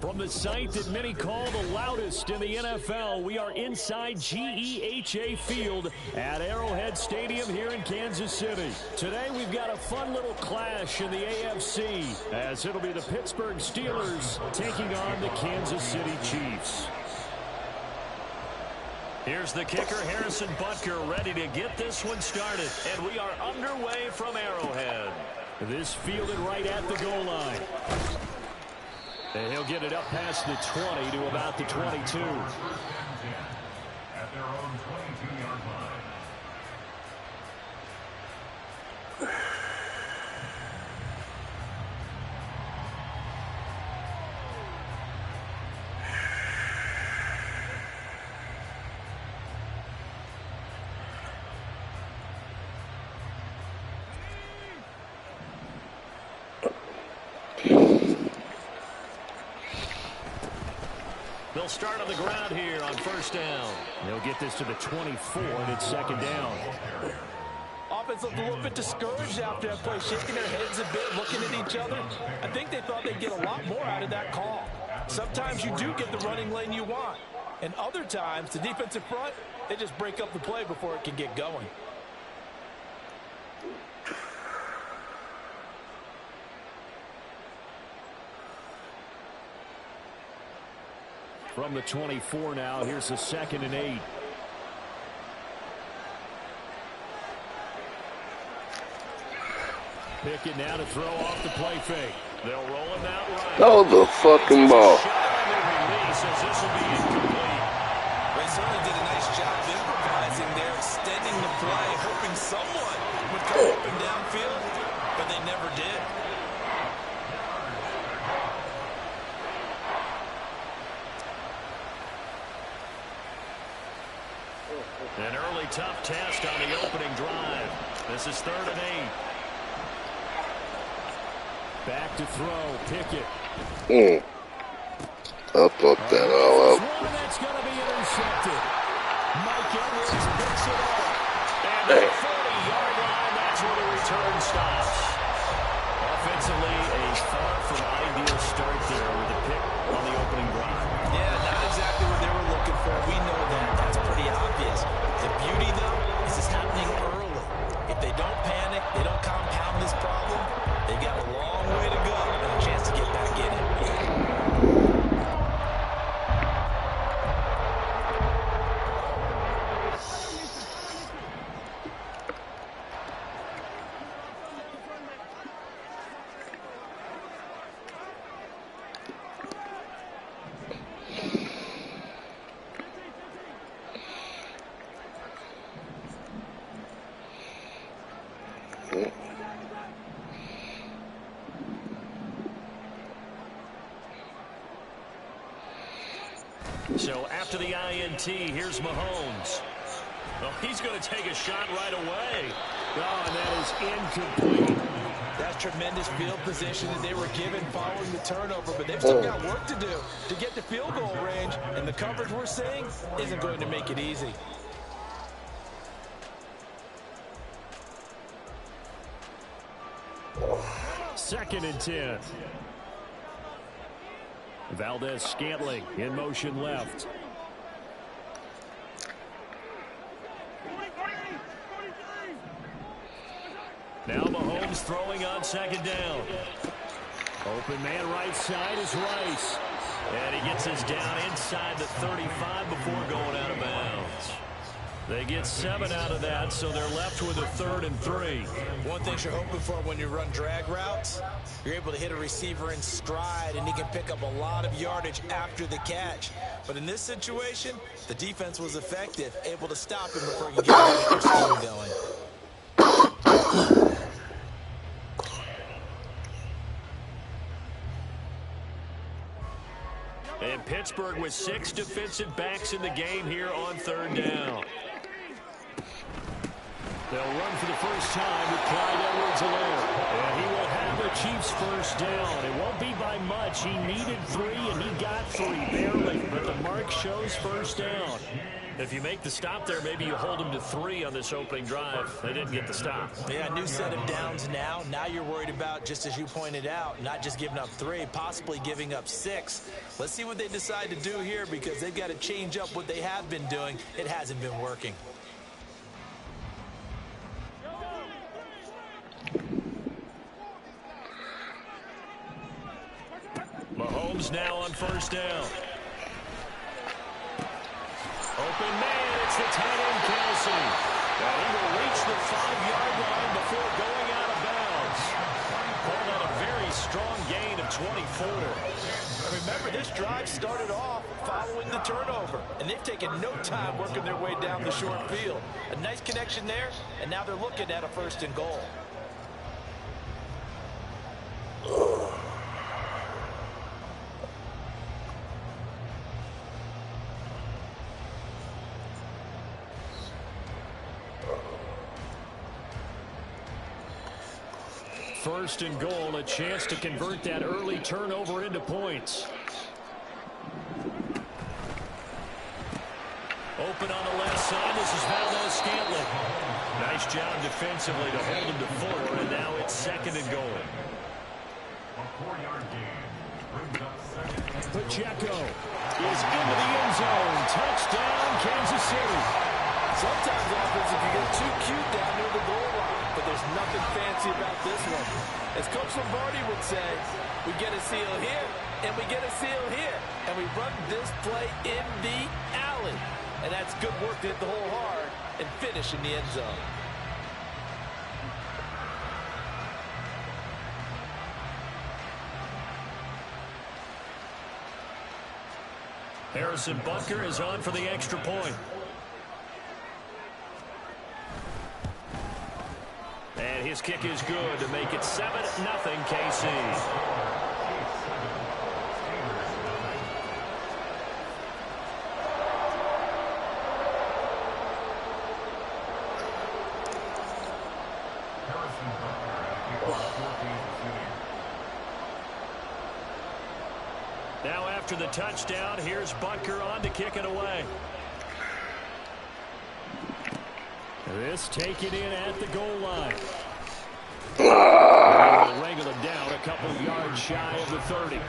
From the site that many call the loudest in the NFL, we are inside GEHA Field at Arrowhead Stadium here in Kansas City. Today we've got a fun little clash in the AFC, as it'll be the Pittsburgh Steelers taking on the Kansas City Chiefs. Here's the kicker, Harrison Butker, ready to get this one started. And we are underway from Arrowhead. This fielded right at the goal line. And he'll get it up past the 20 to about the 22. At their own 22-yard line. They'll start on the ground here on first down. They'll get this to the 24, and it's second down. Offense looked a little bit discouraged after that play, shaking their heads a bit, looking at each other. I think they thought they'd get a lot more out of that call. Sometimes you do get the running lane you want, and other times, the defensive front, they just break up the play before it can get going. From the 24 now, here's the 2nd and 8. Pickett now to throw off the play fake. They'll roll him out right. That was a fucking ball. They certainly did a nice job improvising there, extending the play, hoping someone would come open downfield, but they never did. An early tough test on the opening drive. This is 3rd and 8. Back to throw, Pickett. I fucked that all up. That's going to be intercepted. Mike Edwards picks it up. And the 40-yard line, that's where the return stops. Offensively, a far from ideal start there with a pick on the opening drive. Yeah, not exactly what they were looking for. We know that. That's pretty obvious. The beauty, though, is it's happening early. If they don't panic, they don't compound this problem, they've got a long way to go and a chance to get back in it. So after the INT, here's Mahomes. Well, he's going to take a shot right away. Oh, and that is incomplete. That's tremendous field position that they were given following the turnover, but they've still got work to do to get to field goal range, and the coverage we're seeing isn't going to make it easy. Second and 10. Valdez-Scantling in motion left. Now Mahomes throwing on second down. Open man right side is Rice. And he gets us down inside the 35 before going out of bounds. They get 7 out of that, so they're left with a 3rd and 3. One thing you're hoping for when you run drag routes, you're able to hit a receiver in stride, and he can pick up a lot of yardage after the catch. But in this situation, the defense was effective, able to stop him before he could get their scheme going. And Pittsburgh with 6 defensive backs in the game here on 3rd down. They'll run for the first time with Clyde Edwards-Helaire. And he will have the Chiefs first down. It won't be by much. He needed 3, and he got 3 barely. But the mark shows first down. If you make the stop there, maybe you hold them to 3 on this opening drive. They didn't get the stop. Yeah, new set of downs now. Now you're worried about, just as you pointed out, not just giving up 3, possibly giving up 6. Let's see what they decide to do here, because they've got to change up what they have been doing. It hasn't been working. Mahomes now on first down. Open man, it's the tight end, Kelsey. And he will reach the 5-yard line before going out of bounds. Called out a very strong gain of 24. Remember, this drive started off following the turnover, and they've taken no time working their way down the short field. A nice connection there, and now they're looking at a 1st and goal. First and goal, a chance to convert that early turnover into points. Open on the left side, this is Valdez-Scantling. Nice job defensively to hold him to 4, and now it's 2nd and goal. Pacheco is into the end zone. Touchdown, Kansas City. Sometimes offense, if you get too cute down near the goal line, but there's nothing fancy about this one. As Coach Lombardi would say, we get a seal here, and we get a seal here, and we run this play in the alley. And that's good work to hit the hole hard and finish in the end zone. Harrison Butker is on for the extra point. And his kick is good to make it 7-0 KC. Now after the touchdown, here's Butker on to kick it away. This taken in at the goal line. They'll wrangle him down a couple of yards shy of the 30.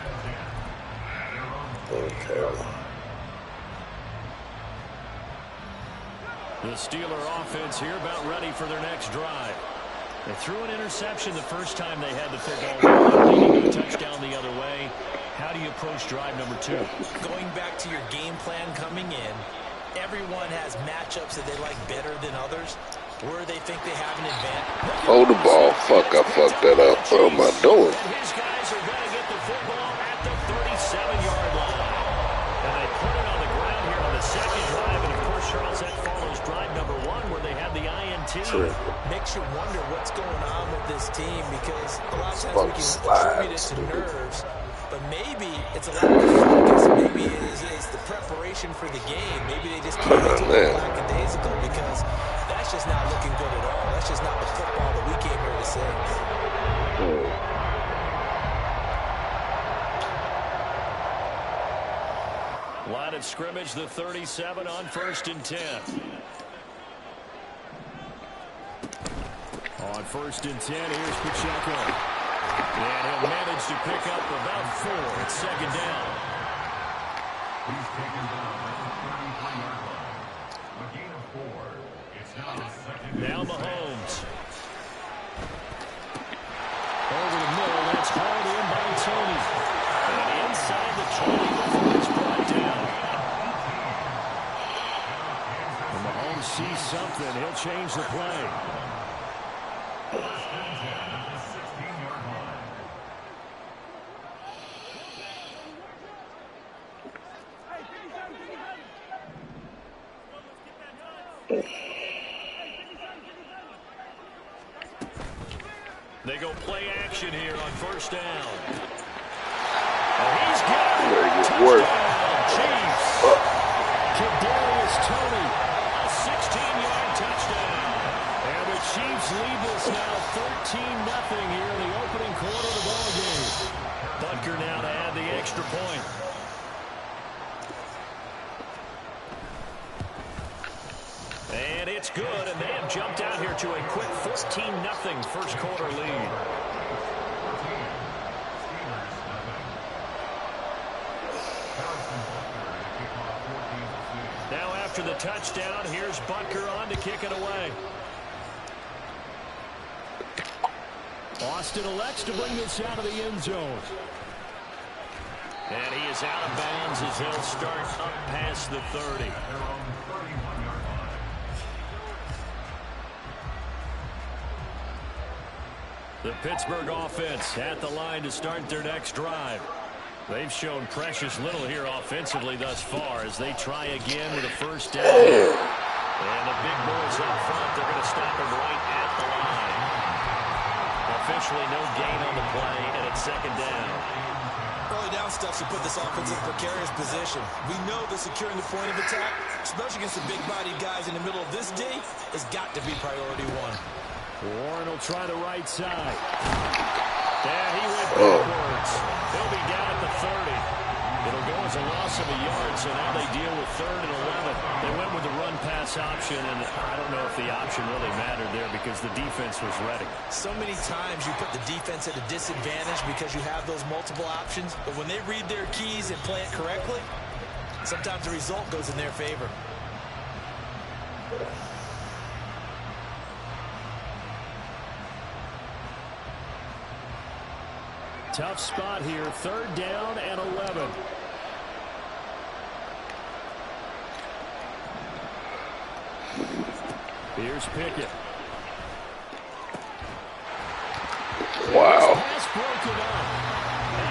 The Steeler offense here about ready for their next drive. They threw an interception the first time they had the football, leading to a touchdown the other way. How do you approach drive number 2? Going back to your game plan coming in, everyone has matchups that they like better than others, where they think they have an advantage. Hold the ball. Fuck, I fucked that up. What am I doing? His guys are going to get the football at the 37-yard line. And they put it on the ground here on the 2nd drive. And, of course, Charles, that follows drive number 1 where they had the INT. Makes you wonder what's going on with this team, because a lot of times we can attribute it to nerves. But maybe it's a lack of focus. Maybe it's the preparation for the game. Maybe they just came into it lackadaisical, because that's just not looking good at all. That's just not the football that we came here to see. Line of scrimmage, the 37 on 1st and 10. On 1st and 10, here's Pacheco. And he'll manage to pick up about 4 at 2nd down. He's taken down at the 33-yard line. A gain of 4. It's now 2nd. Now Mahomes. Over the middle, that's hauled in by Tony. And inside the 20 before it's brought down. When Mahomes sees something, he'll change the play. They go play action here on 1st down. And he's got it. Touchdown, Chiefs. Kadarius Toney, a 16-yard touchdown. And the Chiefs lead this now 13-0 here in the opening quarter of the ball game. Butker now to add the extra point. good, and they have jumped out here to a quick 14-0 first quarter lead. Now after the touchdown, here's Butker on to kick it away. Austin elects to bring this out of the end zone. And he is out of bounds as he'll start up past the 30. The Pittsburgh offense at the line to start their next drive. They've shown precious little here offensively thus far as they try again with a first down. And the big boys up front, they're going to stop him right at the line. Officially no gain on the play, and it's second down. Early down stuff should put this offense in a precarious position. We know that securing the point of attack, especially against the big-bodied guys in the middle of this D, has got to be priority one. Warren will try the right side. Yeah, he went backwards. He'll be down at the 30. It'll go as a loss of a yard, so now they deal with 3rd and 11. They went with the run-pass option, and I don't know if the option really mattered there because the defense was ready. So many times you put the defense at a disadvantage because you have those multiple options, but when they read their keys and play it correctly, sometimes the result goes in their favor. Tough spot here, 3rd down and 11. Here's Pickett. Wow. Pass broken up.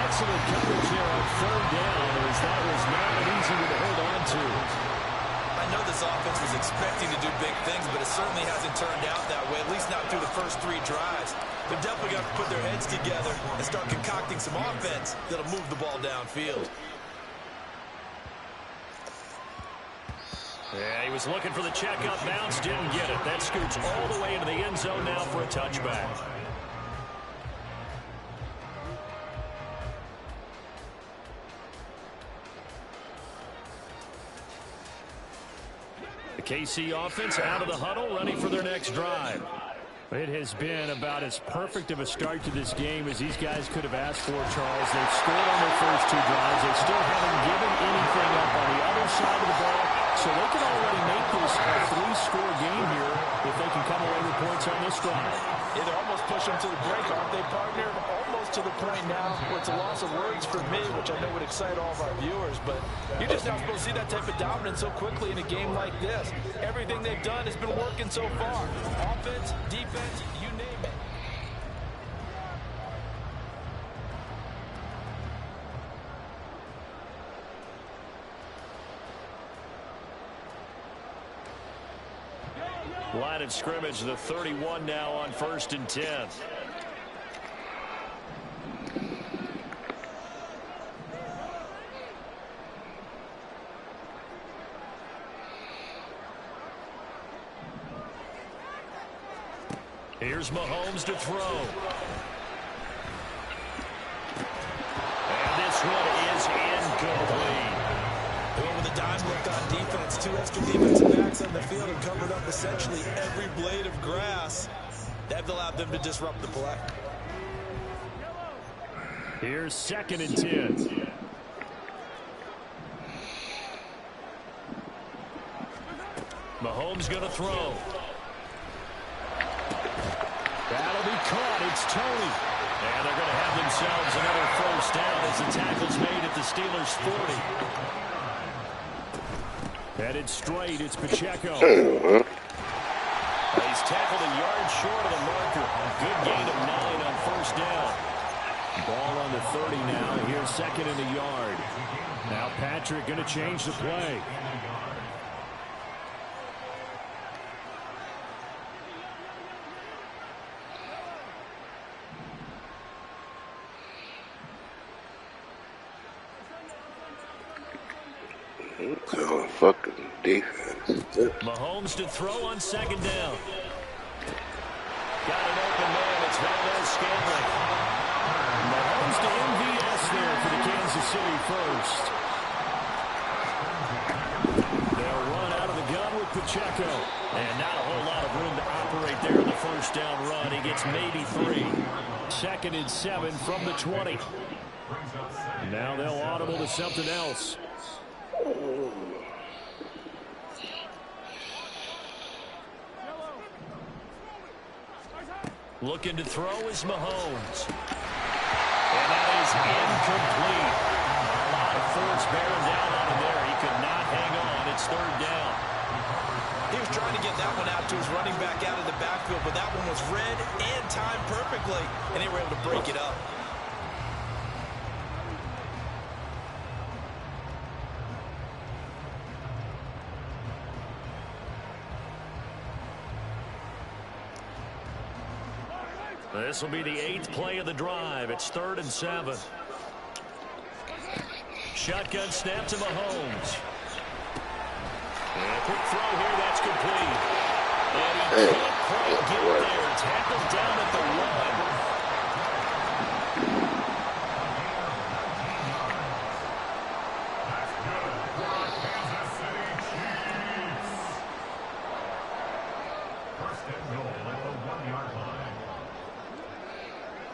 Excellent coverage here on 3rd down as that was not an easy one to hold on to. I know this offense was expecting to do big things, but it certainly hasn't turned out that way, at least not through the first 3 drives. They've definitely got to put their heads together and start concocting some offense that'll move the ball downfield. Yeah, he was looking for the check-up bounce, didn't get it. That scoots all the way into the end zone now for a touchback. The KC offense out of the huddle, ready for their next drive. It has been about as perfect of a start to this game as these guys could have asked for, Charles. They've scored on their first 2 drives. They still haven't given anything up on the other side of the ball, so they can already make this a 3-score game here if they can come away with points on this drive. Yeah, they're almost pushing them to the break, aren't they, partner? Almost to the point now where it's a loss of words for me, which I know would excite all of our viewers, but you're just not supposed to see that type of dominance so quickly in a game like this. Everything they've done has been working so far. Offense, defense, you name it. Line of scrimmage, the 31 now on 1st and 10. Here's Mahomes to throw. And this one is incomplete. They went with a dime look on defense. 2 extra defensive backs on the field and covered up essentially every blade of grass. That allowed them to disrupt the play. Here's 2nd and 10. Mahomes going to throw. That'll be caught. It's Tony. And they're going to have themselves another first down as the tackle's made at the Steelers' 40. Headed straight, it's Pacheco. He's tackled a yard short of the marker. A good gain of 9 on first down. Ball on the 30 now. Here's 2nd and a yard. Now Patrick going to change the play. Oh, fucking defense. Mahomes to throw on 2nd down. Got an open man. It's Valdez-Scantling. Mahomes to MVS there for the Kansas City first. They'll run out of the gun with Pacheco. And not a whole first down run. He gets maybe 3. 2nd and 7 from the 20. Now they'll audible to something else. Looking to throw is Mahomes. And that is incomplete. A lot of force bearing down on him there. He could not hang on. It's 3rd down. He was trying to get that one out to his running back out of the backfield, but that one was read and timed perfectly, and they were able to break it up. This will be the 8th play of the drive. It's 3rd and 7. Shotgun snap to Mahomes. And a quick throw here, that's complete. And he can't quite get there. Tackled down at the 1.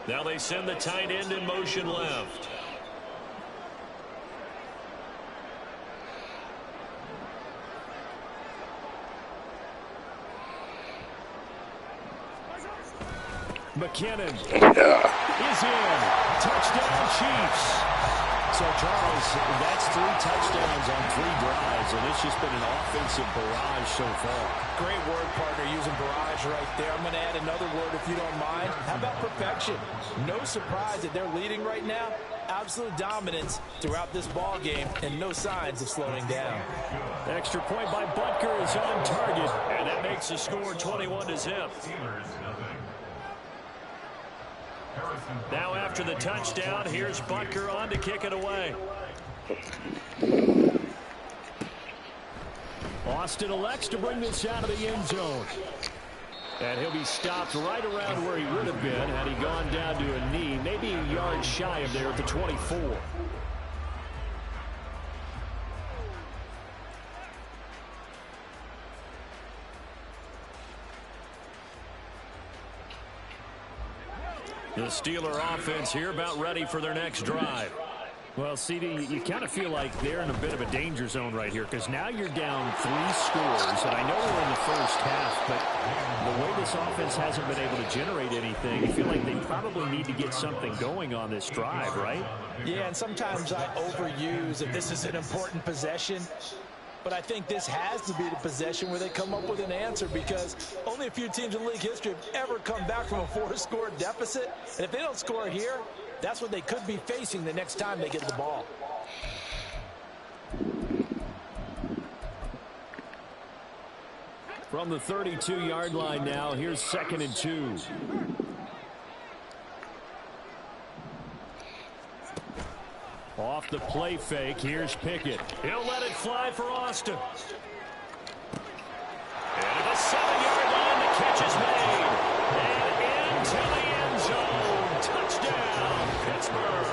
Now they send the tight end in motion left. McKinnon is in. Touchdown, Chiefs. So, Charles, that's 3 touchdowns on 3 drives, and it's just been an offensive barrage so far. Great word, partner, using barrage right there. I'm going to add another word if you don't mind. How about perfection? No surprise that they're leading right now. Absolute dominance throughout this ball game, and no signs of slowing down. Extra point by Butker is on target, and that makes the score 21-0. Now after the touchdown, here's Butker on to kick it away. Austin elects to bring this out of the end zone. And he'll be stopped right around where he would have been had he gone down to a knee, maybe a yard shy of there at the 24. The Steeler offense here about ready for their next drive. Well, CD, you kind of feel like they're in a bit of a danger zone right here because now you're down 3 scores, and I know we're in the first half, but the way this offense hasn't been able to generate anything, you feel like they probably need to get something going on this drive, right? Yeah, and sometimes I overuse if this is an important possession. But I think this has to be the possession where they come up with an answer because only a few teams in league history have ever come back from a 4-score deficit. And if they don't score here, that's what they could be facing the next time they get the ball. From the 32-yard line now, here's 2nd and 2. Off the play fake, here's Pickett. He'll let it fly for Austin. And at the 7-yard line, the catch is made. And into the end zone. Touchdown, Pittsburgh.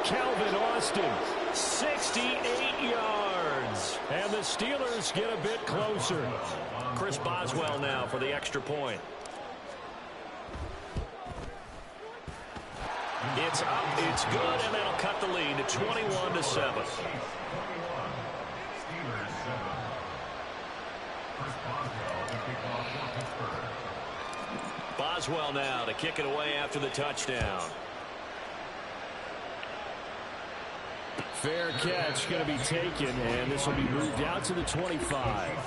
Calvin Austin, 68 yards. And the Steelers get a bit closer. Chris Boswell now for the extra point. It's up, it's good, and that'll cut the lead to 21-7. Boswell now to kick it away after the touchdown. Fair catch going to be taken, and this will be moved out to the 25.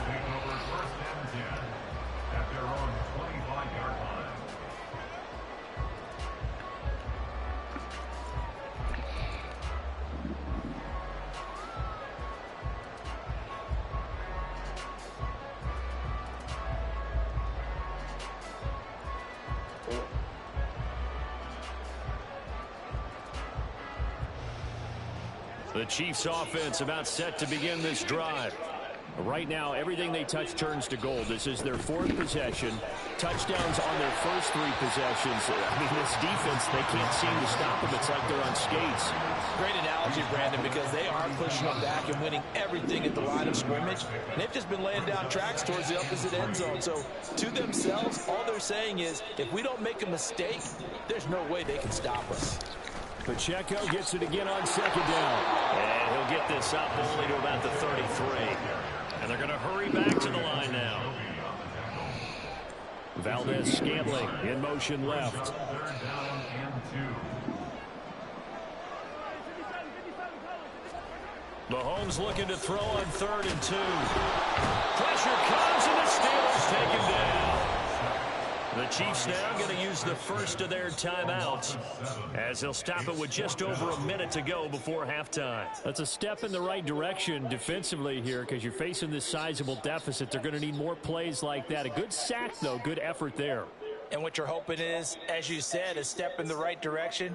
The Chiefs offense about set to begin this drive. Right now, everything they touch turns to gold. This is their 4th possession. Touchdowns on their first 3 possessions. I mean, this defense, they can't seem to stop them. It's like they're on skates. Great analogy, Brandon, because they are pushing them back and winning everything at the line of scrimmage. And they've just been laying down tracks towards the opposite end zone. So, to themselves, all they're saying is, if we don't make a mistake, there's no way they can stop us. Pacheco gets it again on 2nd down. And he'll get this up only to about the 33. And they're going to hurry back to the line now. Valdez-Scantling in motion left. Mahomes looking to throw on 3rd and 2. Pressure comes and the Steelers take him down. The Chiefs now going to use the first of their timeouts as they'll stop it with just over a minute to go before halftime. That's a step in the right direction defensively here because you're facing this sizable deficit. They're going to need more plays like that. A good sack, though. Good effort there. And what you're hoping is, as you said, a step in the right direction.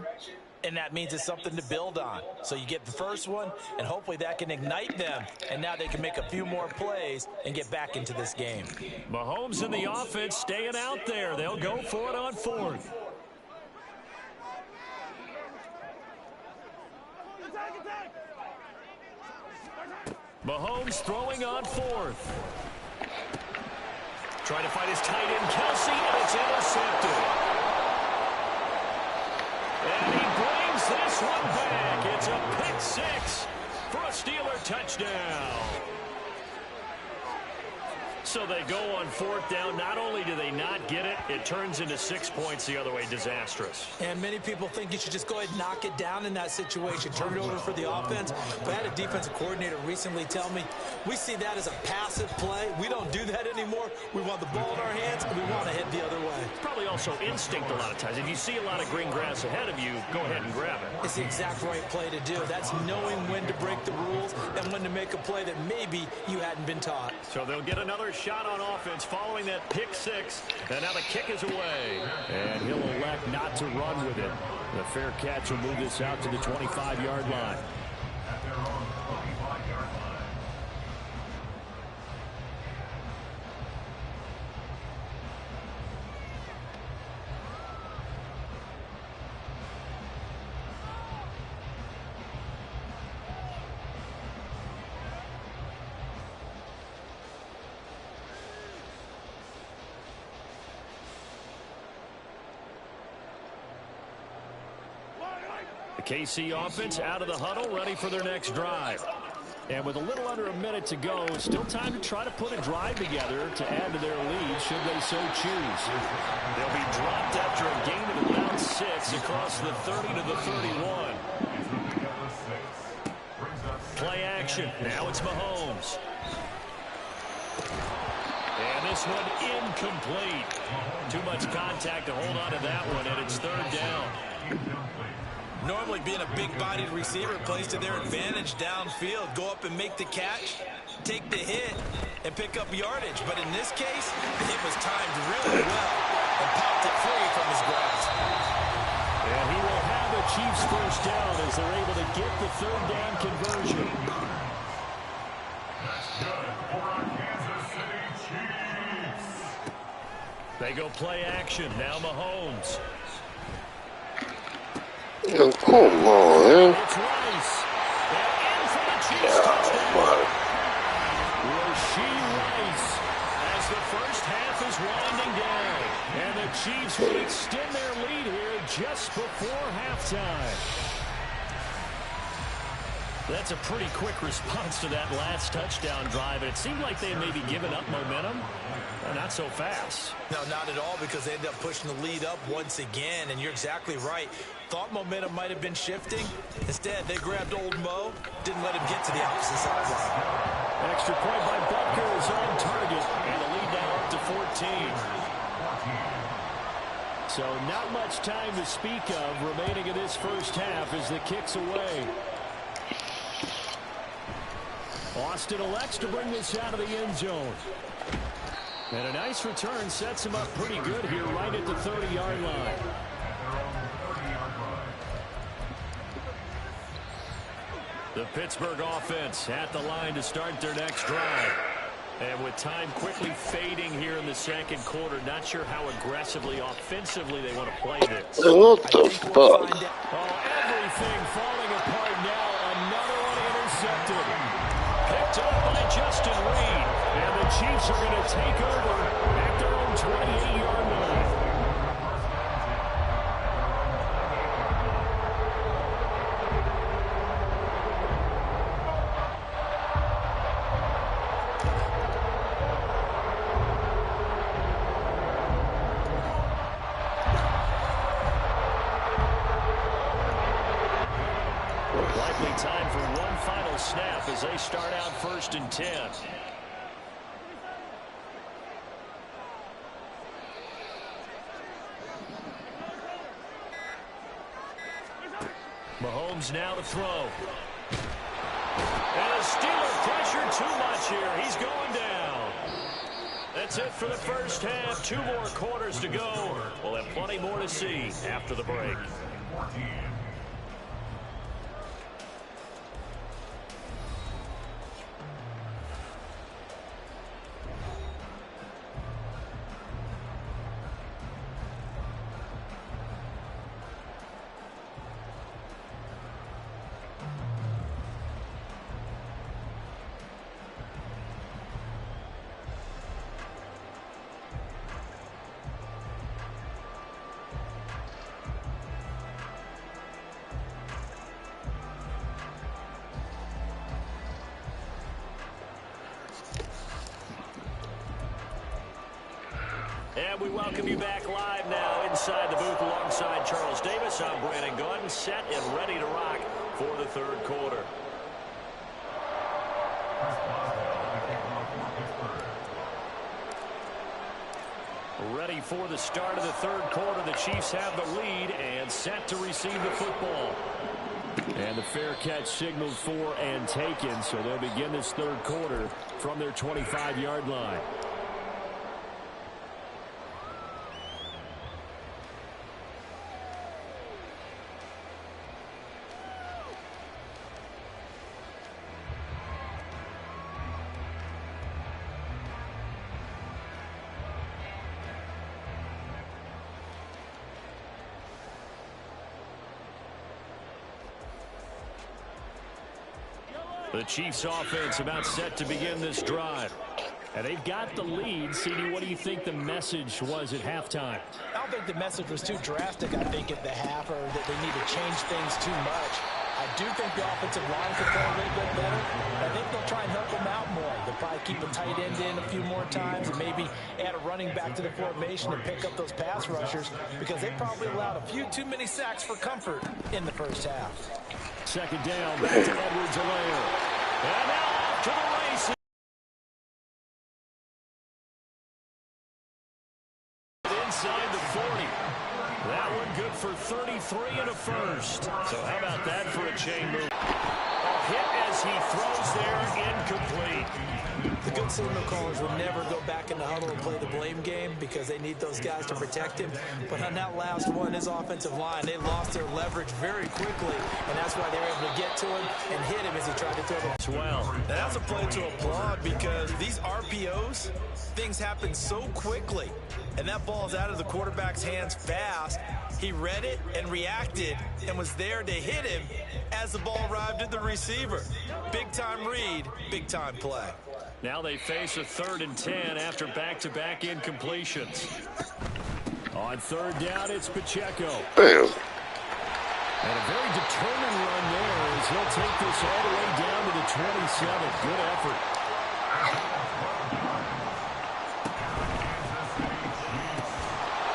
And that means it's something to build on. So you get the first one, and hopefully that can ignite them. And now they can make a few more plays and get back into this game. Mahomes and the offense staying out there. They'll go for it on 4th. Mahomes throwing on 4th. Trying to find his tight end, Kelsey, and it's intercepted. And he brings this one back. It's a pick 6 for a Steeler touchdown. So they go on 4th down. Not only do they not get it, it turns into 6 points the other way. Disastrous. And many people think you should just go ahead and knock it down in that situation. Turn it over for the offense. But I had a defensive coordinator recently tell me, we see that as a passive play. We don't do that anymore. We want the ball in our hands, and we want to head the other way. It's probably also instinct a lot of times. If you see a lot of green grass ahead of you, go ahead and grab it. It's the exact right play to do. That's knowing when to break the rules and when to make a play that maybe you hadn't been taught. So they'll get another shot on offense following that pick 6. And now the kick is away. And he'll elect not to run with it. The fair catch will move this out to the 25-yard line. KC offense out of the huddle, ready for their next drive. And with a little under a minute to go, it's still time to try to put a drive together to add to their lead, should they so choose. They'll be dropped after a gain of about 6 across the 30 to the 31. Play action. Now it's Mahomes. And this one incomplete. Too much contact to hold on to that one, and it's 3rd down. Normally being a big-bodied receiver plays to their advantage downfield. Go up and make the catch, take the hit, and pick up yardage. But in this case, the hit was timed really well and popped it free from his grasp. And he will have a Chiefs first down as they're able to get the 3rd down conversion. That's good for our Kansas City Chiefs. They go play action. Now Mahomes. Oh, come on. It's Rice. And in for the Chiefs touchdown. Rasheed Rice as the first half is winding down. And the Chiefs will extend their lead here just before halftime. That's a pretty quick response to that last touchdown drive. And it seemed like they had maybe given up momentum. Not so fast. No, not at all, because they ended up pushing the lead up once again. And you're exactly right. Thought momentum might have been shifting. Instead, they grabbed old Mo, didn't let him get to the opposite sideline. Extra point by Butker is on target, and the lead now up to 14. So not much time to speak of remaining in this first half as the kick's away. Austin elects to bring this out of the end zone. And a nice return sets him up pretty good here right at the 30-yard line. The Pittsburgh offense at the line to start their next drive. And with time quickly fading here in the second quarter, not sure how aggressively, offensively they want to play this. What the fuck? Oh, everything falling apart now. Another one intercepted. Picked up by Justin Reed. And the Chiefs are going to take over at their own 28-yard line. Likely time for one final snap as they start out 1st and 10. Mahomes now to throw. And the Steelers pressure too much here. He's going down. That's it for the first half. 2 more quarters to go. We'll have plenty more to see after the break. And we welcome you back live now inside the booth alongside Charles Davis. I'm Brandon Gaudin, set and ready to rock for the third quarter. Ready for the start of the third quarter. The Chiefs have the lead and set to receive the football. And the fair catch signaled for and taken, so they'll begin this third quarter from their 25-yard line. The Chiefs offense about set to begin this drive. And they've got the lead. CD, what do you think the message was at halftime? I don't think the message was too drastic, I think, at the half, or that they need to change things too much. I do think the offensive line could play a little bit better. I think they'll try and help them out more. They'll probably keep a tight end in a few more times and maybe add a running back to the formation and pick up those pass rushers, because they probably allowed a few too many sacks for comfort in the first half. Second down, back to Edwards-Helaire. And now off to the races. Inside the 40. That one good for 33 and a first. So how about that for a chain move? A hit as he throws there, incomplete. The good signal callers would never go back in the huddle and play the blame game because they need those guys to protect him. But on that last one, his offensive line, they lost their leverage very quickly, and that's why they were able to get to him and hit him as he tried to throw the Well, that's a play to applaud, because these RPOs, things happen so quickly, and that ball's out of the quarterback's hands fast. He read it and reacted and was there to hit him as the ball arrived at the receiver. Big-time read, big-time play. now they face a 3rd and 10 after back-to-back incompletions. On third down, it's Pacheco. Damn. And a very determined run there as he'll take this all the way down to the 27. Good effort.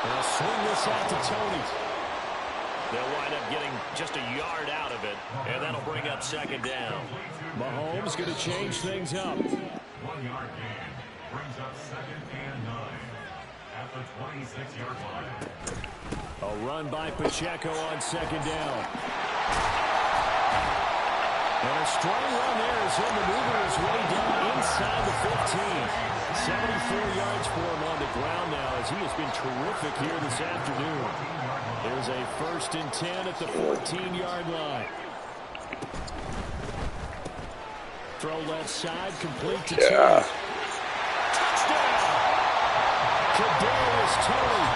They'll swing this out to Tony. They'll wind up getting just a yard out of it, and that'll bring up second down. Mahomes going to change things up. 1-yard gain brings up 2nd and 9 at the 26-yard line. A run by Pacheco on second down. And a strong run there as he'll maneuver his way down inside the 15. 74 yards for him on the ground now as he has been terrific here this afternoon. There's a 1st and 10 at the 14-yard line. Throw left side, complete to 2. Kadarius Toney,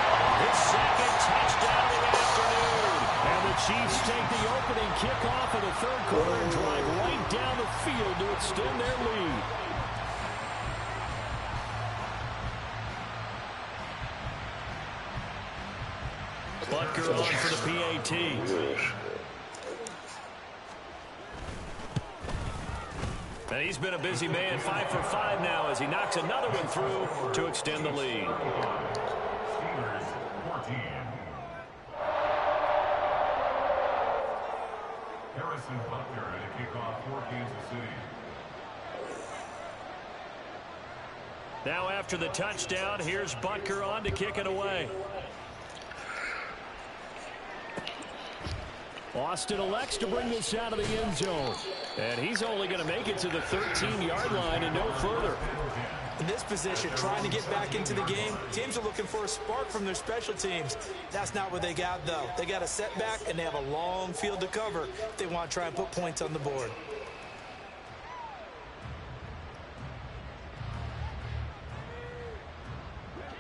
his second touchdown of the afternoon. And the Chiefs take the opening kickoff of the third quarter and drive right down the field to extend their lead. Butker on for the PAT. And he's been a busy man, 5 for 5 now as he knocks another one through to extend the lead. Steelers 14. Harrison Butker to kick off for Kansas City. Now after the touchdown, here's Butker on to kick it away. Austin elects to bring this out of the end zone. And he's only going to make it to the 13-yard line and no further. In this position, trying to get back into the game, teams are looking for a spark from their special teams. That's not what they got, though. They got a setback, and they have a long field to cover if they want to try and put points on the board.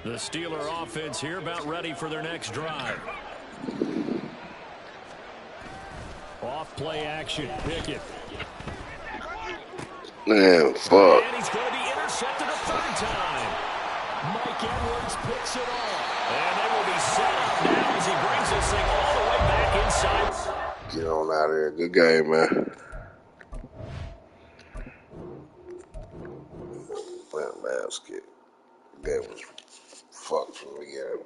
The Steeler offense here about ready for their next drive. Off play action, Pickett. Man, fuck. And he's going to be intercepted a third time. Mike Edwards picks it off. And they will be set up now as he brings this thing all the way back inside. Get on out of here. Good game, man. That basket. That was fucked from the beginning.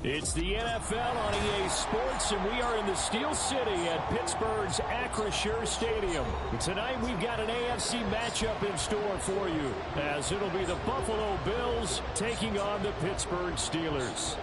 It's the NFL on EA Sports, and we are in the Steel City at Pittsburgh's Acrisure Stadium. Tonight, we've got an AFC matchup in store for you, as it'll be the Buffalo Bills taking on the Pittsburgh Steelers.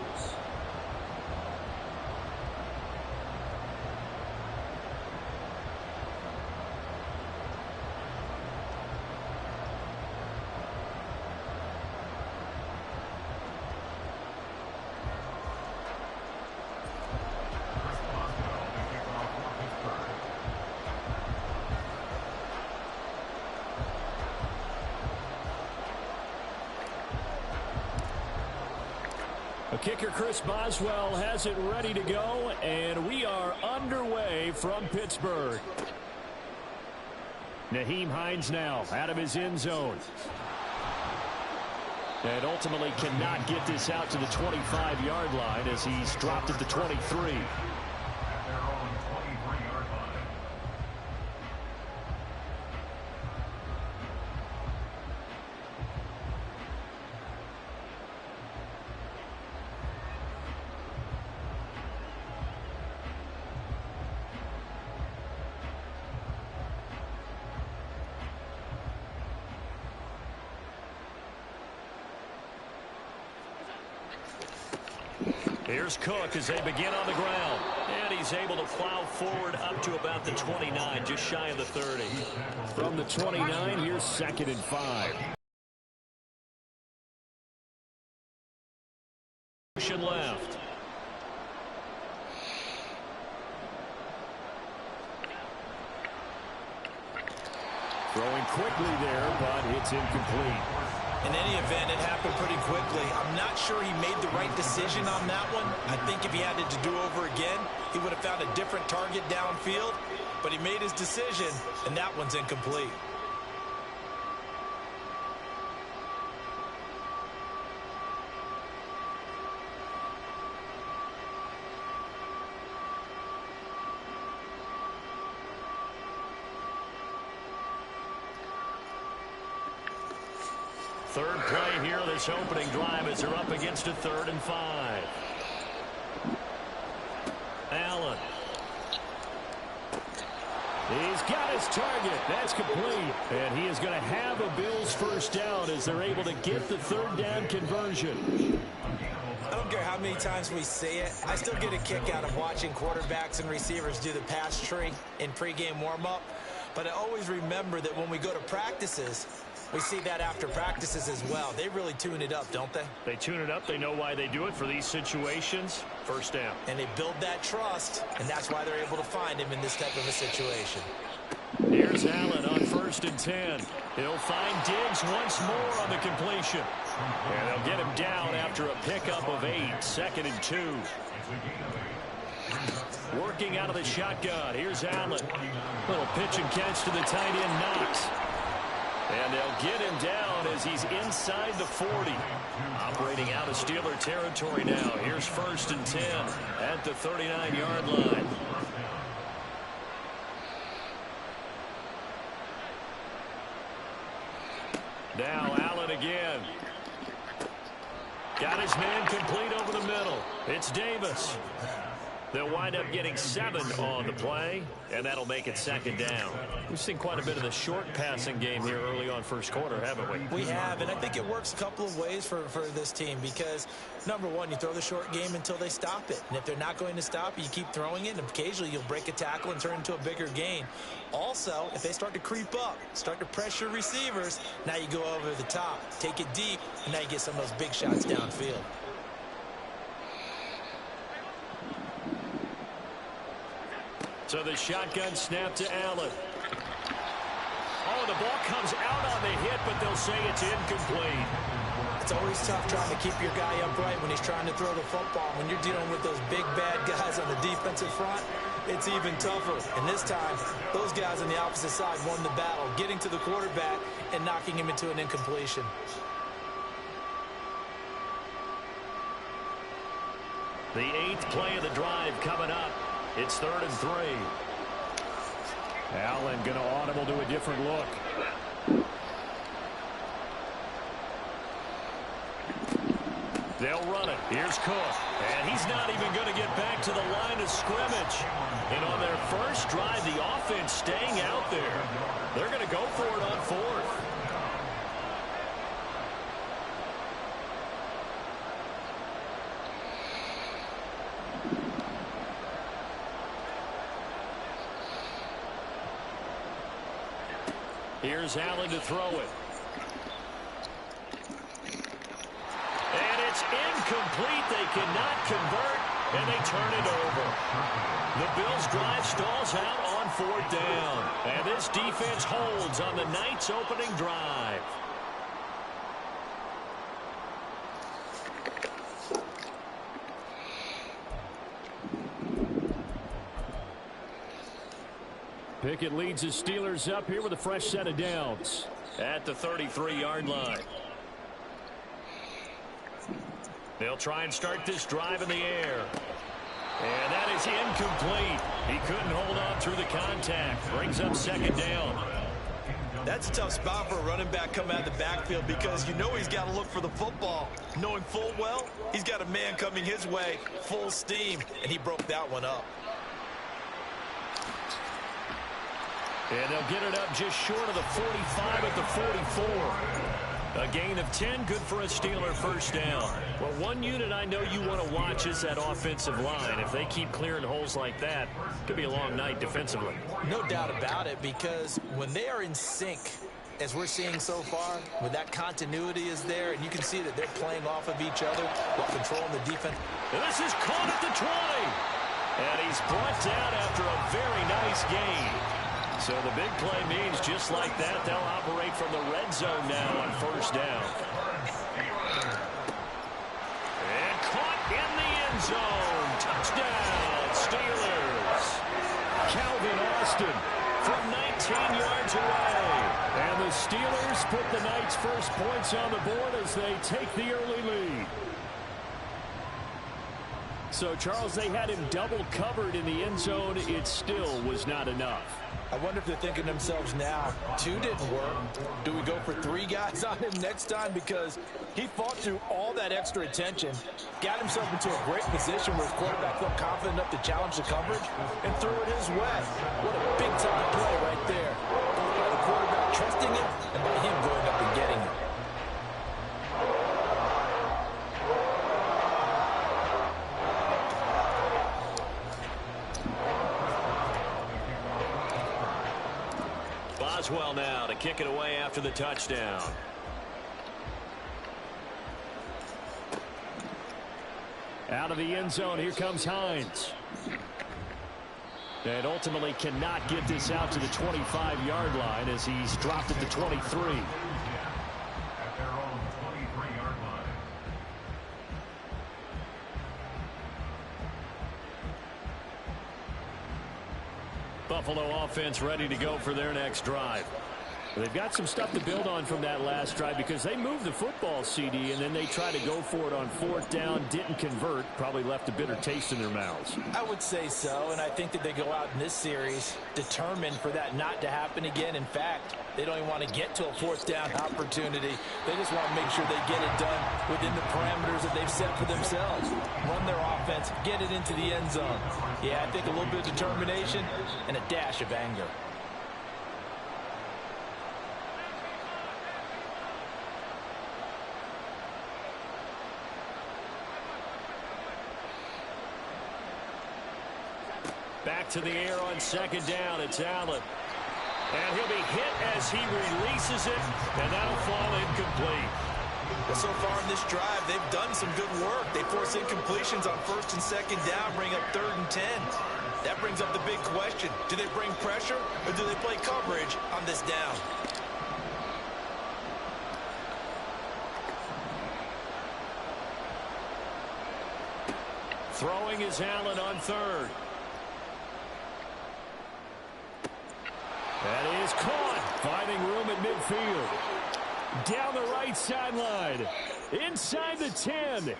Kicker Chris Boswell has it ready to go, and we are underway from Pittsburgh. Nyheim Hines now out of his end zone. And ultimately cannot get this out to the 25-yard line as he's dropped at the 23. Here's Cook as they begin on the ground. And he's able to plow forward up to about the 29, just shy of the 30. From the 29, here's 2nd and 5. Left. Throwing quickly there, but it's incomplete. In any event, it happened pretty quickly. I'm not sure he made the right decision on that one. I think if he had it to do over again, he would have found a different target downfield. But he made his decision, and that one's incomplete. Third play here, this opening drive as they're up against a 3rd and 5. Allen. He's got his target. That's complete. And he is going to have a Bills first down as they're able to get the 3rd down conversion. I don't care how many times we say it. I still get a kick out of watching quarterbacks and receivers do the pass tree in pregame warm-up. But I always remember that when we go to practices, we see that after practices as well. They really tune it up, don't they? They tune it up. They know why they do it for these situations. First down. And they build that trust, and that's why they're able to find him in this type of a situation. Here's Allen on 1st and 10. He'll find Diggs once more on the completion. And they'll get him down after a pickup of 8. 2nd and 2. Working out of the shotgun. Here's Allen. Little pitch and catch to the tight end, Knox. And they'll get him down as he's inside the 40. Operating out of Steeler territory now. Here's 1st and 10 at the 39-yard line. Now Allen again. Got his man complete over the middle. It's Davis. They'll wind up getting 7 on the play, and that'll make it 2nd down. We've seen quite a bit of the short passing game here early on first quarter, haven't we? We have, and I think it works a couple of ways for this team because, number one, you throw the short game until they stop it. And if they're not going to stop it, you keep throwing it, and occasionally you'll break a tackle and turn into a bigger gain. Also, if they start to creep up, start to pressure receivers, now you go over the top, take it deep, and now you get some of those big shots downfield. So the shotgun snap to Allen. Oh, the ball comes out on the hit, but they'll say it's incomplete. It's always tough trying to keep your guy upright when he's trying to throw the football. When you're dealing with those big, bad guys on the defensive front, it's even tougher. And this time, those guys on the opposite side won the battle, getting to the quarterback and knocking him into an incompletion. The 8th play of the drive coming up. It's 3rd and 3. Allen going to audible to a different look. They'll run it. Here's Cook. And he's not even going to get back to the line of scrimmage. And on their first drive, the offense staying out there. They're going to go for it on 4th. Here's Allen to throw it. And it's incomplete. They cannot convert, and they turn it over. The Bills' drive stalls out on 4th down. And this defense holds on the night's opening drive. Pickett leads his Steelers up here with a fresh set of downs at the 33-yard line. They'll try and start this drive in the air. And that is incomplete. He couldn't hold on through the contact. Brings up 2nd down. That's a tough spot for a running back coming out of the backfield because you know he's got to look for the football. Knowing full well, he's got a man coming his way, full steam, and he broke that one up. And they'll get it up just short of the 45 at the 44. A gain of 10, good for a Steeler first down. Well, one unit I know you want to watch is that offensive line. If they keep clearing holes like that, it could be a long night defensively. No doubt about it, because when they are in sync, as we're seeing so far, when that continuity is there, and you can see that they're playing off of each other while controlling the defense. And this is caught at the 20. And he's brought down after a very nice gain. So the big play means just like that, they'll operate from the red zone now on first down. And caught in the end zone. Touchdown, Steelers. Calvin Austin from 19 yards away. And the Steelers put the night's first points on the board as they take the early lead. So, Charles, they had him double covered in the end zone. It still was not enough. I wonder if they're thinking to themselves now, 2 didn't work. Do we go for 3 guys on him next time? Because he fought through all that extra attention, got himself into a great position where his quarterback felt confident enough to challenge the coverage and threw it his way. What a big-time play right there. Both by the quarterback trusting it and by him going up and getting it. Boswell now to kick it away after the touchdown. Out of the end zone, here comes Hines. And ultimately cannot get this out to the 25-yard line as he's dropped at the 23. At their own 23-yard line. Buffalo offense ready to go for their next drive. They've got some stuff to build on from that last drive because they moved the football, CD, and then they tried to go for it on 4th down, didn't convert, probably left a bitter taste in their mouths. I would say so, and I think that they go out in this series determined for that not to happen again. In fact, they don't even want to get to a 4th down opportunity. They just want to make sure they get it done within the parameters that they've set for themselves. Run their offense, get it into the end zone. Yeah, I think a little bit of determination and a dash of anger. Back to the air on 2nd down. It's Allen. And he'll be hit as he releases it, and that'll fall incomplete. Well, so far in this drive, they've done some good work. They force incompletions on 1st and 2nd down, bring up 3rd and 10. That brings up the big question. Do they bring pressure, or do they play coverage on this down? Throwing is Allen on 3rd. That is caught, finding room at midfield. Down the right sideline, inside the 10.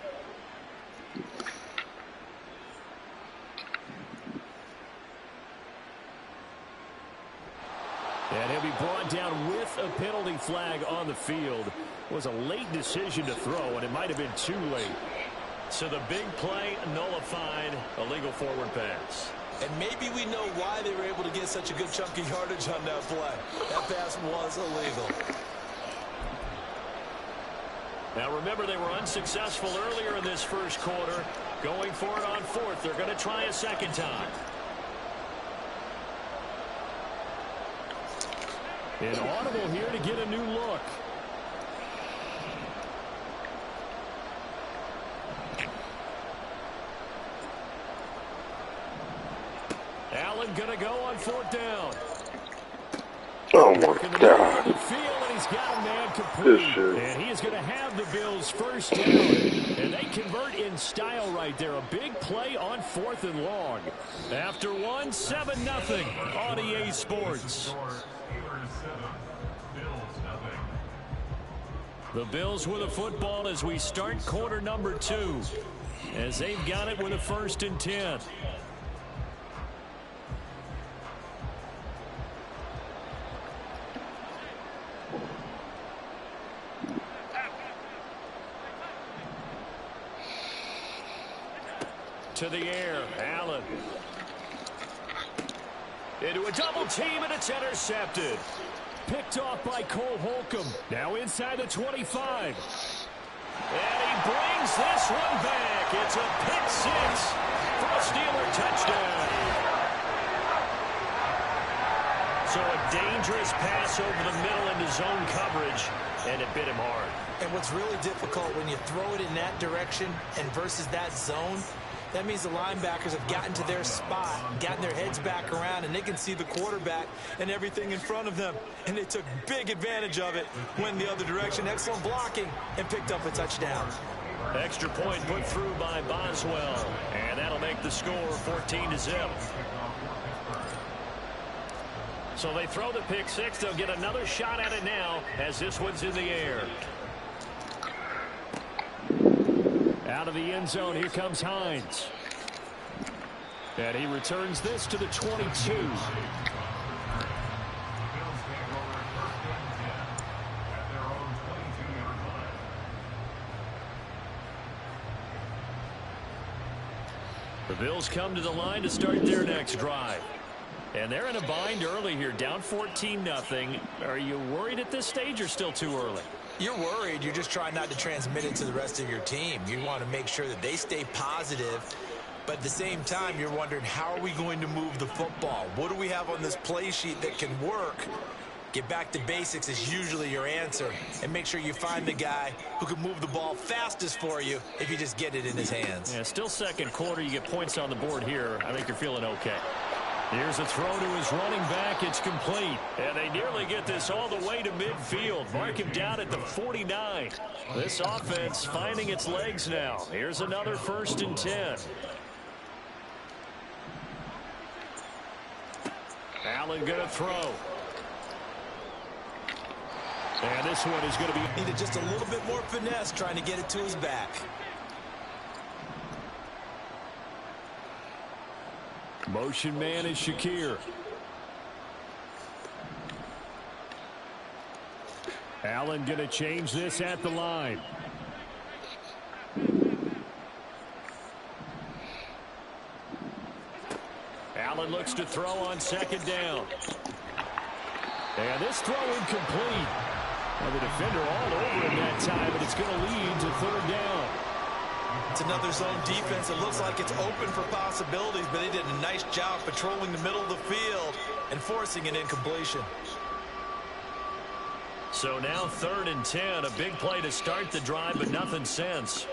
And he'll be brought down with a penalty flag on the field. It was a late decision to throw, and it might have been too late. So the big play nullified, a legal forward pass. And maybe we know why they were able to get such a good chunk of yardage on that play. That pass was illegal. Now remember, they were unsuccessful earlier in this first quarter. Going for it on 4th. They're going to try a second time. An audible here to get a new look. Allen going to go on 4th down. Oh, my God. The field, and he's got a man complete. And he is going to have the Bills first down. And they convert in style right there. A big play on 4th and long. After one, 7-0 on EA Sports. The Bills with the football as we start quarter number 2. As they've got it with a 1st and 10. To the air, Allen. Into a double team, and it's intercepted. Picked off by Cole Holcomb. Now inside the 25. And he brings this one back. It's a pick 6 for a Steeler touchdown. So a dangerous pass over the middle into zone coverage, and it bit him hard. And what's really difficult when you throw it in that direction and versus that zone, That means the linebackers have gotten to their spot, gotten their heads back around, and they can see the quarterback and everything in front of them. And they took big advantage of it, went the other direction, excellent blocking, and picked up a touchdown. Extra point put through by Boswell, and that'll make the score 14-0. So they throw the pick six. They'll get another shot at it now as this one's in the air. Out of the end zone, here comes Hines. And he returns this to the 22. The Bills come to the line to start their next drive. And they're in a bind early here, down 14-0. Are you worried at this stage or still too early? You're worried. You're just trying not to transmit it to the rest of your team. You want to make sure that they stay positive. But at the same time, you're wondering, how are we going to move the football? What do we have on this play sheet that can work? Get back to basics is usually your answer. And make sure you find the guy who can move the ball fastest for you if you just get it in his hands. Yeah, still second quarter. You get points on the board here. I think you're feeling okay. Here's a throw to his running back. It's complete. And they nearly get this all the way to midfield. Mark him down at the 49. This offense finding its legs now. Here's another 1st and 10. Allen going to throw. And this one is going to be... Needed just a little bit more finesse trying to get it to his back. Motion man is Shakir. Allen going to change this at the line. Allen looks to throw on 2nd down. And this throw incomplete. Well, the defender all over him that time, but it's going to lead to 3rd down. It's another zone defense. It looks like it's open for possibilities, but they did a nice job patrolling the middle of the field and forcing an incompletion. So now 3rd and 10, a big play to start the drive, but nothing since.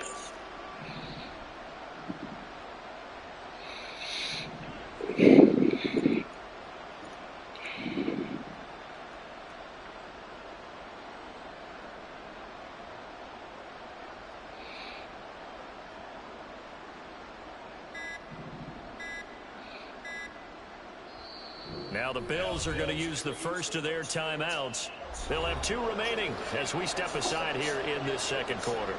Now the Bills are going to use the first of their timeouts. They'll have 2 remaining as we step aside here in this 2nd quarter.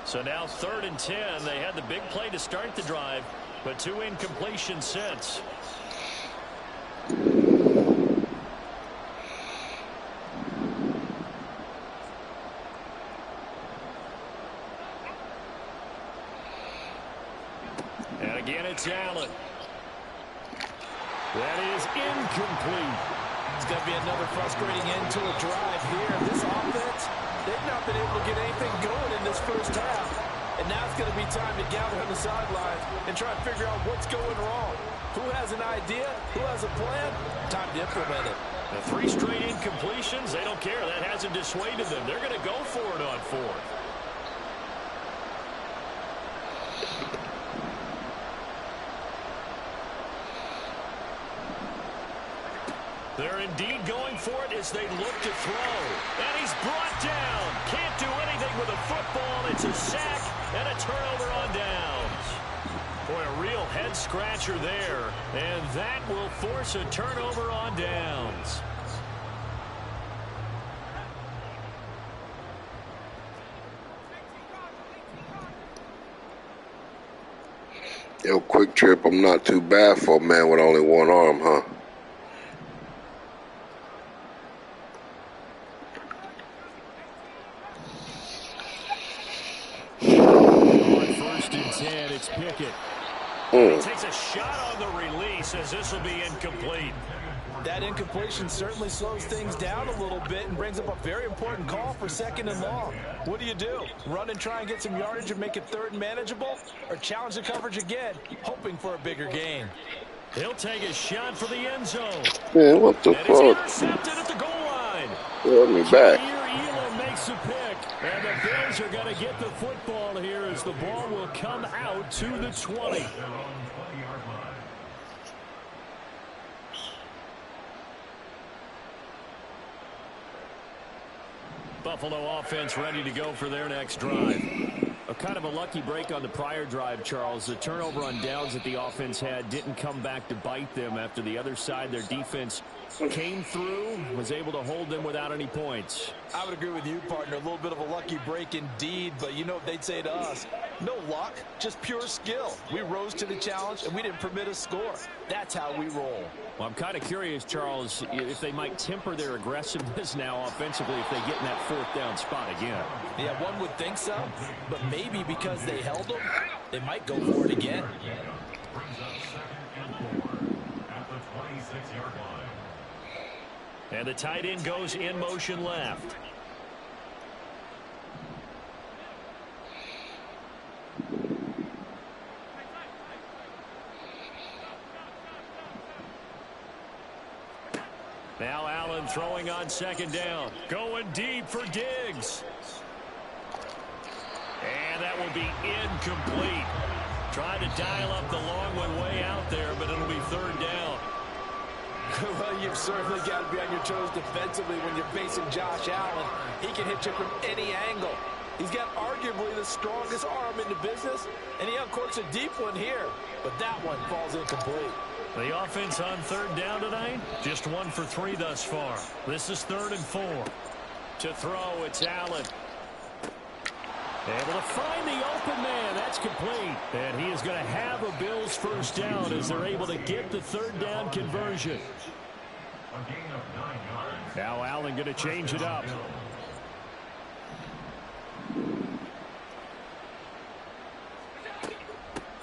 So now 3rd and 10. They had the big play to start the drive, but 2 incompletions since. And again, it's Allen. That is incomplete. It's going to be another frustrating end to a drive here. This offense, they've not been able to get anything going in this first half. And now it's going to be time to gather on the sidelines and try and figure out what's going wrong. Who has an idea? Who has a plan? Time to implement it. The 3 straight incompletions, they don't care. That hasn't dissuaded them. They're going to go for it on 4th. They're indeed going for it as they look to throw. And he's brought down. Can't do anything with a football. It's a sack and a turnover on downs. Boy, a real head-scratcher there. And that will force a turnover on downs. Yo, quick trip, I'm not too bad for a man with only one arm, huh? On 1st and 10, it's Pickett. He takes a shot on the release as this will be incomplete. That incompletion certainly slows things down a little bit and brings up a very important call for 2nd and long. What do? Run and try and get some yardage and make it 3rd and manageable? Or challenge the coverage again, hoping for a bigger gain? He'll take a shot for the end zone. Man, what the And it's fuck? intercepted at the goal line. Let me back. Elam makes a pick. And the Bills are going to get the football here as the ball will come out to the 20. Buffalo offense ready to go for their next drive. A kind of a lucky break on the prior drive, Charles. The turnover on downs that the offense had didn't come back to bite them after the other side. Their defense came through, was able to hold them without any points. I would agree with you, partner. A little bit of a lucky break indeed, but you know what they'd say to us? No luck, just pure skill. We rose to the challenge, and we didn't permit a score. That's how we roll. Well, I'm kind of curious, Charles, if they might temper their aggressiveness now offensively if they get in that 4th down spot again. Yeah, one would think so, but maybe because they held them, they might go for it again. Brings up 2nd and 4 at the 26-yard line. And the tight end goes in motion left. Now Allen throwing on 2nd down. Going deep for Diggs. And that will be incomplete. Trying to dial up the long one way out there, but it'll be 3rd down. Well, you've certainly got to be on your toes defensively when you're facing Josh Allen. He can hit you from any angle. He's got arguably the strongest arm in the business, and he uncorks a deep one here, but that one falls incomplete. The offense on 3rd down tonight, just 1 for 3 thus far. This is 3rd and 4. To throw, it's Allen. Able to find the open man. That's complete. And he is going to have a Bills 1st down as they're able to get the 3rd down conversion. A gain of 9 yards. Now Allen going to change it up.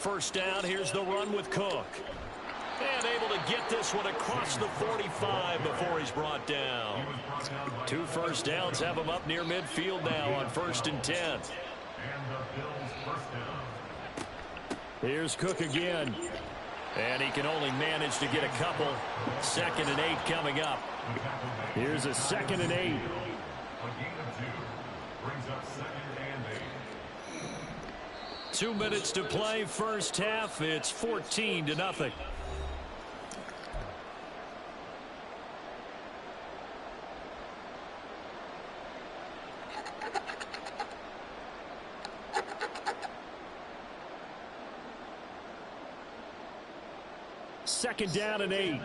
1st down, here's the run with Cook. And able to get this one across the 45 before he's brought down. 2 first downs have him up near midfield now on 1st and 10. And the Bills 1st down. Here's Cook again. And he can only manage to get a couple. 2nd and 8 coming up. Here's a 2nd and 8. A gain of 2 brings up 2nd and 8. 2 minutes to play, 1st half. It's 14-0. Second down and 8.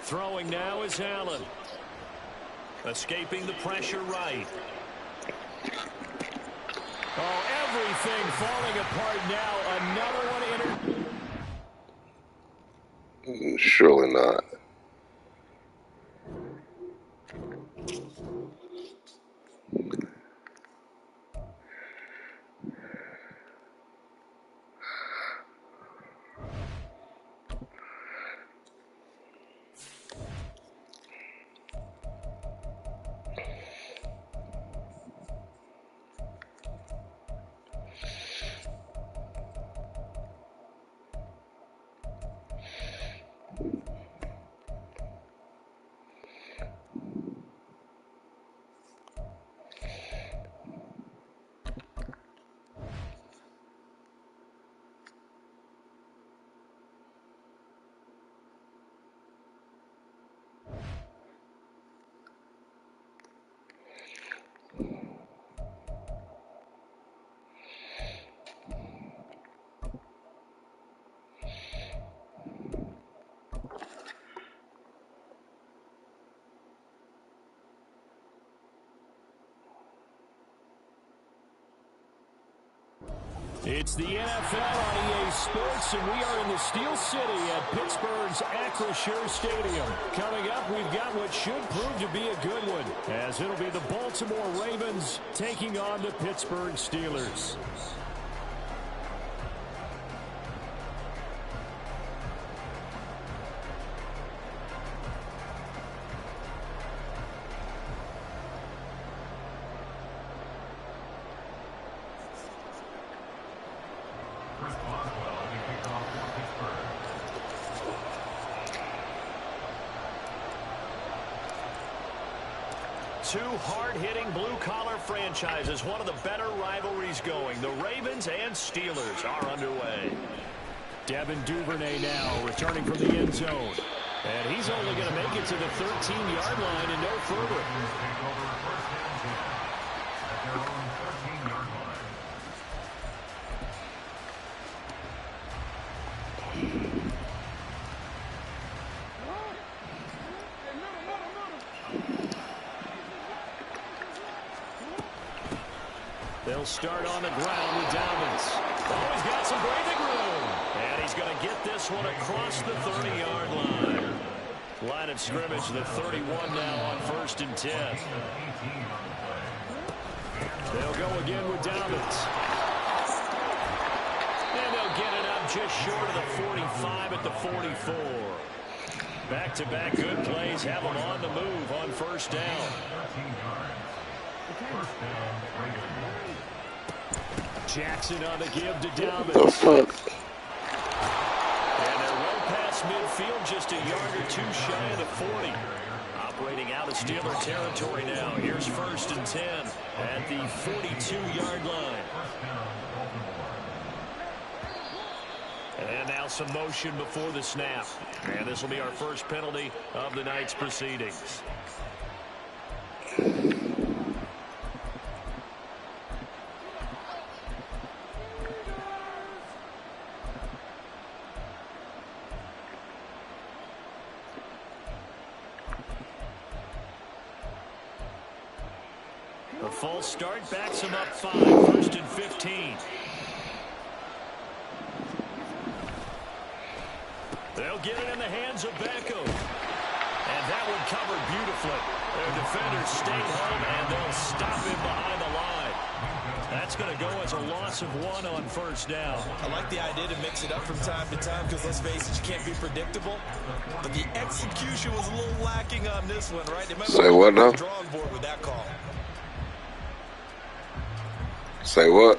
Throwing now is Allen. Escaping the pressure right. Oh, everything falling apart now. Another one entered. Surely not. It's the NFL on EA Sports, and we are in the Steel City at Pittsburgh's Acrisure Stadium. Coming up, we've got what should prove to be a good one, as it'll be the Baltimore Ravens taking on the Pittsburgh Steelers. Two hard-hitting blue-collar franchises, one of the better rivalries going. The Ravens and Steelers are underway. Devin Duvernay now returning from the end zone. And he's only going to make it to the 13-yard line and no further. They'll start on the ground with Dobbins. Oh, he's got some breathing room. And he's going to get this one across the 30-yard line. Line of scrimmage, the 31 now on 1st and 10. They'll go again with Dobbins. And they'll get it up just short of the 45 at the 44. Back-to-back good plays have them on the move on 1st down. Jackson on the give to Dobbins. And they're well past midfield, just a yard or two shy of the 40. Operating out of Steeler territory now. Here's 1st and 10 at the 42-yard line. And now some motion before the snap. And this will be our first penalty of the night's proceedings. A false start backs him up 5, 1st and 15. They'll get it in the hands of Becco. And that one covered beautifully. Their defenders stayed home, and they'll stop him behind the line. That's going to go as a loss of 1 on 1st down. I like the idea to mix it up from time to time because, let's face it, you can't be predictable. But the execution was a little lacking on this one, right? They might Say what now? drawing board with that call. Say what?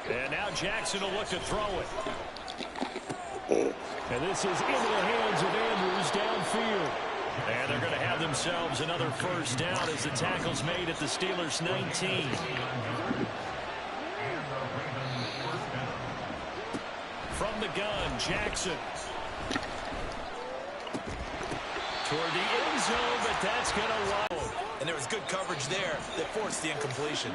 And now Jackson will look to throw it. And this is into the hands of Andrews downfield. And they're going to have themselves another 1st down as the tackle's made at the Steelers' 19. From the gun, Jackson. Toward the end zone, but that's going to roll. And there was good coverage there that forced the incompletion.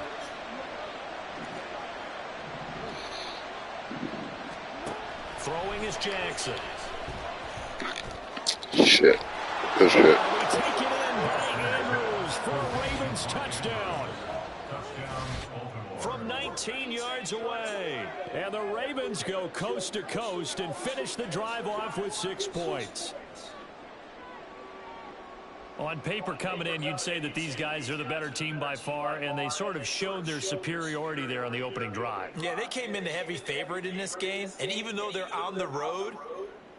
Throwing is Jackson. Shit. Good shit. We take it in by Andrews for a Ravens touchdown. From 19 yards away. And the Ravens go coast to coast and finish the drive off with 6 points. On paper coming in, you'd say that these guys are the better team by far, and they sort of showed their superiority there on the opening drive. Yeah, they came in the heavy favorite in this game, and even though they're on the road,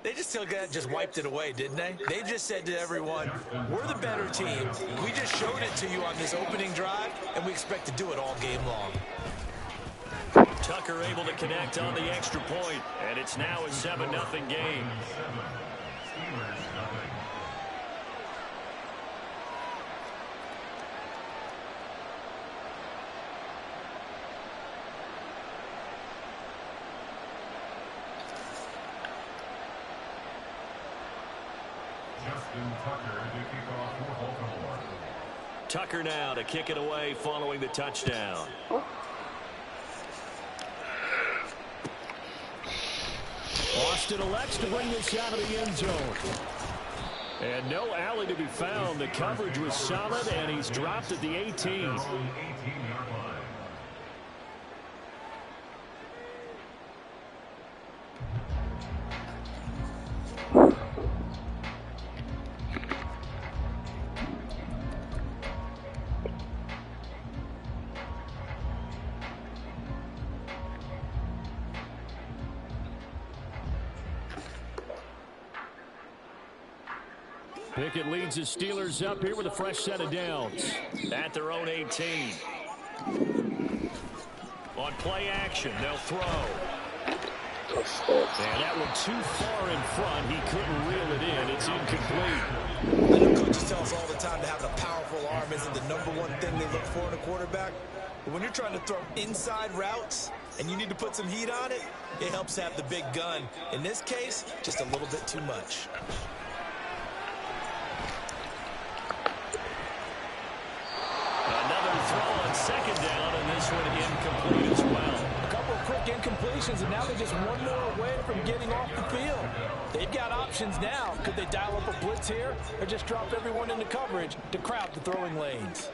they just wiped it away, didn't they? They just said to everyone, we're the better team. We just showed it to you on this opening drive, and we expect to do it all game long. Tucker able to connect on the extra point, and it's now a 7-0 game. Tucker now to kick it away following the touchdown. Austin elects to bring this out of the end zone. And no alley to be found. The coverage was solid, and he's dropped at the 18. Pickett leads his Steelers up here with a fresh set of downs at their own 18. On play action, they'll throw. And that one too far in front. He couldn't reel it in. It's incomplete. I know coaches tell us all the time that having a powerful arm isn't the #1 thing they look for in a quarterback. But when you're trying to throw inside routes and you need to put some heat on it, it helps have the big gun. In this case, just a little bit too much. Second down, and this one incomplete as well. A couple of quick incompletions, and now they're just one more away from getting off the field. They've got options now. Could they dial up a blitz here or just drop everyone into coverage to crowd the throwing lanes?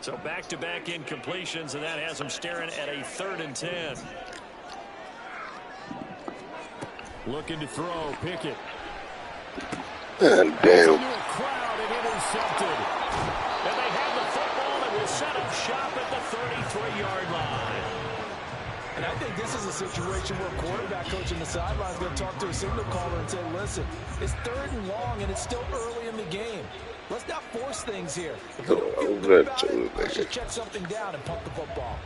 So back-to-back incompletions, and that has them staring at a 3rd and 10. Looking to throw, Pickett. Damn. Into a crowd and intercepted. And they have the football and will set up shop at the 33-yard line. And I think this is a situation where a quarterback coach in the sideline is going to talk to a signal caller and say, listen, it's 3rd and long and it's still early in the game. Let's not force things here. If we don't feel good about it, let's just check something down and pump the football.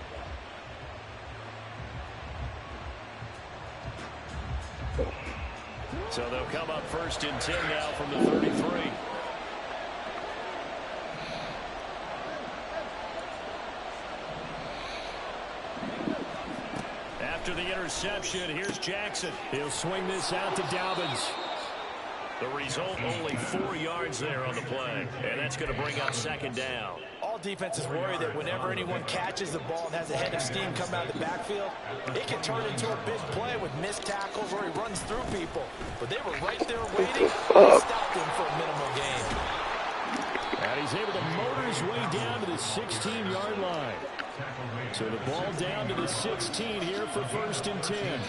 So they'll come up 1st and 10 now from the 33. After the interception, here's Jackson. He'll swing this out to Dobbins. The result, only 4 yards there on the play. And that's going to bring up 2nd down. All defenses worry that whenever anyone catches the ball and has a head of steam come out of the backfield, it can turn into a big play with missed tackles or he runs through people. But they were right there waiting. They stopped him for a minimal gain. And he's able to motor his way down to the 16-yard line. So the ball down to the 16 here for 1st and 10.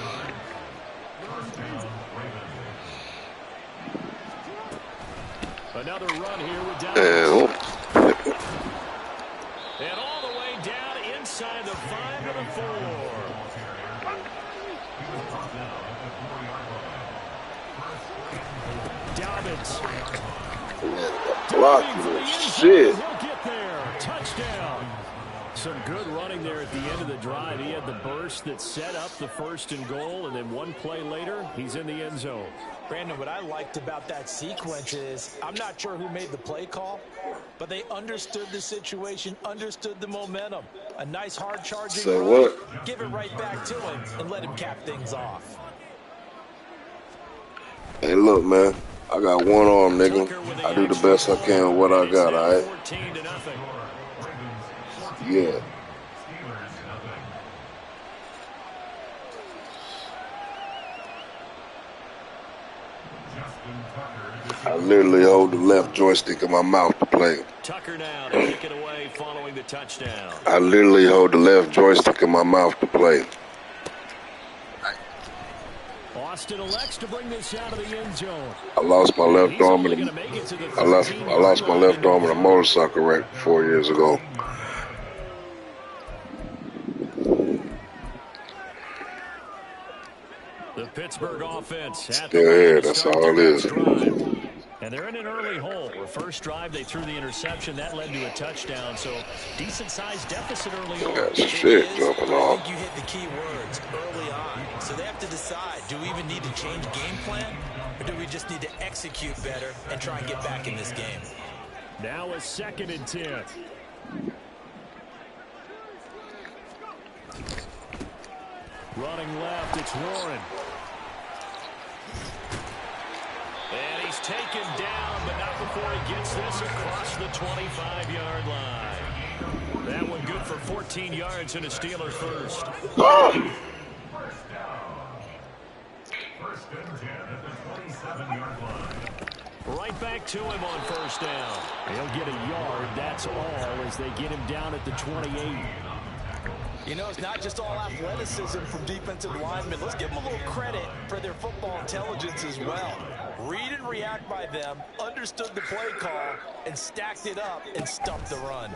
Another run here with Dobbins. And all the way down inside the 5 and the 4. Dobbins. Blocking shit. He'll get there. Touchdown. Some good running there at the end of the drive. He had the burst that set up the 1st and goal, and then one play later, he's in the end zone. Brandon, what I liked about that sequence is I'm not sure who made the play call, but they understood the situation, understood the momentum. A nice hard charging run. What? Give it right back to him and let him cap things off. Hey, look, man. I got one arm, nigga. I do the best I can with what I got, all right? 14-0. Yeah. I literally hold the left joystick in my mouth to play. Tucker now to kick it away following the touchdown. I literally hold the left joystick in my mouth to play. Austin elects to bring this out of the end zone. I lost my left arm in I lost my left arm in a motorcycle wreck 4 years ago. The Pittsburgh offense at Still here, that's all it is. And they're in an early hole. Their first drive, they threw the interception. That led to a touchdown. So decent-sized deficit early on. Got shit jumping off. I think you hit the key words early on. So they have to decide, do we even need to change game plan? Or do we just need to execute better and try and get back in this game? Now a 2nd and 10. Running left, it's Warren. And he's taken down, but not before he gets this across the 25-yard line. That one good for 14 yards and a Steelers first. Oh. First down. 1st and 10 at the 27-yard line. Right back to him on first down. He'll get a yard, that's all, as they get him down at the 28. You know, it's not just all athleticism from defensive linemen. Let's give them a little credit for their football intelligence as well. Read and react by them, understood the play call, and stacked it up and stuffed the run.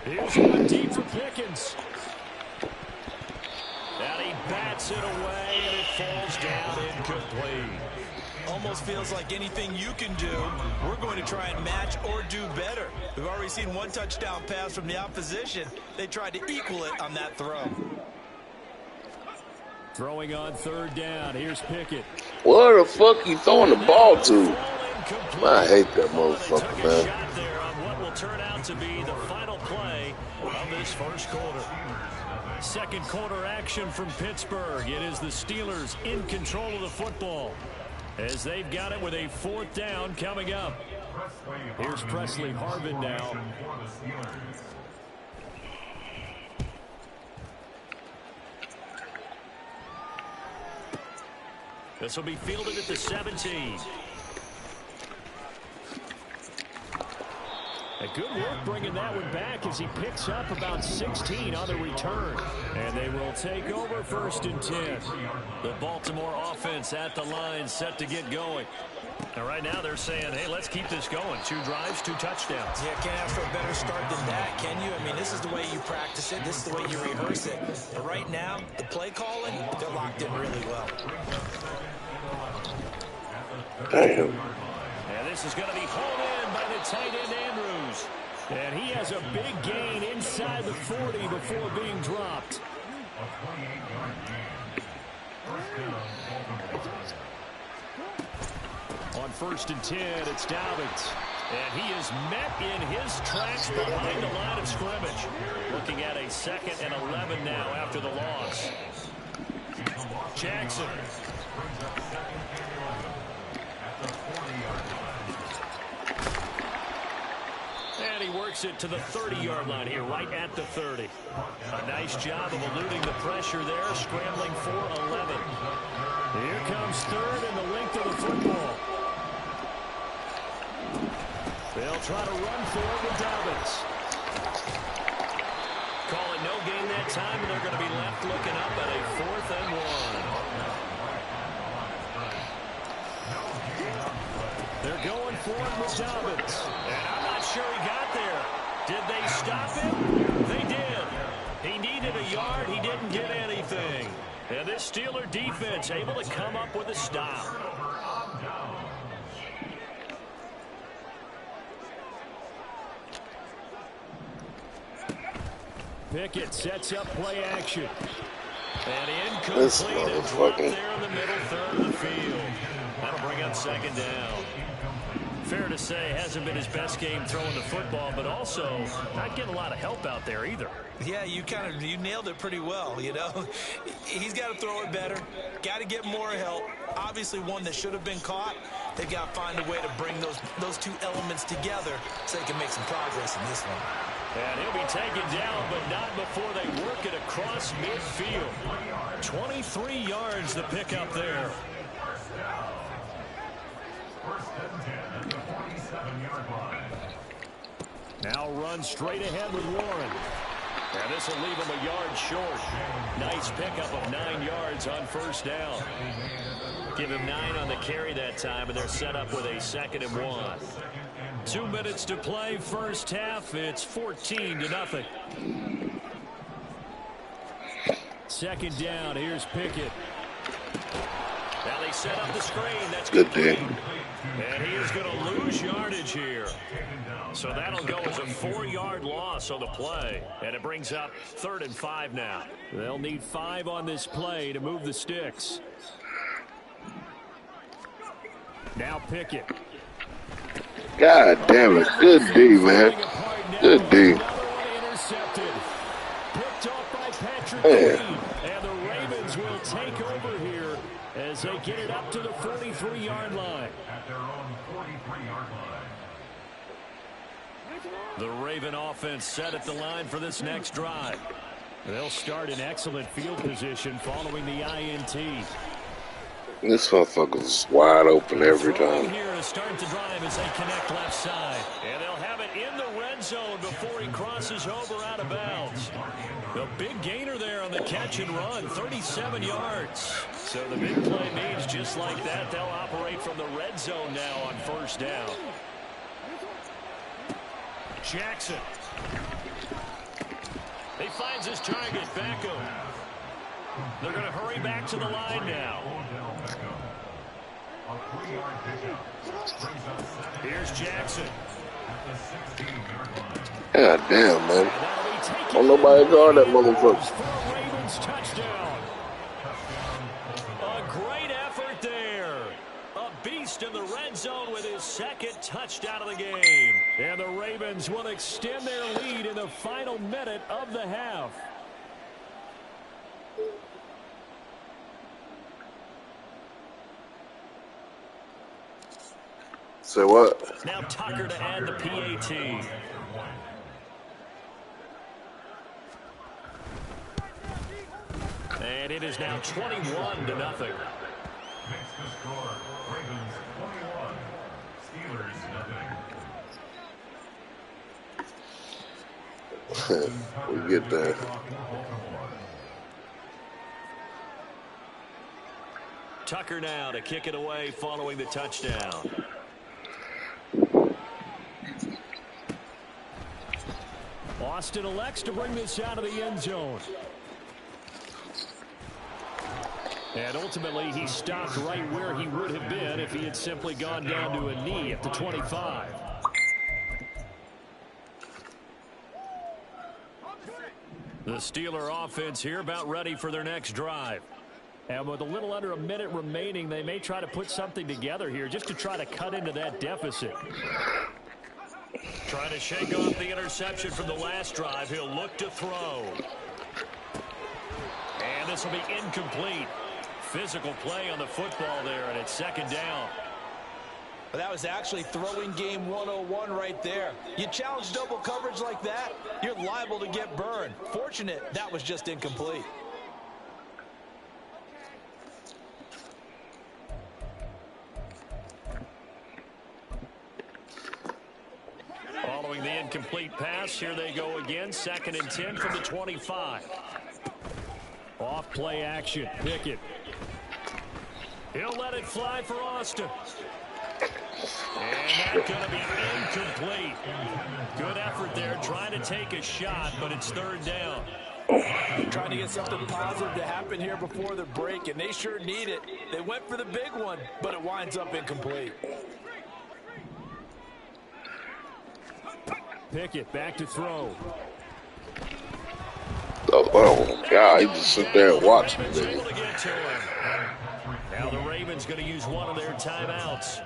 Here's one deep for Pickens. And he bats it away, and it falls down incomplete. Almost feels like anything you can do, we're going to try and match or do better. We've already seen one touchdown pass from the opposition. They tried to equal it on that throw. Throwing on third down. Here's Pickett. Where the fuck you throwing the ball to? I hate that motherfucker, man. Shot there on what will turn out to be the final play of this first quarter. Second quarter action from Pittsburgh. It is the Steelers in control of the football, as they've got it with a fourth down coming up. Here's Presley Harvin now. This will be fielded at the 17. A good work bringing that one back as he picks up about 16 on the return. And they will take over first and 10. The Baltimore offense at the line, set to get going. And right now they're saying, hey, let's keep this going. 2 drives, 2 touchdowns. Yeah, can't ask for a better start than that, can you? I mean, this is the way you practice it. This is the way you rehearse it. But right now, the play calling, they're locked in really well. Damn. And this is going to be hauled in by the tight end, Andrews. And he has a big gain inside the 40 before being dropped. On first and 10, it's Dobbins. And he is met in his tracks behind the line of scrimmage. Looking at a 2nd and 11 now after the loss. Jackson. And he works it to the 30-yard line here, right at the 30. A nice job of eluding the pressure there, scrambling for 11. Here comes third and the length of the football. They'll try to run for it with Dobbins. Call it no gain that time, and they're going to be left looking up at a 4th and 1. They're going for it with Dobbins. And I'm not sure he got there. Did they stop him? They did. He needed a yard. He didn't get anything. And this Steeler defense able to come up with a stop. Pickett sets up play action. And incomplete, and dropped there in the middle third of the field. That'll bring up 2nd down. Fair to say, hasn't been his best game throwing the football, but also not getting a lot of help out there either. Yeah, you nailed it pretty well, you know. He's got to throw it better. Got to get more help. Obviously one that should have been caught. They've got to find a way to bring those 2 elements together so they can make some progress in this one. And he'll be taken down, but not before they work it across midfield. 23 yards the pickup there. Now run straight ahead with Warren. And this will leave him a yard short. Nice pickup of 9 yards on first down. Give him 9 on the carry that time, and they're set up with a 2nd and 1. 2 minutes to play first half. It's 14-0. 2nd down. Here's Pickett. Now they set up the screen. That's good day. And he is going to lose yardage here. So that'll go as a 4-yard loss on the play. And it brings up 3rd and 5 now. They'll need 5 on this play to move the sticks. Now Pickett. God damn it. Good D, man. Good D. Intercepted. Picked off by Patrick Green. And the Ravens will take over here as they get it up to the 43-yard line. At their own 43-yard line. The Raven offense set at the line for this next drive. They'll start in excellent field position following the INT. This motherfucker's wide open every Throwing time. here to start the drive as they connect left side. And they'll have it in the red zone before he crosses over out of bounds. The big gainer there on the catch and run, 37 yards. So the big play means just like that, they'll operate from the red zone now on first down. Jackson. He finds his target, Beckham. They're going to hurry back to the line now. Here's Jackson. God damn, man. Don't nobody guard that motherfucker. Ravens touchdown. A great effort there. A beast in the red zone with his second touchdown of the game. And the Ravens will extend their lead in the final minute of the half. Say what? Now Tucker to add the PAT. And it is now 21-0. Makes the score Ravens 21, Steelers nothing. We get there. Tucker now to kick it away following the touchdown. Austin elects to bring this out of the end zone. And ultimately, he stopped right where he would have been if he had simply gone down to a knee at the 25. The Steeler offense here about ready for their next drive. And with a little under a minute remaining, they may try to put something together here just to try to cut into that deficit. Trying to shake off the interception from the last drive. He'll look to throw. And this will be incomplete. Physical play on the football there, and it's second down. But that was actually throwing game 101 right there. You challenge double coverage like that, you're liable to get burned. Fortunate that was just incomplete. Following the incomplete pass, here they go again. 2nd and 10 from the 25. Off play action. Pickett. He'll let it fly for Austin. And that's going to be incomplete. Good effort there, trying to take a shot, but it's third down. Trying to get something positive to happen here before the break, and they sure need it. They went for the big one, but it winds up incomplete. Pickett back to throw. Oh, God, he just sit there and watch me, man. Now the Ravens going to use one of their timeouts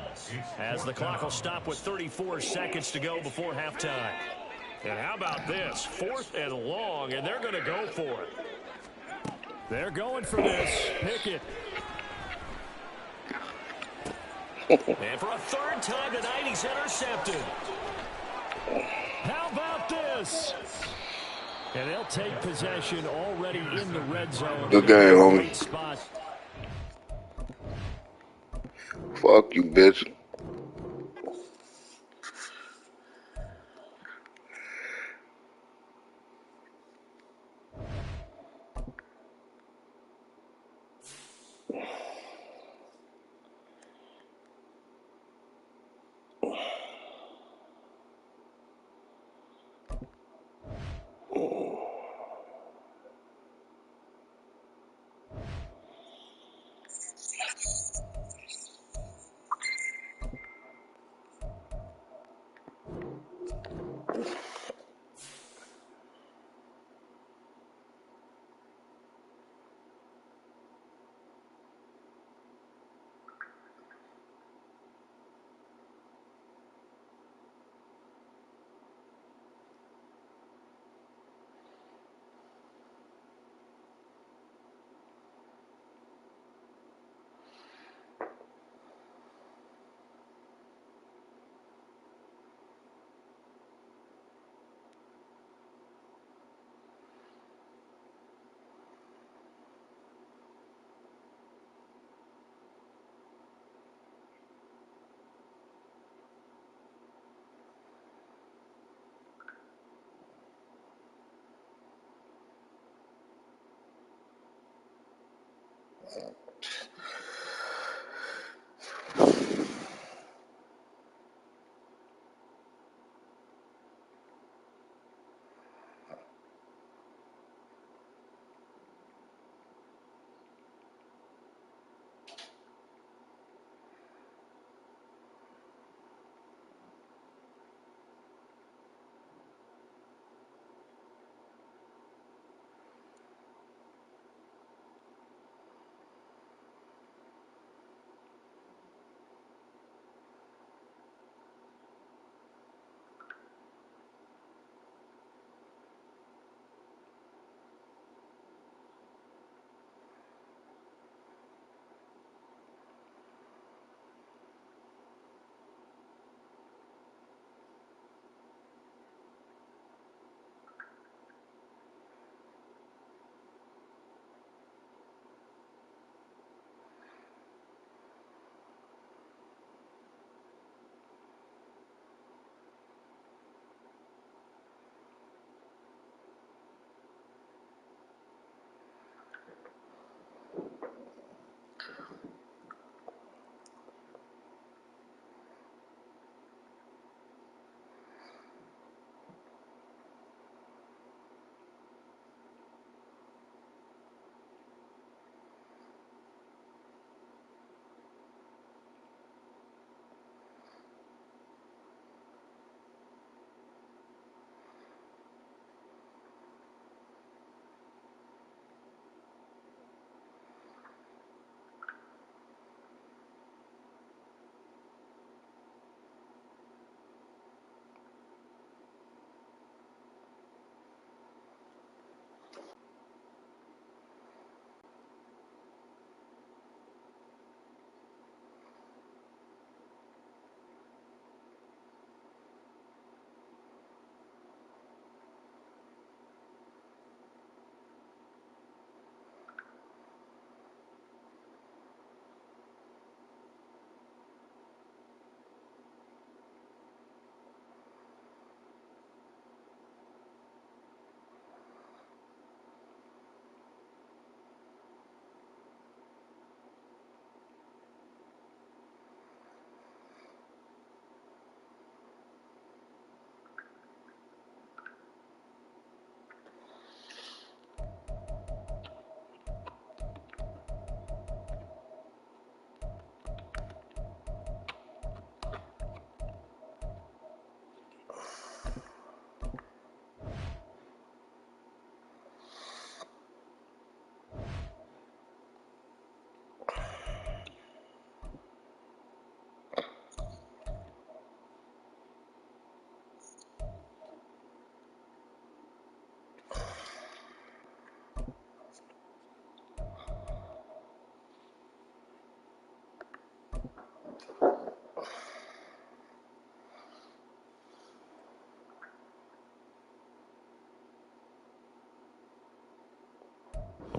as the clock will stop with 34 seconds to go before halftime. And how about this? 4th and long, and they're going to go for it. They're going for this. Pickett. And for a third time tonight, he's intercepted. How about this? And they'll take possession already in the red zone. Good game, homie. Fuck you, bitch.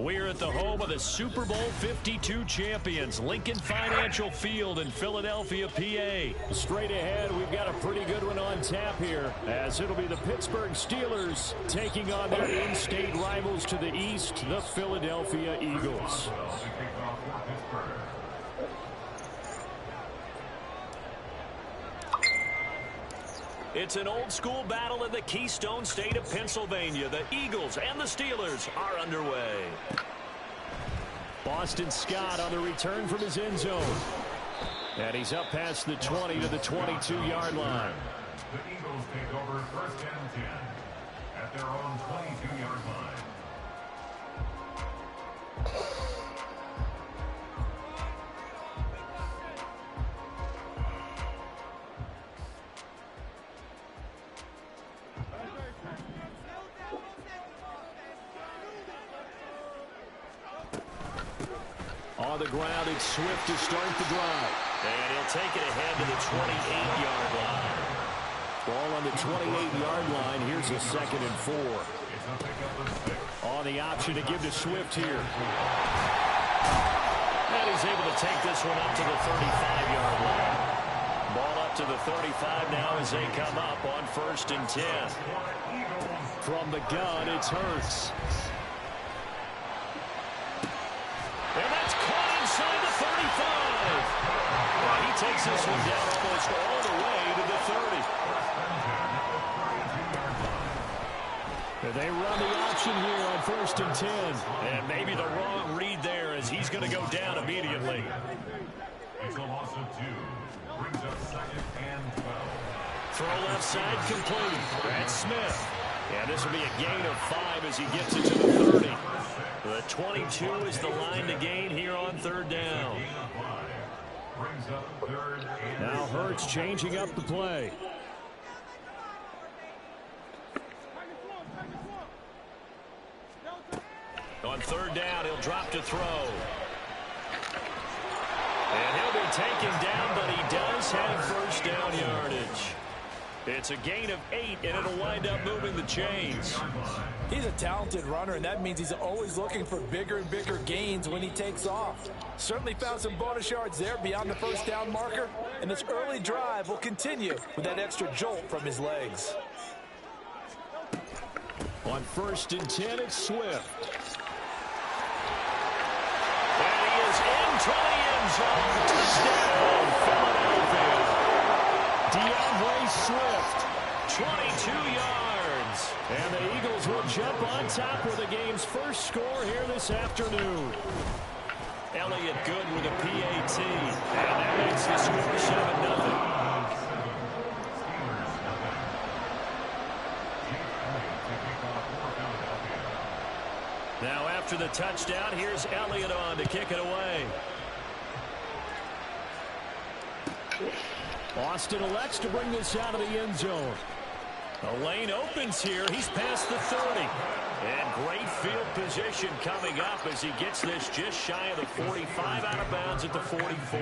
We're at the home of the Super Bowl 52 champions, Lincoln Financial Field in Philadelphia, PA. Straight ahead, we've got a pretty good one on tap here, as it'll be the Pittsburgh Steelers taking on their in-state rivals to the east, the Philadelphia Eagles. It's an old-school battle in the Keystone State of Pennsylvania. The Eagles and the Steelers are underway. Boston Scott on the return from his end zone. And he's up past the 20 to the 22-yard line. The Eagles take over 1st and 10 at their own 22-yard line. On the ground, it's Swift to start the drive. And he'll take it ahead to the 28-yard line. Ball on the 28-yard line. Here's a 2nd and 4. On the option to give to Swift here. And he's able to take this one up to the 35-yard line. Ball up to the 35 now as they come up on 1st and 10. From the gun, it's Hurts. And that's 35. Well, he takes this one down almost all the way to the 30. They run the option here on 1st and 10. And maybe the wrong read there as he's going to go down immediately. It's a loss of 2. Brings up 2nd and 12. Throw left side complete. That's Smith. And this will be a gain of 5 as he gets it to the 30. The 22 is the line to gain here on 3rd down. Now Hurts changing up the play. On 3rd down, he'll drop to throw. And he'll be taken down, but he does have 1st down yardage. It's a gain of 8, and it'll wind up moving the chains. He's a talented runner, and that means he's always looking for bigger and bigger gains when he takes off. Certainly found some bonus yards there beyond the 1st down marker, and this early drive will continue with that extra jolt from his legs. On 1st and 10, it's Swift. And he is into the end zone. Touchdown, Philadelphia. DeAndre Swift, 22 yards. And the Eagles will jump on top with the game's first score here this afternoon. Elliott good with a PAT. And that makes the score 7-0. Now after the touchdown, here's Elliott on to kick it away. Austin elects to bring this out of the end zone. The lane opens here. He's past the 30. And great field position coming up as he gets this just shy of the 45, out of bounds at the 44.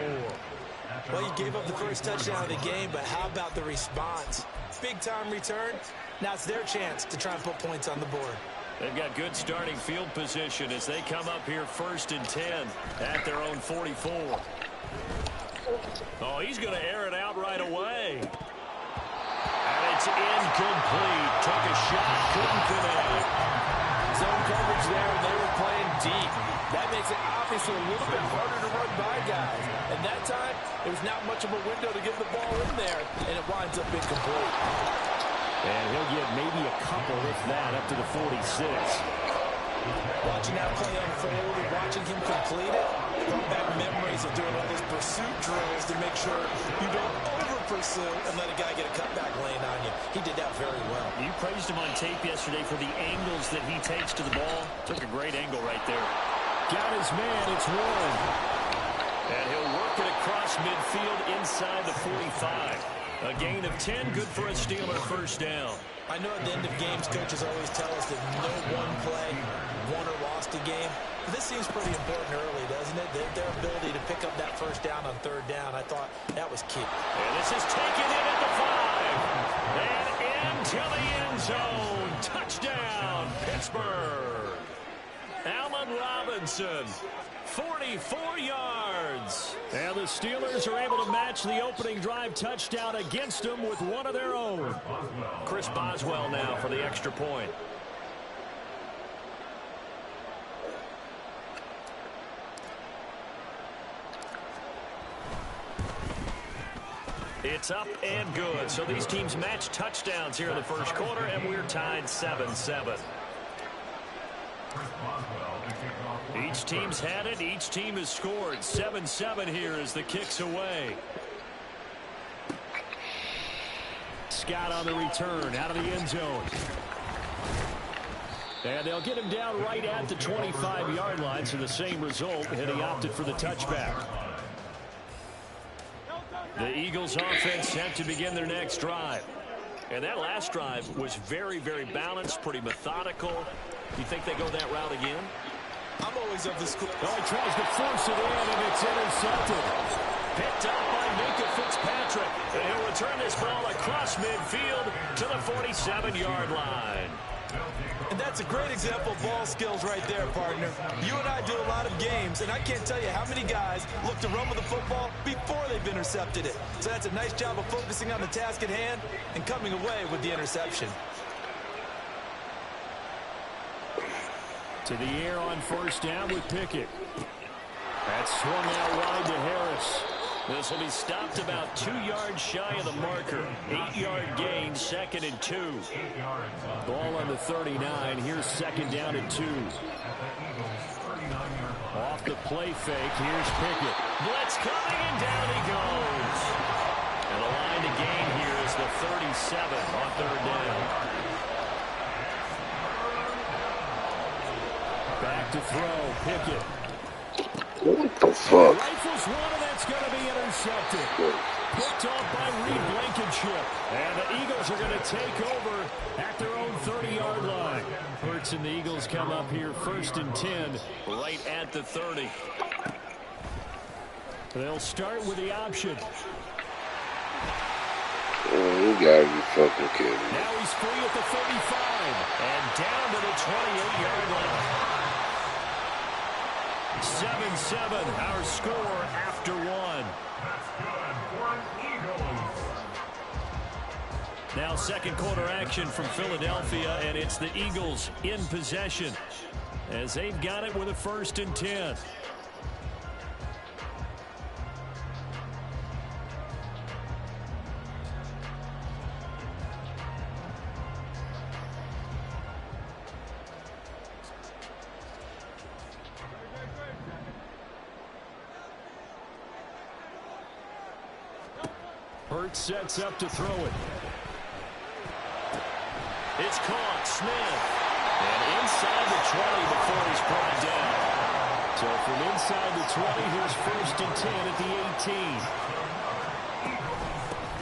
Well, you gave up the first touchdown of the game, but how about the response? Big-time return. Now it's their chance to try and put points on the board. They've got good starting field position as they come up here 1st and 10 at their own 44. Oh, he's going to air it out right away. And it's incomplete. Took a shot, couldn't connect. Zone coverage there, and they were playing deep. That makes it obviously a little bit harder to run by guys. And that time, there was not much of a window to get the ball in there, and it winds up incomplete. And he'll get maybe a couple, if that, up to the 46. Watching that play unfold and watching him complete it, brought back memories of doing all those pursuit drills to make sure you don't over-pursue and let a guy get a cutback lane on you. He did that very well. You praised him on tape yesterday for the angles that he takes to the ball. Took a great angle right there. Got his man, it's Warren. And he'll work it across midfield inside the 45. A gain of 10, good for a Steeler 1st down. I know at the end of games, coaches always tell us that no one play won or lost a game. But this seems pretty important early, doesn't it? Their ability to pick up that 1st down on 3rd down, I thought that was key. And this is taken in at the 5. And into the end zone. Touchdown, Pittsburgh. Allen Robinson. 44 yards. And the Steelers are able to match the opening drive touchdown against them with one of their own. Chris Boswell now for the extra point. It's up and good. So these teams match touchdowns here in the 1st quarter, and we're tied 7-7. Each team's had it. Each team has scored. 7-7 here as the kick's away. Scott on the return out of the end zone. And they'll get him down right at the 25-yard line, so the same result, and he opted for the touchback. The Eagles offense set to begin their next drive. And that last drive was very, very balanced, pretty methodical. You think they go that route again? I'm always of the school. Oh, he tries to force it in, and it's intercepted. Picked up by Minka Fitzpatrick. And he'll return this ball across midfield to the 47-yard line. And that's a great example of ball skills right there, partner. You and I do a lot of games, and I can't tell you how many guys look to run with the football before they've intercepted it. So that's a nice job of focusing on the task at hand and coming away with the interception. To the air on 1st down with Pickett. That's swung out wide to Harris. This will be stopped about 2 yards shy of the marker. 8-yard gain, 2nd and 2. Ball on the 39. Here's 2nd down and 2. Off the play fake. Here's Pickett. Blitz coming, and down he goes. And the line to gain here is the 37 on 3rd down. Back to throw. Pickett. What the fuck? Rifles one, and that's going to be intercepted. Picked off by Reed Blankenship. And the Eagles are going to take over at their own 30-yard line. Hurts and the Eagles come up here 1st and 10, right at the 30. They'll start with the option. Oh, you gotta be fucking kidding me. Now he's free at the 35 and down to the 28-yard line. 7-7, our score after 1. Now 2nd quarter action from Philadelphia, and it's the Eagles in possession as they've got it with a 1st and 10. Hurts sets up to throw it. It's caught. Smith. And inside the 20 before he's brought down. So from inside the 20, here's 1st and 10 at the 18.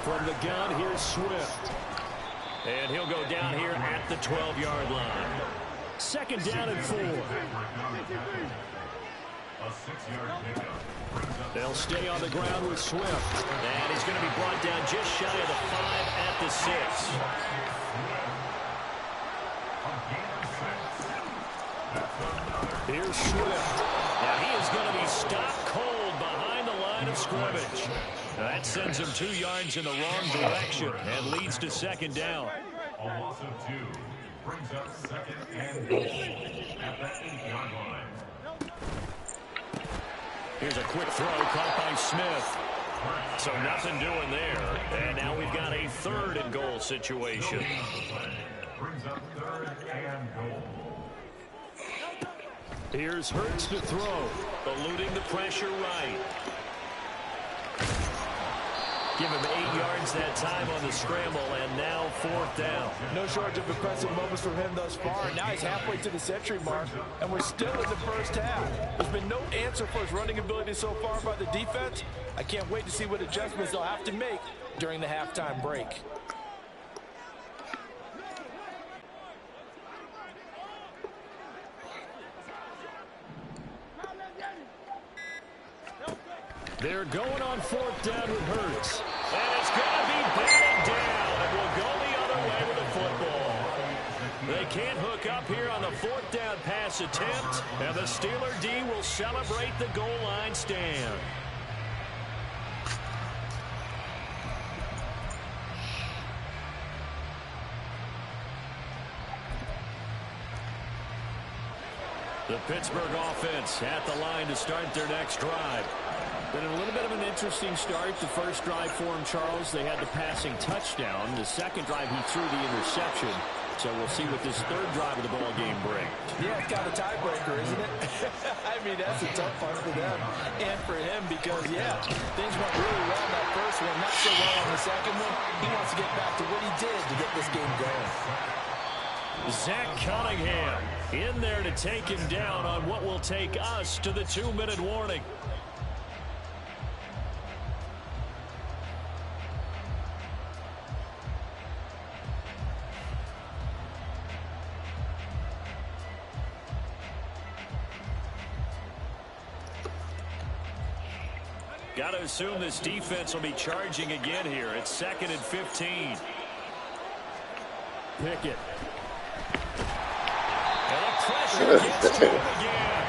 From the gun, here's Swift. And he'll go down here at the 12-yard line. 2nd down and 4. A 6-yard pickup. They'll stay on the ground with Swift. And he's going to be brought down just shy of the 5 at the 6. Here's Swift. Now he is going to be stopped cold behind the line of scrimmage. That sends him 2 yards in the wrong direction and leads to 2nd down. A loss of 2 brings up 2nd and goal at the 8-yard line. Here's a quick throw caught by Smith. So nothing doing there. And now we've got a 3rd and goal situation. Brings up 3rd and goal. Here's Hurts to throw. Eluding the pressure right. Give him 8 yards that time on the scramble, and now 4th down. No shortage of impressive moments from him thus far. Now he's halfway to the century mark, and we're still in the 1st half. There's been no answer for his running ability so far by the defense. I can't wait to see what adjustments they'll have to make during the halftime break. They're going on 4th down with Hurts. And it's going to be batted down, and will go the other way with the football. They can't hook up here on the 4th down pass attempt, and the Steeler D will celebrate the goal line stand. The Pittsburgh offense at the line to start their next drive. Been a little bit of an interesting start. The first drive for him, Charles, they had the passing touchdown. The second drive, he threw the interception. So we'll see what this 3rd drive of the ball game brings. Yeah, it's kind of a tiebreaker, isn't it? I mean, that's a tough part for them and for him because, yeah, things went really well in that first one, not so well on the second one. He wants to get back to what he did to get this game going. Zach Cunningham in there to take him down on what will take us to the 2-minute warning. Got to assume this defense will be charging again here. It's 2nd and 15. Pickett. And the pressure gets to him again.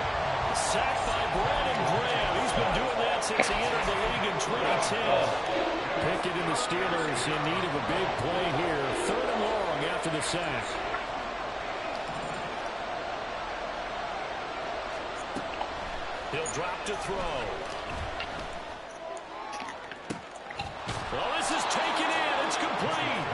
Sacked by Brandon Graham. He's been doing that since he entered the league in 2010. Pickett and the Steelers in need of a big play here. 3rd and long after the sack. He'll drop to throw. Well, this is taken in. It's complete.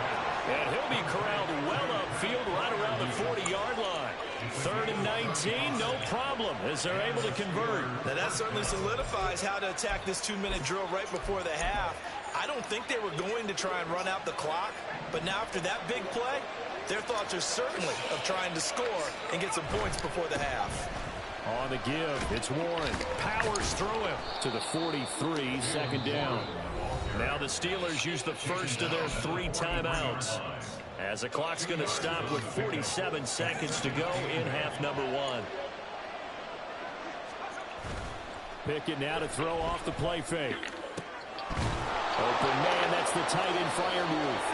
And he'll be corralled well upfield right around the 40-yard line. 3rd and 19, no problem, as they're able to convert. Now that certainly solidifies how to attack this 2-minute drill right before the half. I don't think they were going to try and run out the clock, but now after that big play, their thoughts are certainly of trying to score and get some points before the half. On the give, it's Warren. Powers through him to the 43, 2nd down. Now the Steelers use the first of their 3 timeouts, as the clock's going to stop with 47 seconds to go in half number 1. Pickett now to throw off the play fake. Open man, that's the tight end Freiermuth.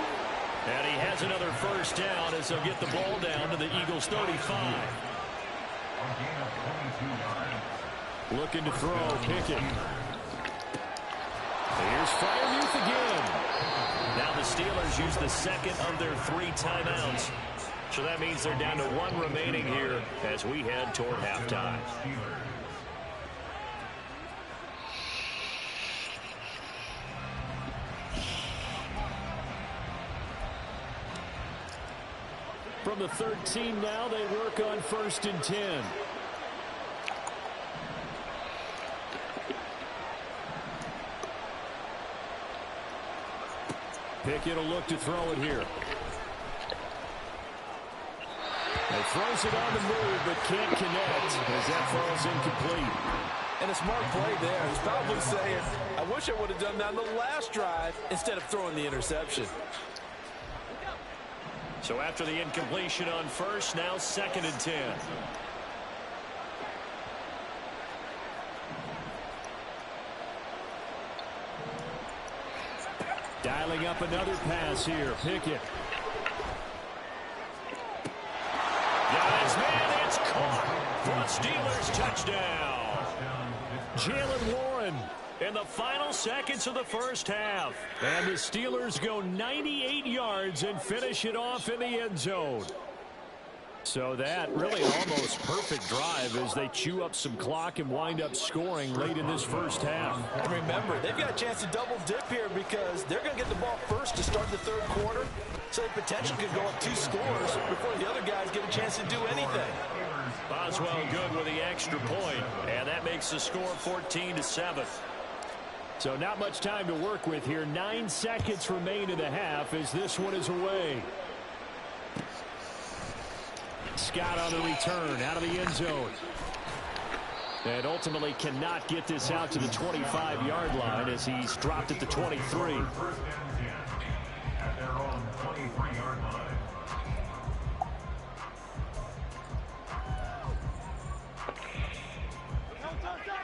And he has another first down as they'll get the ball down to the Eagles 35. Looking to throw, Pickett. Here's Freiermuth again. Now the Steelers use the second of their 3 timeouts. So that means they're down to 1 remaining here as we head toward halftime. From the 13 now, they work on 1st and 10. Pickett will look to throw it here. He throws it on the move, but can't connect as that falls incomplete. And a smart play there. He's probably saying, I wish I would have done that on the last drive instead of throwing the interception. So after the incompletion on 1st, now 2nd and 10. Dialing up another pass here. Pickett. Got his man. It's caught for a Steelers touchdown. Jalen Warren in the final seconds of the first half. And the Steelers go 98 yards and finish it off in the end zone. So that really an almost perfect drive as they chew up some clock and wind up scoring late in this first half. And remember, they've got a chance to double dip here because they're going to get the ball first to start the 3rd quarter. So they potentially could go up 2 scores before the other guys get a chance to do anything. Boswell good with the extra point, and that makes the score 14-7. So not much time to work with here. 9 seconds remain in the half as this one is away. Scott on the return out of the end zone. And ultimately cannot get this out to the 25-yard line as he's dropped at the 23. At their own 23-yard line.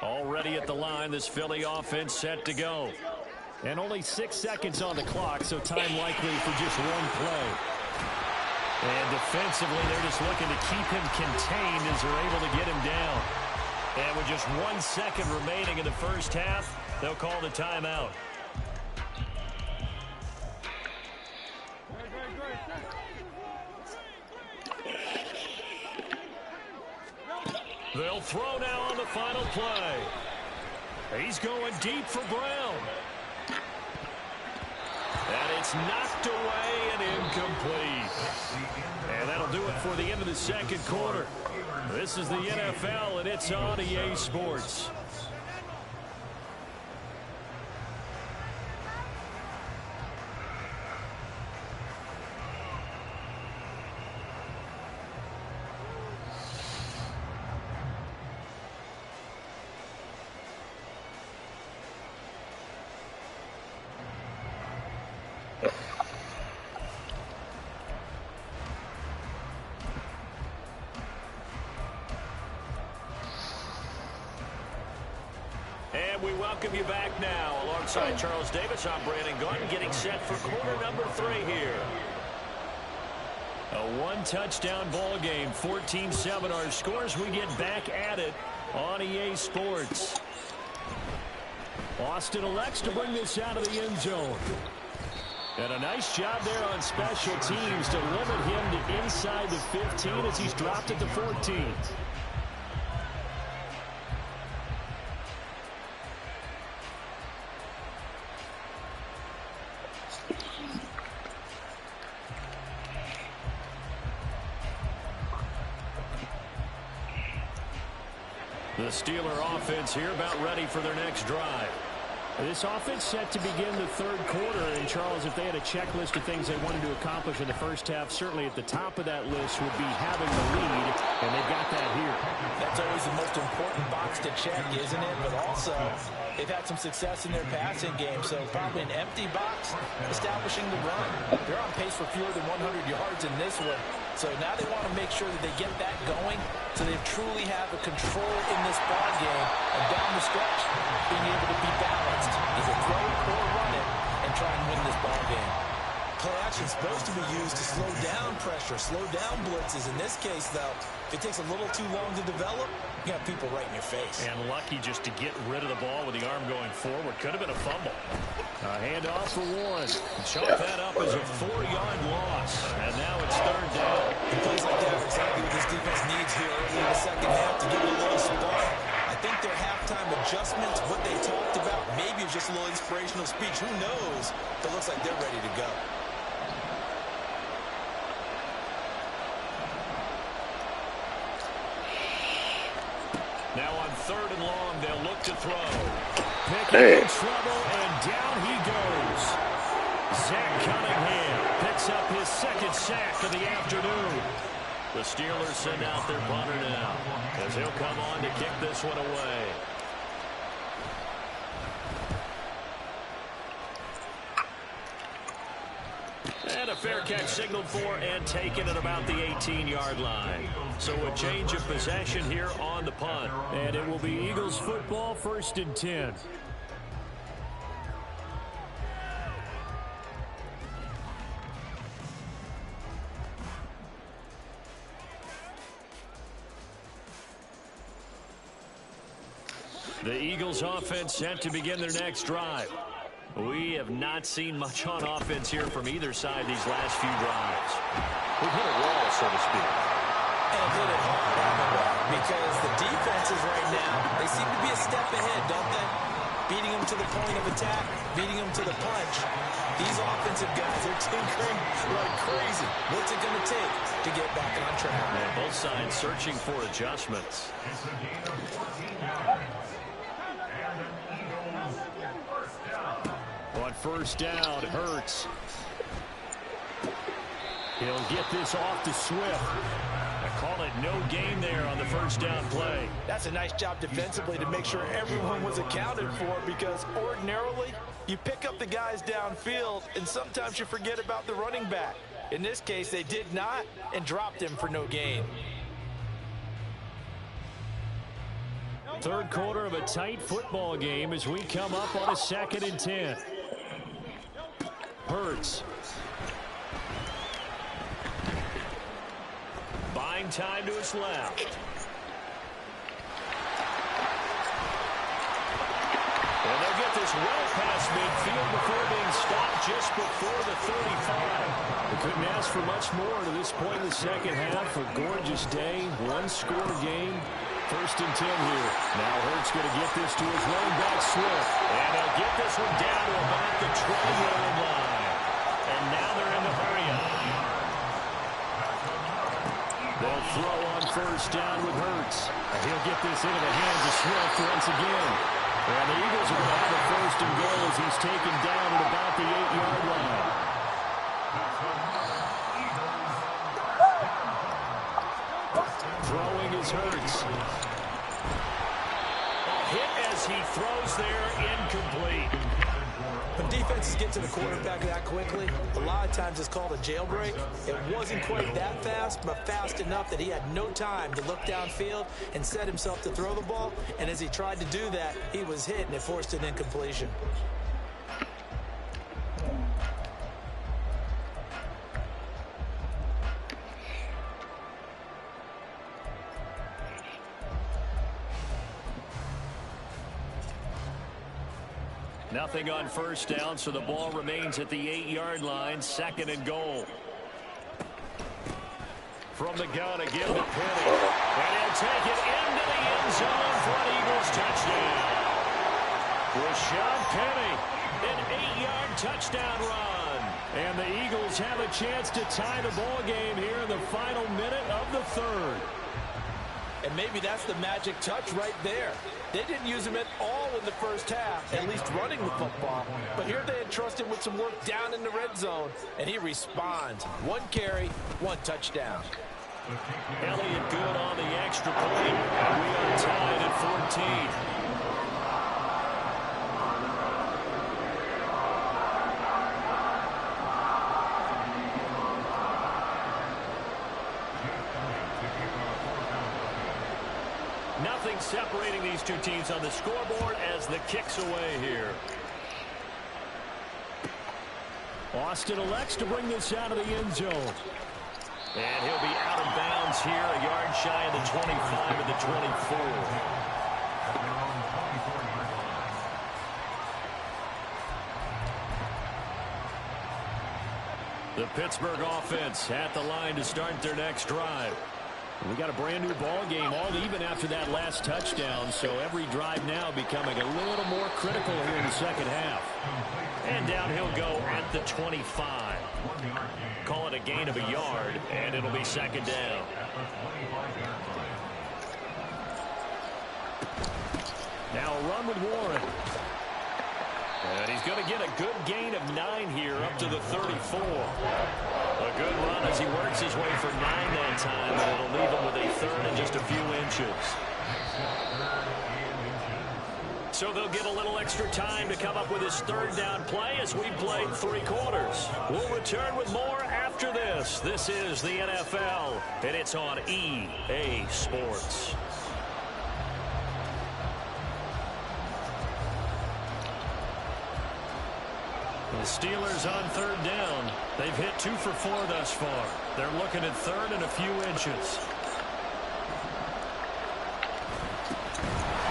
Already at the line, this Philly offense set to go. And only 6 seconds on the clock, so time likely for just 1 play. And defensively, they're just looking to keep him contained as they're able to get him down. And with just 1 second remaining in the first half, they'll call the timeout. They'll throw now on the final play. He's going deep for Brown. And it's knocked away and incomplete. And that'll do it for the end of the 2nd quarter. This is the NFL, and it's on EA Sports. And we welcome you back now. Alongside Charles Davis, I'm Brandon Gordon, getting set for quarter number 3 here. A 1-touchdown ball game, 14-7 our scores. We get back at it on EA Sports. Austin elects to bring this out of the end zone. And a nice job there on special teams to limit him to inside the 15 as he's dropped at the 14. The Steeler offense here about ready for their next drive. This offense set to begin the third quarter. And, Charles, if they had a checklist of things they wanted to accomplish in the first half, certainly at the top of that list would be having the lead, and they've got that here. That's always the most important box to check, isn't it? But also, they've had some success in their passing game, so probably an empty box establishing the run. They're on pace for fewer than 100 yards in this one, so now they want to make sure that they get that going so they truly have a control in this ball game, and down the stretch, being able to be balanced, either throw it or run it, and try and win this ball game. Play action is supposed to be used to slow down pressure, slow down blitzes. In this case, though, if it takes a little too long to develop, you got people right in your face. And lucky just to get rid of the ball with the arm going forward. Could have been a fumble. A handoff for Warren. Chalk that up as a 4-yard loss. And now it's third down. And plays like that are exactly what this defense needs here early in the second half to give it a little spark. I think their halftime adjustments, what they talked about, maybe it's just a little inspirational speech. Who knows? But it looks like they're ready to go. Now on third and long, they'll look to throw. Picking in trouble, and down he goes. Zach Cunningham picks up his second sack of the afternoon. The Steelers send out their punter now, as he'll come on to kick this one away. And a fair catch signaled for and taken at about the 18-yard line. So a change of possession here on the punt. And it will be Eagles football, 1st and 10. The Eagles offense set to begin their next drive. We have not seen much on offense here from either side these last few drives. We've hit a wall, so to speak. And hit it hard, haven't we? Because the defenses right now, they seem to be a step ahead, don't they? Beating them to the point of attack, beating them to the punch. These offensive guys are tinkering like crazy. What's it going to take to get back on track? And both sides searching for adjustments. It's a gain of 14 yards. And an Eagles first down. On first down, Hurts. He'll get this off to Swift. I call it no gain there on the first down play. That's a nice job defensively to make sure everyone was accounted for, because ordinarily you pick up the guys downfield and sometimes you forget about the running back. In this case, they did not and dropped him for no gain. Third quarter of a tight football game as we come up on a 2nd and 10. Hurts. Buying time to his left. And they'll get this well past midfield before being stopped just before the 35. We couldn't ask for much more to this point in the second half. A gorgeous day, one-score game. 1st and 10 here. Now Hurts going to get this to his running back, Swift. And they'll get this one down to about the 20-yard line. And now they're in the hurry-up. They'll throw on first down with Hurts. And he'll get this into the hands of Swift once again. And the Eagles are going to have a 1st and goal as he's taken down at about the 8-yard line. Throwing is Hurts. A hit as he throws there, incomplete. When defenses get to the quarterback that quickly, a lot of times it's called a jailbreak. It wasn't quite that fast, but fast enough that he had no time to look downfield and set himself to throw the ball. And as he tried to do that, he was hit, and it forced an incompletion. Nothing on first down, so the ball remains at the 8-yard line. 2nd and goal. From the gun, a give to Penny. And he'll take it into the end zone for an Eagles touchdown. Rashad Penny, an 8-yard touchdown run. And the Eagles have a chance to tie the ball game here in the final minute of the third. And maybe that's the magic touch right there. They didn't use him at all in the first half, at least running the football. But here they entrust him with some work down in the red zone, and he responds. 1 carry, 1 touchdown. Elliott good on the extra point, and we are tied at 14. Nothing separating these two teams on the scoreboard as the kick's away here. Austin elects to bring this out of the end zone. And he'll be out of bounds here, a yard shy of the 25 of the 24. The Pittsburgh offense at the line to start their next drive. We got a brand new ball game, all even after that last touchdown, so every drive now becoming a little more critical here in the second half. And down he'll go at the 25. Call it a gain of a yard, and it'll be second down. Now a run with Warren. And he's going to get a good gain of 9 here up to the 34. A good run as he works his way for 9 that time, and it'll leave him with a third and just a few inches. So they'll get a little extra time to come up with his third down play as we played 3 quarters. We'll return with more after this. This is the NFL, and it's on EA Sports. The Steelers on third down. They've hit 2 for 4 thus far. They're looking at third and a few inches.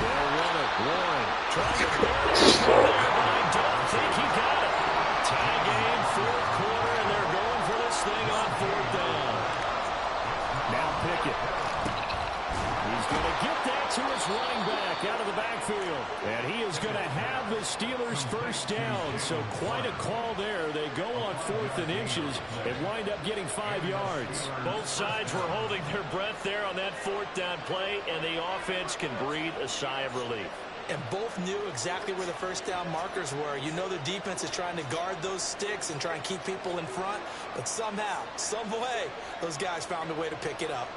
They'll run it. Warren trying to bury it there, but I don't think he got it. Tie game, 4th quarter, and they're going for this thing on 4th down. Now Pickett. He's going to get that to his running back out of the backfield. And he is going to have the Steelers first down. So quite a call there. They go on 4th and inches and wind up getting 5 yards. Both sides were holding their breath there on that 4th down play, and the offense can breathe a sigh of relief. And both knew exactly where the first down markers were. You know the defense is trying to guard those sticks and try and keep people in front. But somehow, some way, those guys found a way to pick it up.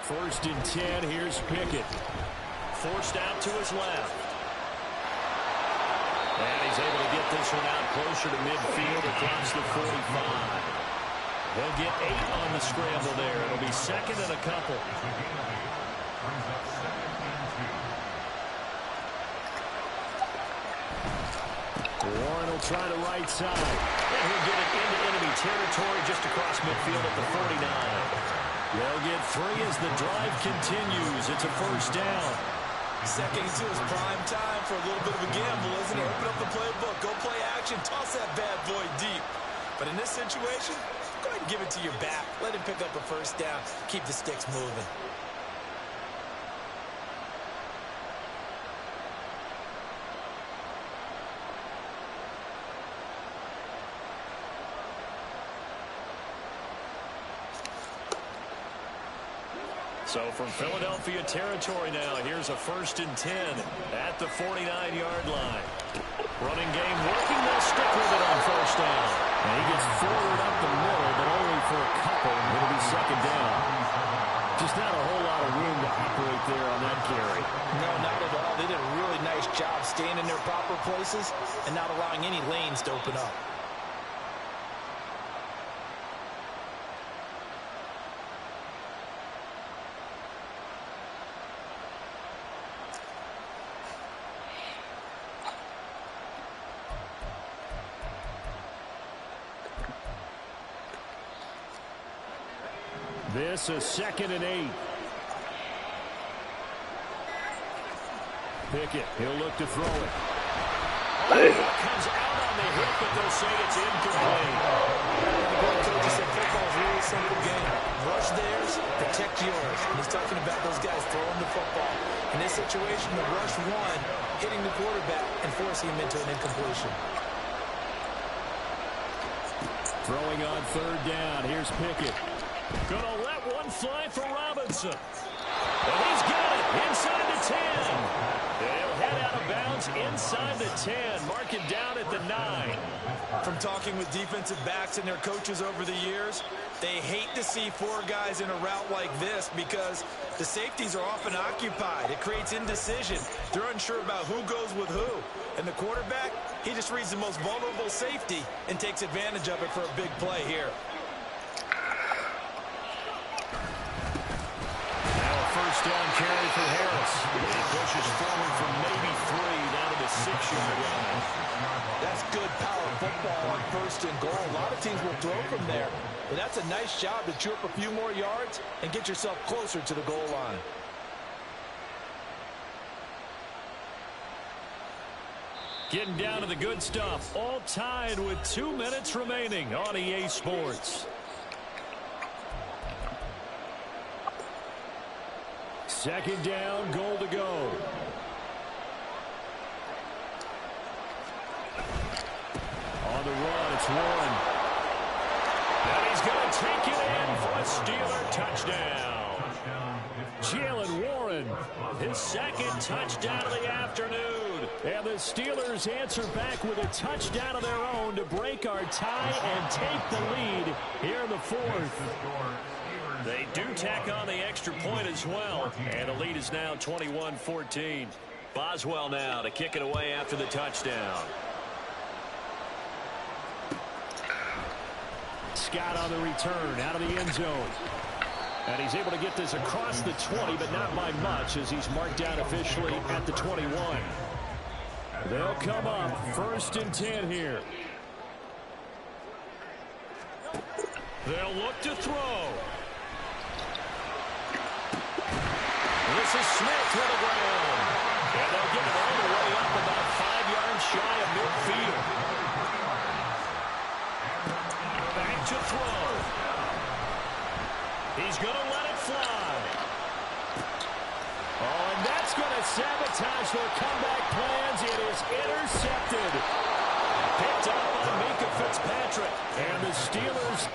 First and 10, here's Pickett. Forced out to his left. And he's able to get this one out closer to midfield across the 45. He'll get 8 on the scramble there. It'll be second and a couple. Warren will try the right side. And he'll get it into enemy territory just across midfield at the 49. They'll get 3 as the drive continues. It's a first down. Second and 2 is prime time for a little bit of a gamble, isn't it? Open up the playbook, go play action, toss that bad boy deep. But in this situation, go ahead and give it to your back. Let him pick up a first down. Keep the sticks moving. So from Philadelphia territory now, here's a first and 10 at the 49-yard line. Running game working. They'll stick with it on first down. And he gets forward up the middle, but only for a couple. It'll be second down. Just not a whole lot of room to operate there on that carry. No, not at all. They did a really nice job staying in their proper places and not allowing any lanes to open up. This is second and 8. Pickett, he'll look to throw it. Comes out on the hit, but they'll say it's incomplete. Coach said football is really a simple game. Rush theirs, protect yours. And he's talking about those guys In this situation, the rush one, hitting the quarterback and forcing him into an incompletion. Throwing on third down. Here's Pickett. Gonna let one fly for Robinson. And he's got it inside the 10. They'll head out of bounds inside the 10. Mark it down at the 9. From talking with defensive backs and their coaches over the years, they hate to see four guys in a route like this because the safeties are often occupied. It creates indecision. They're unsure about who goes with who. And the quarterback, he just reads the most vulnerable safety and takes advantage of it for a big play here. Now a first down carry for Harris. He pushes forward from maybe 3 down to the 6-yard line. That's good power football on first and goal. A lot of teams will throw from there. But that's a nice job to chew up a few more yards and get yourself closer to the goal line. Getting down to the good stuff. All tied with 2 minutes remaining on EA Sports. Second down, goal to go. On the run, it's Warren. And he's going to take it in for a Steeler touchdown. Jalen Warren, his second touchdown of the afternoon. And the Steelers answer back with a touchdown of their own to break our tie and take the lead here in the fourth. They do tack on the extra point as well. And the lead is now 21-14. Boswell now to kick it away after the touchdown. Scott on the return out of the end zone. And he's able to get this across the 20, but not by much as he's marked down officially at the 21. They'll come up first and 10 here. They'll look to throw. This is Smith to the ground. And they'll get it all the way up about 5 yards shy of midfield. Back to throw. He's going to let it fly. Oh, and that's going to sabotage their comeback plans. It is intercepted. Picked up by Minka Fitzpatrick. And the Steelers...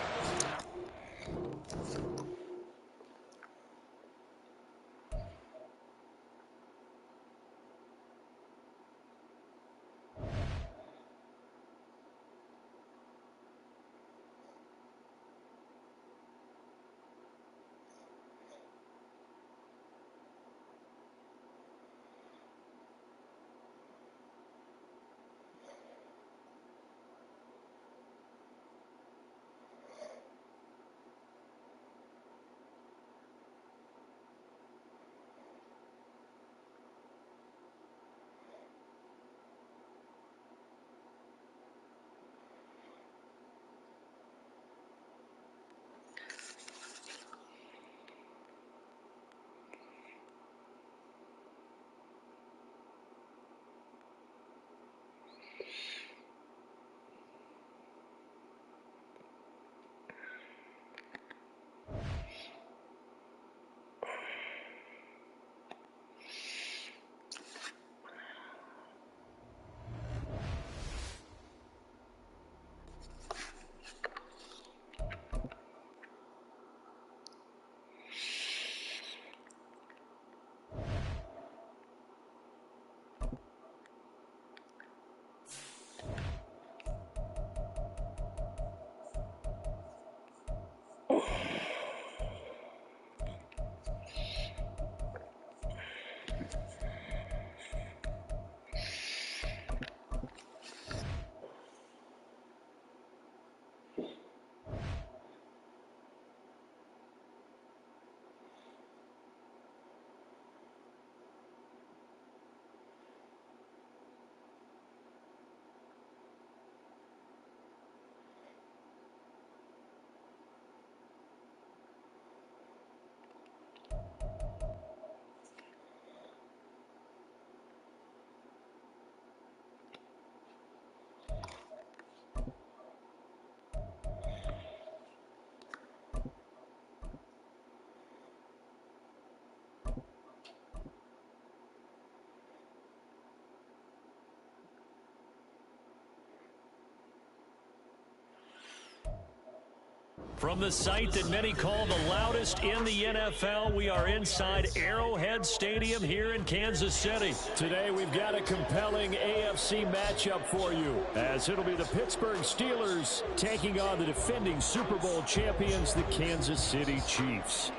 From the site that many call the loudest in the NFL, we are inside Arrowhead Stadium here in Kansas City. Today we've got a compelling AFC matchup for you, as it'll be the Pittsburgh Steelers taking on the defending Super Bowl champions, the Kansas City Chiefs.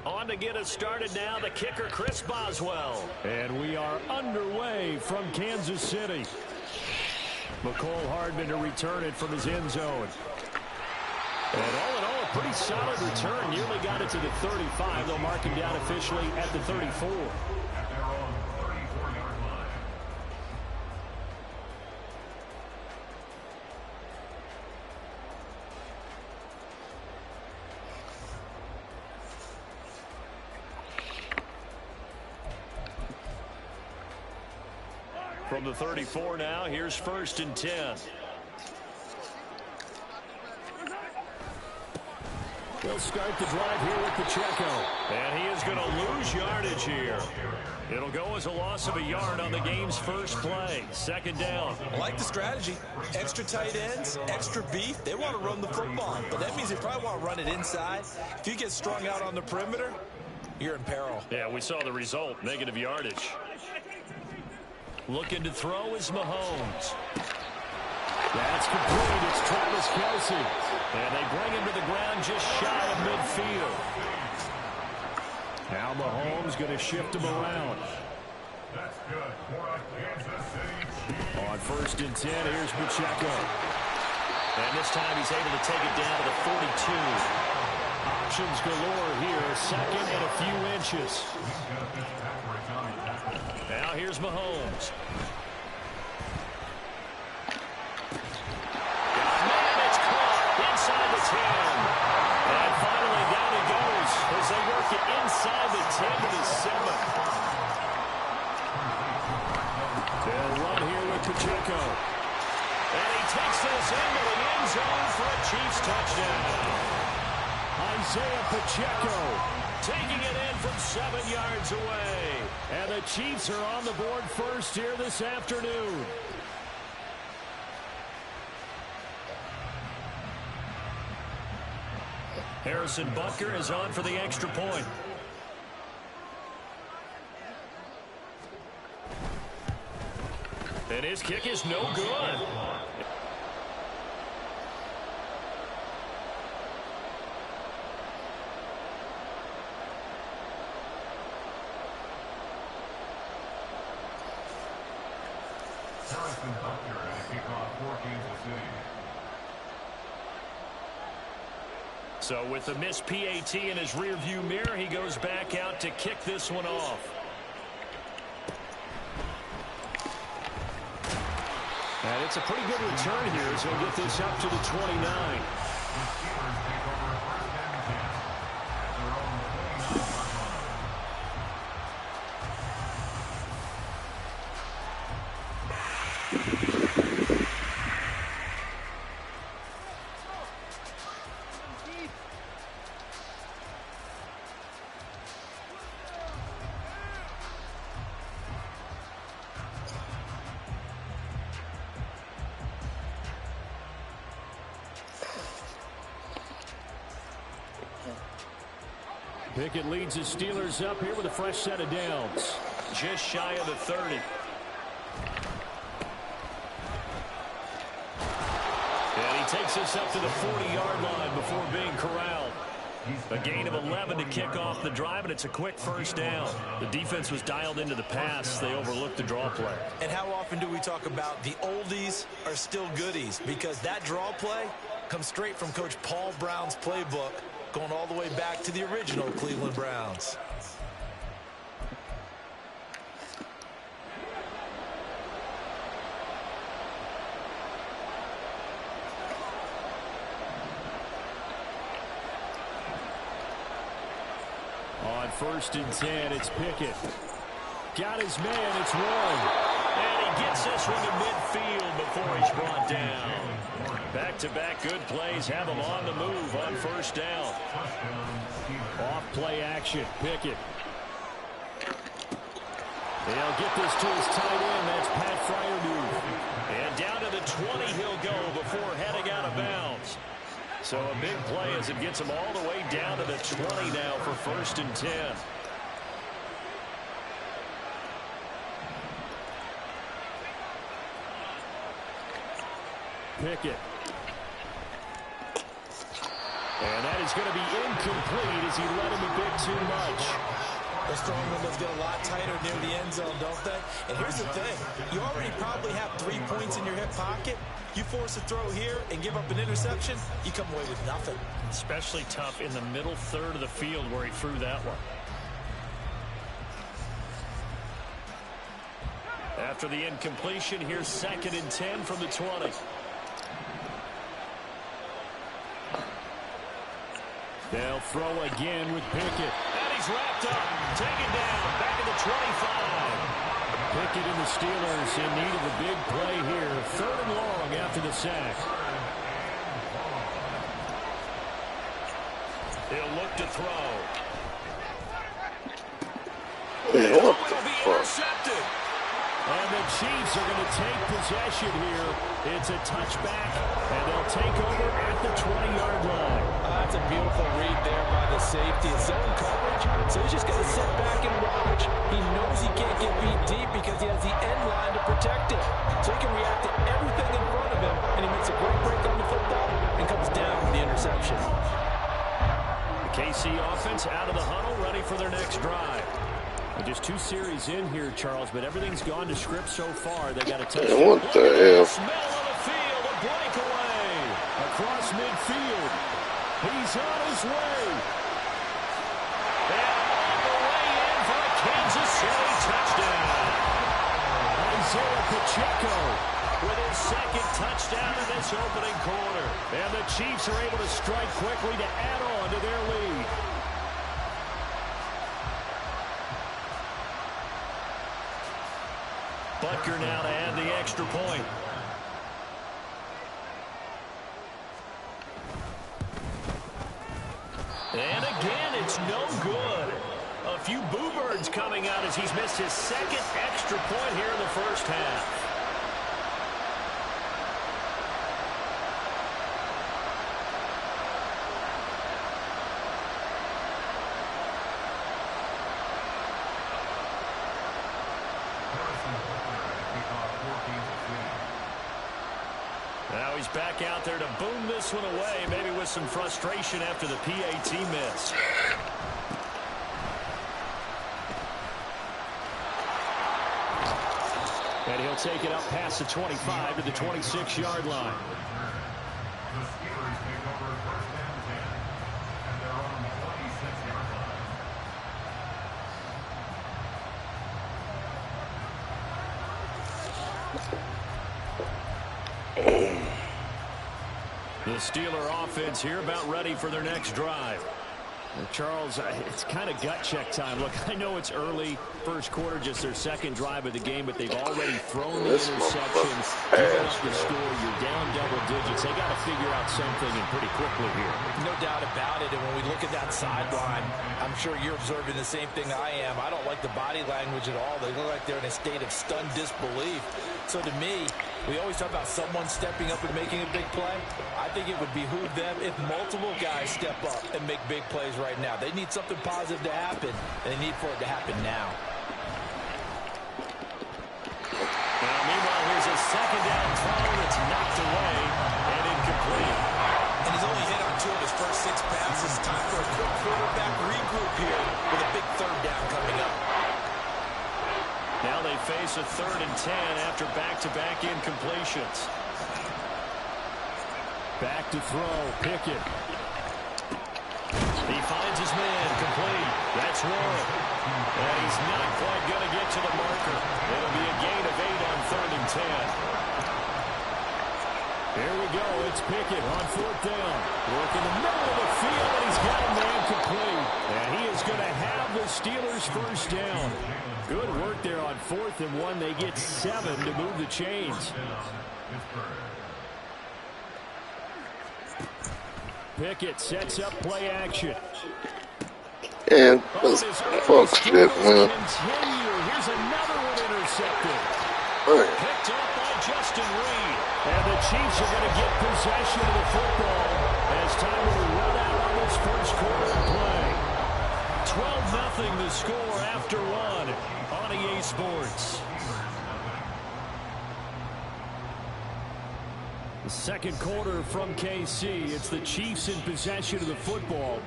On to get us started now, the kicker, Chris Boswell. And we are underway from Kansas City. McCole Hardman to return it from his end zone. And all in all, a pretty solid return. Nearly got it to the 35. They'll mark him down officially at the 34. From the 34 now, here's 1st and 10. They'll start the drive here with Pacheco. And he is going to lose yardage here. It'll go as a loss of a yard on the game's first play. 2nd down. I like the strategy. Extra tight ends, extra beef. They want to run the football. But that means they probably want to run it inside. If you get strung out on the perimeter, you're in peril. Yeah, we saw the result. Negative yardage. Looking to throw is Mahomes. That's complete. It's Travis Kelce. And they bring him to the ground just shy of midfield. Now Mahomes going to shift him around. That's good for a Kansas City Chiefs. On 1st and 10, here's Pacheco. And this time he's able to take it down to the 42. Options galore here. 2nd and a few inches. Now here's Mahomes. Man, it's caught inside the 10. And finally down he goes as they work it inside the 10 to the 7. They'll run here with Pacheco. And he takes this into the end zone for a Chiefs touchdown. Isaiah Pacheco taking it in from 7 yards away. And the Chiefs are on the board first here this afternoon. Harrison Butker is on for the extra point. And his kick is no good. Harrison Butker and a kickoff for Kansas City. So with the missed PAT in his rearview mirror, he goes back out to kick this one off. And it's a pretty good return here as he'll get this up to the 29. Pickett leads his Steelers up here with a fresh set of downs. Just shy of the 30. And he takes us up to the 40-yard line before being corralled. A gain of 11 to kick off the drive, and it's a quick 1st down. The defense was dialed into the pass. They overlooked the draw play. And how often do we talk about the oldies are still goodies? Because that draw play comes straight from Coach Paul Brown's playbook, going all the way back to the original Cleveland Browns. On 1st and 10, it's Pickett. Got his man, it's Warren. And he gets this one to midfield before he's brought down. Back-to-back good plays have him on the move on 1st down. Off-play action, Pickett. He'll get this to his tight end. That's Pat Fryermuth. And down to the 20 he'll go before heading out of bounds. So a big play as it gets him all the way down to the 20 now for 1st and 10. Pickett. And that is going to be incomplete as he let him a bit too much. Those throwing windows get a lot tighter near the end zone, don't they? And here's the thing. You already probably have 3 points in your hip pocket. You force a throw here and give up an interception, you come away with nothing. Especially tough in the middle third of the field where he threw that one. After the incompletion, here's 2nd and 10 from the 20. They'll throw again with Pickett. And he's wrapped up. Taken down. Back at the 25. Pickett and the Steelers in need of a big play here. 3rd and long after the sack. He'll look to throw. Man, what the fuck? Intercepted. And the Chiefs are going to take possession here. It's a touchback, and they'll take over at the 20-yard line. That's a beautiful read there by the safety. It's zone coverage, so he's just going to sit back and watch. He knows he can't get beat deep because he has the end line to protect it. So he can react to everything in front of him, and he makes a great break on the football and comes down with the interception. The KC offense out of the huddle, ready for their next drive. Just 2 series in here, Charles, but everything's gone to script so far. They got a touchdown. What the hell? Middle of the field, a breakaway across midfield. He's on his way. And on the way in for a Kansas City touchdown. Isaiah Pacheco with his 2nd touchdown in this opening quarter. And the Chiefs are able to strike quickly to add on to their lead. Butker now to add the extra point. And again, it's no good. A few boo birds coming out as he's missed his 2nd extra point here in the 1st half. Now he's back out there to boom this one away, maybe with some frustration after the PAT miss. And he'll take it up past the 25 to the 26-yard line. The Steelers take over 1st and 10. And they're on the 26-yard line. The Steeler offense here about ready for their next drive. Charles, it's kind of gut check time. Look, I know it's early, 1st quarter, just their 2nd drive of the game, but they've already thrown the interceptions. Given up the score, you're down double digits. They got to figure out something and pretty quickly here. No doubt about it. And when we look at that sideline, I'm sure you're observing the same thing I am. I don't like the body language at all. They look like they're in a state of stunned disbelief. So to me, we always talk about someone stepping up and making a big play. I think it would behoove them if multiple guys step up and make big plays right now. They need something positive to happen, and they need for it to happen now. Well, meanwhile, here's a 2nd down throw that's knocked away and incomplete. And he's only hit on 2 of his first 6 passes. Time for a quick quarterback regroup here with a big 3rd down coming up. Now they face a 3rd and 10 after back-to-back incompletions. Back to throw, Pickett. He finds his man, complete. That's Warren. And he's not quite going to get to the marker. It'll be a gain of 8 on 3rd and 10. Here we go. It's Pickett on 4th down. Work in the middle of the field, and he's got a man complete. And he is going to have the Steelers' first down. Good work there on 4th and 1. They get 7 to move the chains. Pickett sets up play action. And fuck shit, man. Here's another one intercepted. Right. Picked up by Justin Reed. And the Chiefs are going to get possession of the football as time will run out on this first quarter of play. 12-0 the score after 1 on EA Sports. The second quarter from KC. It's the Chiefs in possession of the football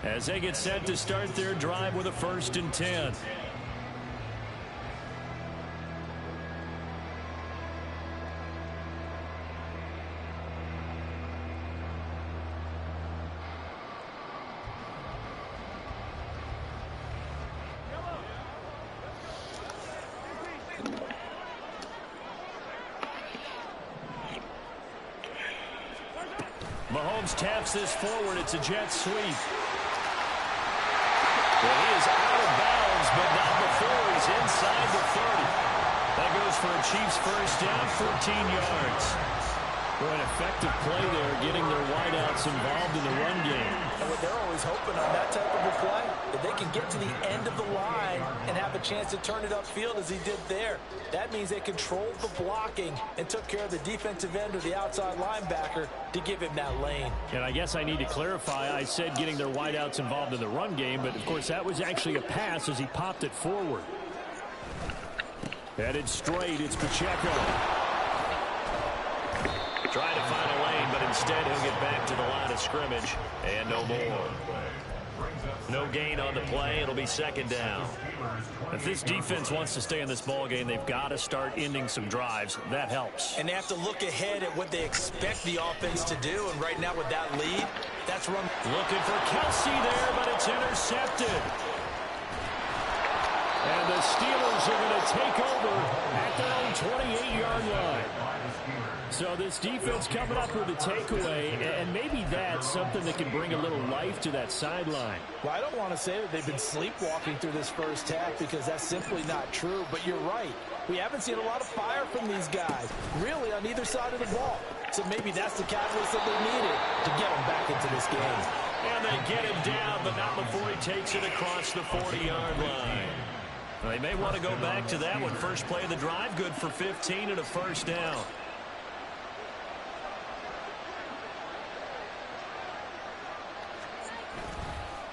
as they get set to start their drive with a 1st and 10. Mahomes taps this forward. It's a jet sweep. Well, he is out of bounds, but not before he's inside the 30. That goes for a Chiefs first down, 14 yards. For an effective play there, getting their wideouts involved in the run game. And what they're always hoping on that type of a play, if they can get to the end of the line and have a chance to turn it upfield as he did there, that means they controlled the blocking and took care of the defensive end or the outside linebacker to give him that lane. And I guess I need to clarify, I said getting their wideouts involved in the run game, but of course that was actually a pass as he popped it forward. Headed straight, it's Pacheco. Trying to find a lane, but instead he'll get back to the line of scrimmage, and no more. No gain on the play. It'll be 2nd down. If this defense wants to stay in this ball game, they've got to start ending some drives. That helps. And they have to look ahead at what they expect the offense to do. And right now with that lead, that's run. Looking for Kelsey there, but it's intercepted. And the Steelers are going to take over at their own 28-yard line. So this defense coming up with a takeaway, and maybe that's something that can bring a little life to that sideline. Well, I don't want to say that they've been sleepwalking through this first half because that's simply not true. But you're right. We haven't seen a lot of fire from these guys, really, on either side of the ball. So maybe that's the catalyst that they needed to get them back into this game. And they get him down, but not before he takes it across the 40-yard line. They may want to go back to that one. First play of the drive, good for 15 and a first down.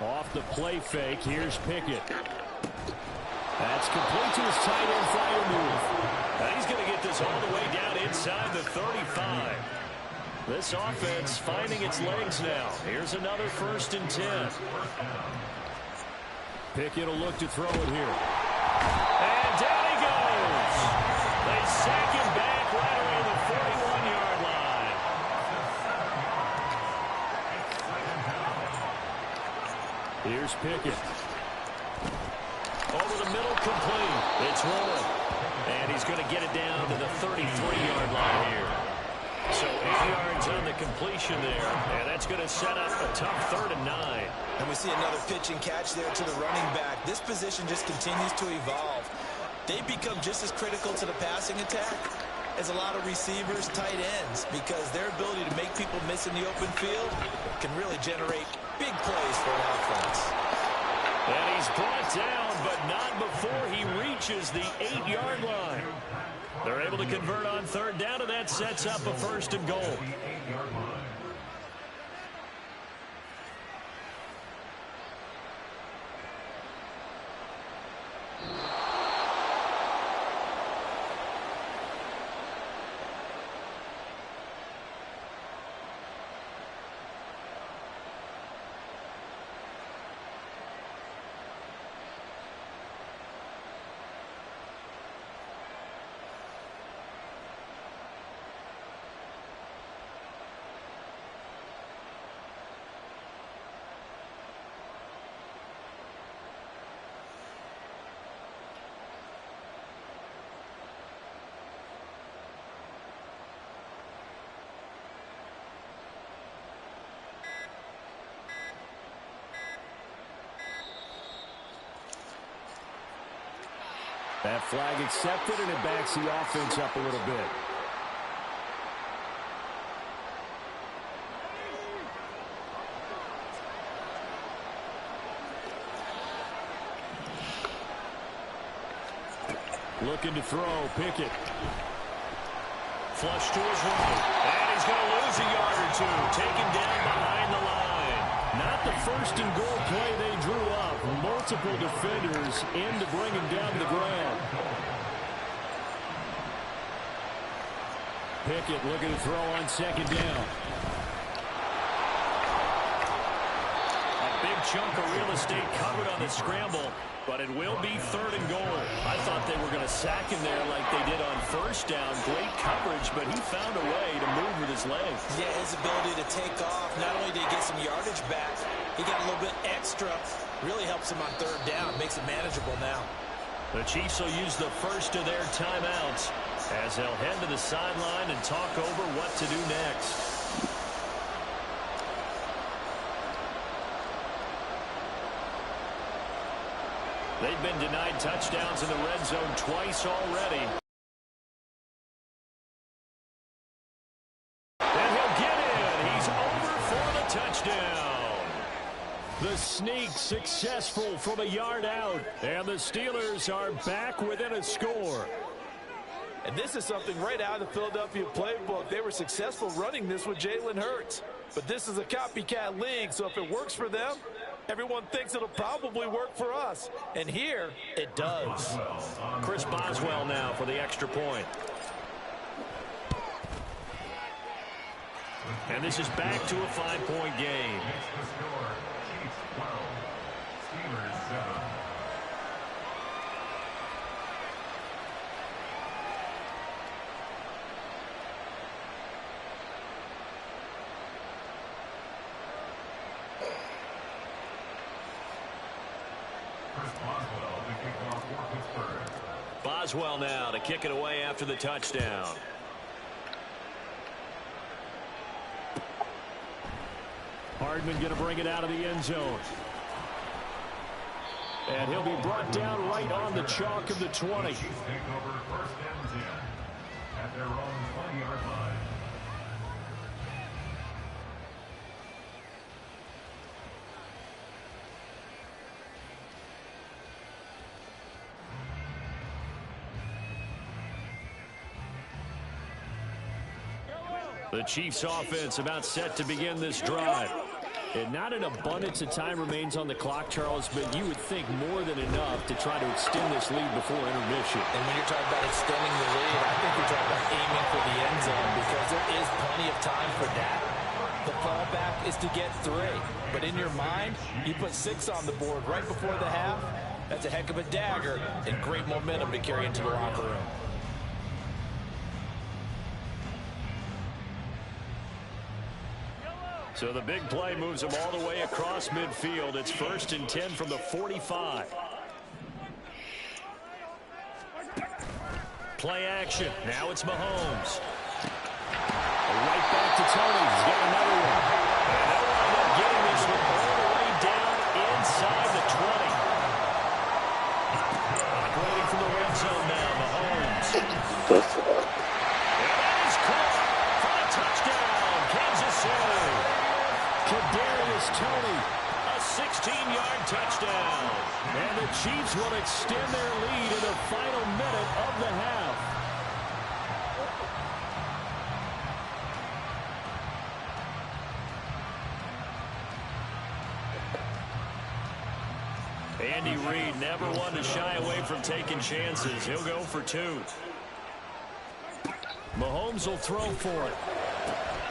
Off the play fake, here's Pickett. That's complete to his tight end flyer move. And he's going to get this all the way down inside the 35. This offense finding its legs now. Here's another 1st and 10. Pickett will look to throw it here. And down he goes. They sack him back right around the 41-yard line. Here's Pickett. Over the middle, complete. It's Warren. And he's going to get it down to the 33-yard line here. So 8 yards on the completion there. And that's going to set up a tough 3rd and 9. And we see another pitch and catch there to the running back. This position just continues to evolve. They become just as critical to the passing attack as a lot of receivers, tight ends, because their ability to make people miss in the open field can really generate big plays for an offense. And he's brought down, but not before he reaches the 8-yard line. They're able to convert on 3rd down, and that sets up a 1st and goal. That flag accepted, and it backs the offense up a little bit. Looking to throw, Pickett. Flush to his right. And he's going to lose a yard or two. Taken down behind the line. Not the first and goal play they drew up. Multiple defenders in to bring him down to the ground. Pickett looking to throw on second down. A big chunk of real estate covered on the scramble, but it will be third and goal. I thought they were going to sack him there like they did on first down. Great coverage, but he found a way to move with his legs. Yeah, his ability to take off. Not only did he get some yardage back, he got a little bit extra. Really helps him on third down. Makes it manageable now. The Chiefs will use the first of their timeouts as they'll head to the sideline and talk over what to do next. They've been denied touchdowns in the red zone twice already. And he'll get in. He's over for the touchdown. The sneak successful from a yard out. And the Steelers are back within a score. And this is something right out of the Philadelphia playbook. They were successful running this with Jalen Hurts. But this is a copycat league, so if it works for them, everyone thinks it'll probably work for us. And here, it does. Chris Boswell now for the extra point. And this is back to a 5-point game. Chiefs 12, Steelers 7. Boswell now to kick it away after the touchdown. Hardman going to bring it out of the end zone. And he'll be brought down right on the chalk of the 20. Take over first and 10 at their own 20-yard line. The Chiefs offense about set to begin this drive. And not an abundance of time remains on the clock, Charles, but you would think more than enough to try to extend this lead before intermission. And when you're talking about extending the lead, I think you're talking about aiming for the end zone because there is plenty of time for that. The fallback is to get 3. But in your mind, you put 6 on the board right before the half. That's a heck of a dagger and great momentum to carry into the locker room. So the big play moves them all the way across midfield. It's first and 10 from the 45. Play action. Now it's Mahomes. Right back to Tony. He's got another one. And they'll wind up getting this one all the way down inside the 20. Operating from the red zone now, Mahomes. And that is caught for a touchdown, Kansas City. Kadarius Toney, a 16-yard touchdown. And the Chiefs will extend their lead in the final minute of the half. Andy Reid never one to shy away from taking chances. He'll go for 2. Mahomes will throw for it.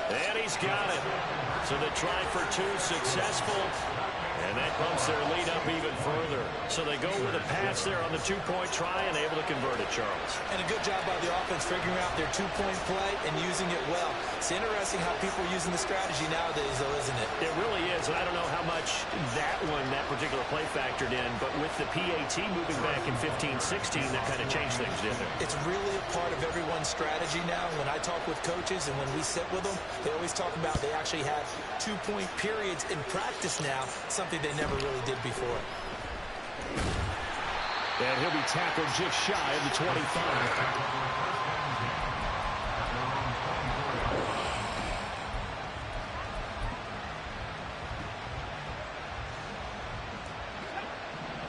And he's got it. So they try for 2, successful. And that bumps their lead up even further. So they go with a pass there on the 2-point try and able to convert it, Charles. And a good job by the offense figuring out their 2-point play and using it well. It's interesting how people are using the strategy nowadays, though, isn't it? It really is, and I don't know how much that particular play factored in, but with the PAT moving back in 15-16, that kind of changed things, didn't it? It's really a part of everyone's strategy now. When I talk with coaches and when we sit with them, they always talk about they actually have 2-point periods in practice now, something they never really did before. And he'll be tackled just shy of the 25.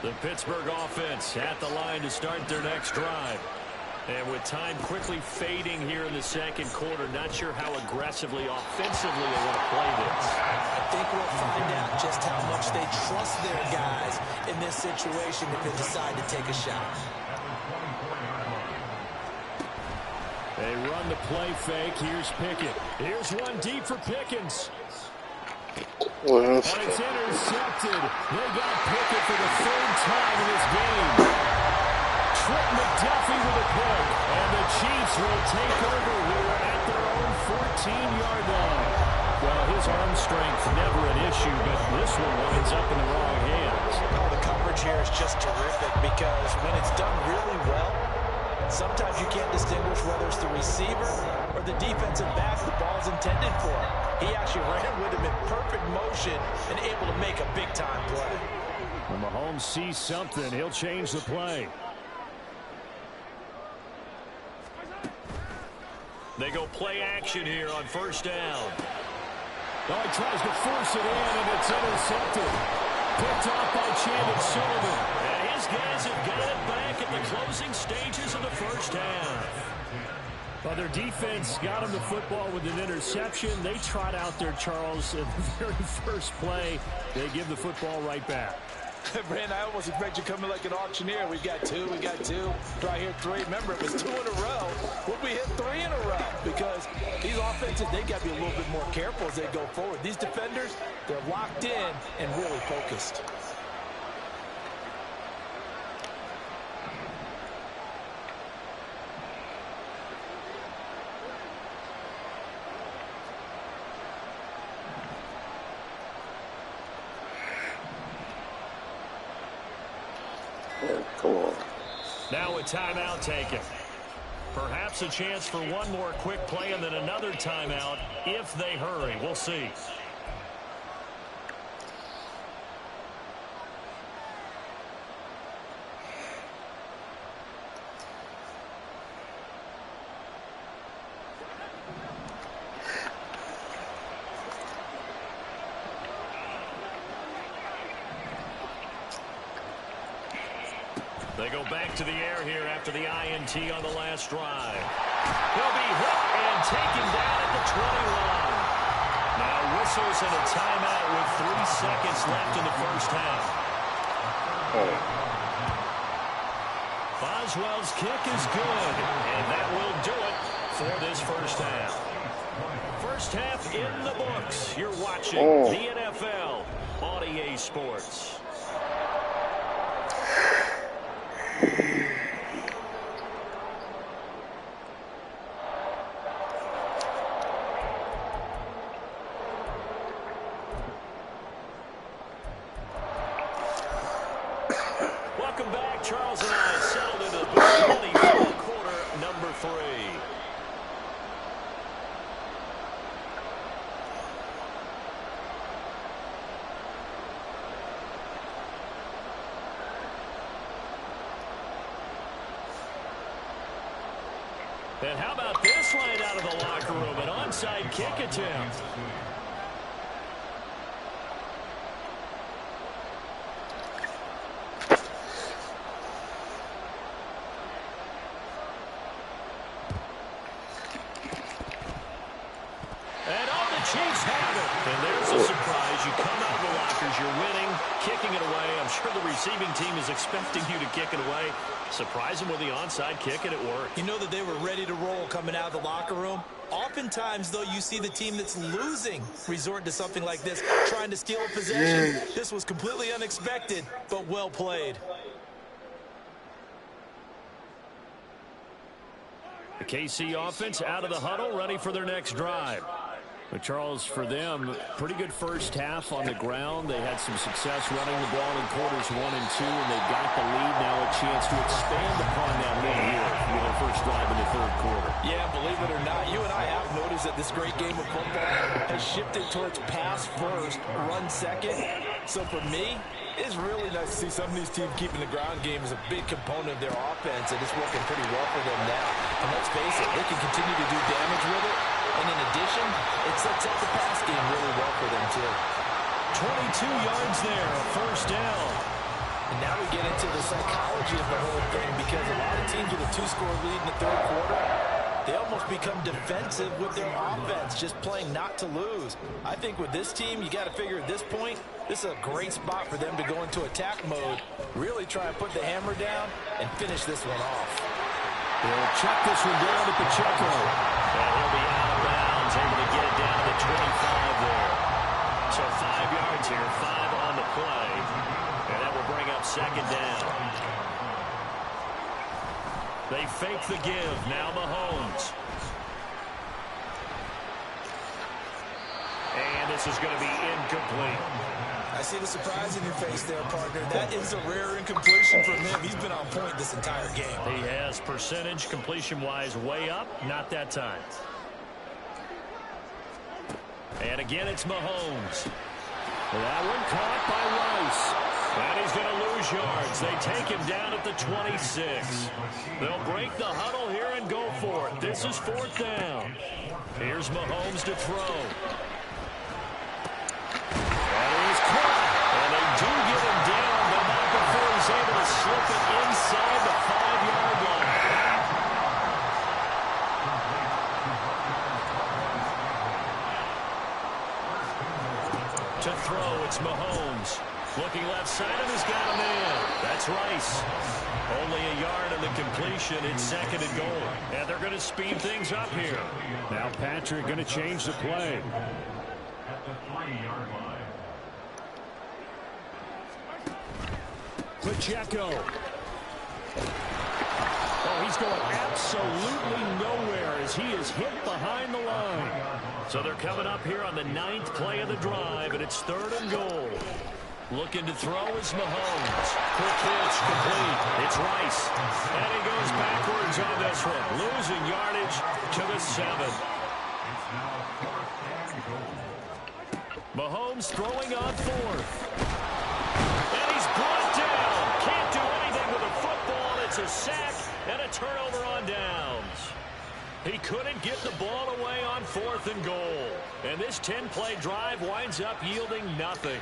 The Pittsburgh offense at the line to start their next drive. And with time quickly fading here in the second quarter, not sure how aggressively, offensively they want to play this. I think we'll find out just how much they trust their guys in this situation if they decide to take a shot. They run the play fake. Here's Pickett. Here's one deep for Pickens. Well, And it's intercepted. They got Pickett for the third time in this game. Trent McDuffie with a pick. And the Chiefs will take over here at their own 14-yard line. Well, his arm strength never an issue, but this one winds up in the wrong hands. Oh, the coverage here is just terrific because when it's done really well, sometimes you can't distinguish whether it's the receiver or the defensive back the ball's intended for. He actually ran with him in perfect motion and able to make a big-time play. When Mahomes sees something, he'll change the play. They go play action here on first down. Oh, he tries to force it in, and it's intercepted. Picked off by Chandler Sullivan. And his guys have got it back at the closing stages of the first half. Well, their defense got him the football with an interception. They trot out there, Charles, in the very first play. They give the football right back. Brand, I almost expect you coming like an auctioneer. We got two. Do I hear three? Remember, it was 2 in a row. Would we hit 3 in a row? Because these offenses, they got to be a little bit more careful as they go forward. These defenders, they're locked in and really focused. Come on. Now a timeout taken. Perhaps a chance for one more quick play and then another timeout if they hurry. We'll see. They go back to the air here after the INT on the last drive. He'll be hit and taken down at the 21. Now whistles and a timeout with 3 seconds left in the first half. Boswell's kick is good, and that will do it for this first half. First half in the books. You're watching the NFL on EA Sports. Welcome back. Charles and I settled into the booth ready for quarter number 3. And how about this line out of the locker room? An onside kick attempt. And all the Chiefs have it. And there's a surprise. You come out of the lockers, you're winning, kicking it away. I'm sure the receiving team is expecting you to kick it away. Surprise them with the onside kick, and it worked. You know that they were ready to roll coming out of the locker room. Oftentimes, though, you see the team that's losing resort to something like this, trying to steal a possession. This was completely unexpected, but well played. The KC offense out of the huddle, ready for their next drive. But Charles, for them, pretty good first half on the ground. They had some success running the ball in quarters 1 and 2, and they got the lead. Now a chance to expand upon that lead here with their first drive in the third quarter. Yeah, believe it or not, you and I have noticed that this great game of football has shifted towards pass first, run second. So for me, It's really nice to see some of these teams keeping the ground game as a big component of their offense, and it's working pretty well for them now. And let's face it, they can continue to do damage with it. And in addition, it sets up the pass game really well for them, too. 22 yards there, first down. And now we get into the psychology of the whole thing, because a lot of teams with a 2-score lead in the third quarter, they almost become defensive with their offense, just playing not to lose. I think with this team, you got to figure at this point, this is a great spot for them to go into attack mode, really try and put the hammer down and finish this one off. They'll check this one down to Pacheco. And he'll be out of bounds, able to get it down to the 25 there. So 5 yards here, 5 on the play. And that will bring up second down. They fake the give. Now Mahomes. And this is going to be incomplete. I see the surprise in your face there, partner. That is a rare incompletion from him. He's been on point this entire game. He has percentage completion-wise way up. Not that time. And again, it's Mahomes. That one caught by Rice. And he's going to lose yards. They take him down at the 26. They'll break the huddle here and go for it. This is fourth down. Here's Mahomes to throw. And he's caught. And they do get him down, but not before he's able to slip it inside the 5-yard line. To throw, it's Mahomes. Looking left side, and he's got him in. That's Rice. Only a yard on the completion. It's second and goal. And they're going to speed things up here. Now Patrick going to change the play. At the 3-yard line. Pacheco. Oh, he's going absolutely nowhere as he is hit behind the line. So they're coming up here on the 9th play of the drive, and it's third and goal. Looking to throw is Mahomes. Quick pitch, complete. It's Rice. And he goes backwards on this one. Losing yardage to the 7. Mahomes throwing on fourth. And he's brought down. Can't do anything with a football. It's a sack and a turnover on downs. He couldn't get the ball away on fourth and goal. And this 10-play drive winds up yielding nothing.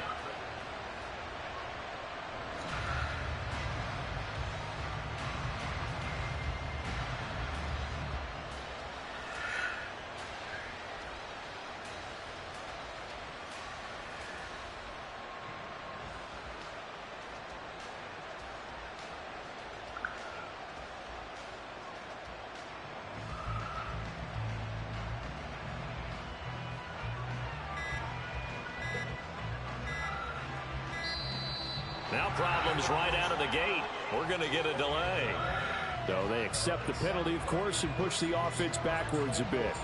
Now problems right out of the gate. We're going to get a delay. So they accept the penalty, of course, and push the offense backwards a bit.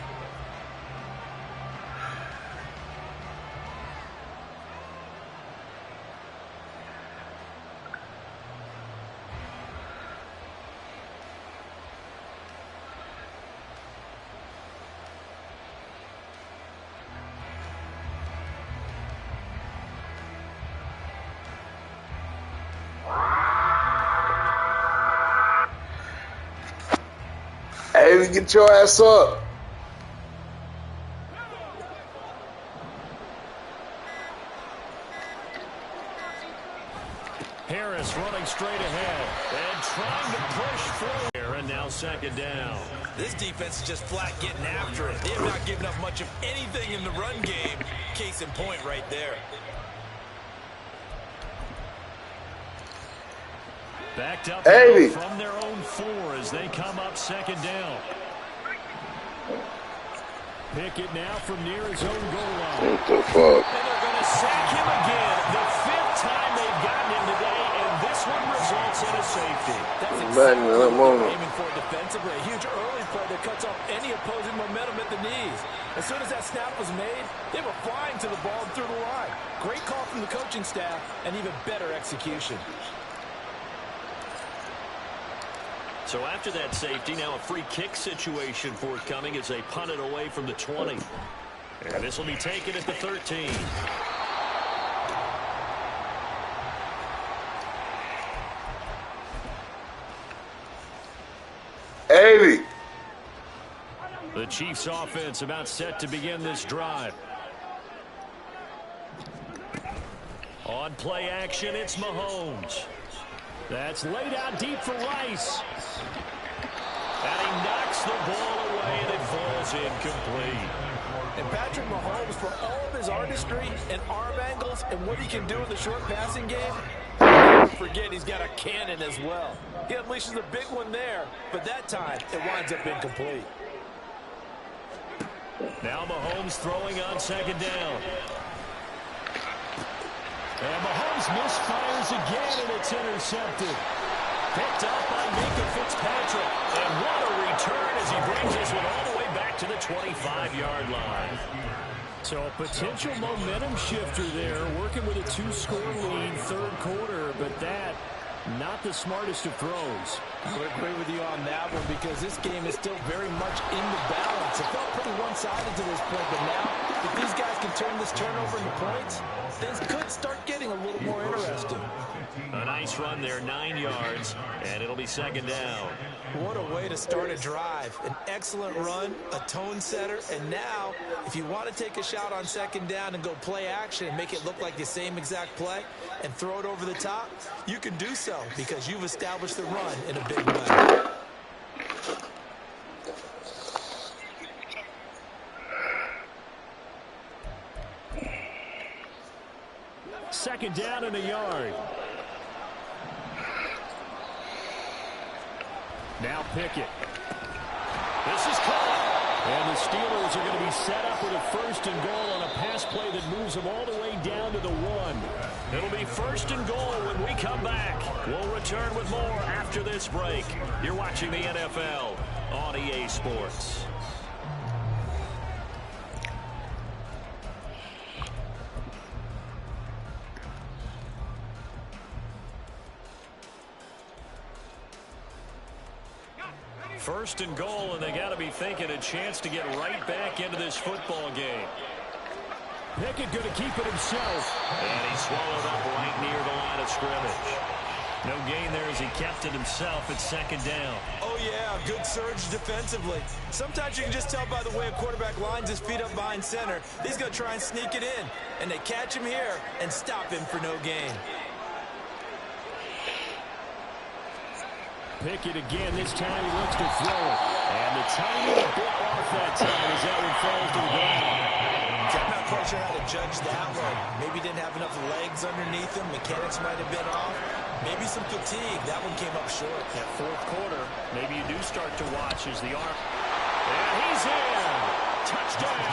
Hey, get your ass up. Harris running straight ahead and trying to push forward. And now second down. This defense is just flat getting after it. They have not given up much of anything in the run game. Case in point right there. Backed up Hey. from their own 4 as they come up second down. Pickett now from near his own goal line. What the fuck? And they're going to sack him again. The 5th time they've gotten him today, and this one results in a safety. That's Man, exactly what I'm on they're it. aiming for defensively. A huge early play that cuts off any opposing momentum at the knees. As soon as that snap was made, they were flying to the ball and through the line. Great call from the coaching staff and even better execution. So after that safety, now a free kick situation forthcoming as they punt it away from the 20. And this will be taken at the 13. gravy. The Chiefs offense about set to begin this drive. On play action, it's Mahomes. That's laid out deep for Rice. And he knocks the ball away, and it falls incomplete. And Patrick Mahomes, for all of his artistry and arm angles and what he can do in the short passing game, never forget he's got a cannon as well. He unleashes a big one there, but that time it winds up incomplete. Now Mahomes throwing on second down. And Mahomes misfires again, and it's intercepted. Picked up by Minka Fitzpatrick. And what a return as he brings this one all the way back to the 25-yard line. So a potential momentum shifter there, working with a 2-score lead, third quarter, but that, not the smartest of throws. I would agree with you on that one because this game is still very much in the balance. It felt pretty one-sided to this point, but now, if these guys can turn this turnover into points, things could start getting a little more interesting. A nice run there, 9 yards, and it'll be second down. What a way to start a drive. An excellent run, a tone setter, and now, if you want to take a shot on second down and go play action and make it look like the same exact play and throw it over the top, you can do so because you've established the run in a big way. Second down and a yard. Now Pickett. This is caught. And the Steelers are going to be set up with a first and goal on a pass play that moves them all the way down to the 1. It'll be first and goal when we come back. We'll return with more after this break. You're watching the NFL on EA Sports. First and goal, and they got to be thinking a chance to get right back into this football game. Pickett going to keep it himself. And he swallowed up right near the line of scrimmage. No gain there as he kept it himself at second down. Oh, yeah, good surge defensively. Sometimes you can just tell by the way a quarterback lines his feet up behind center. He's going to try and sneak it in. And they catch him here and stop him for no gain. Pickett again. This time he looks to throw it. And the tiny bit off that time as that one falls to the ground. I'm not quite sure how to judge that one. Maybe didn't have enough legs underneath him. Mechanics might have been off. Maybe some fatigue. That one came up short. That fourth quarter, maybe you do start to watch as the arm. And he's in. Touchdown,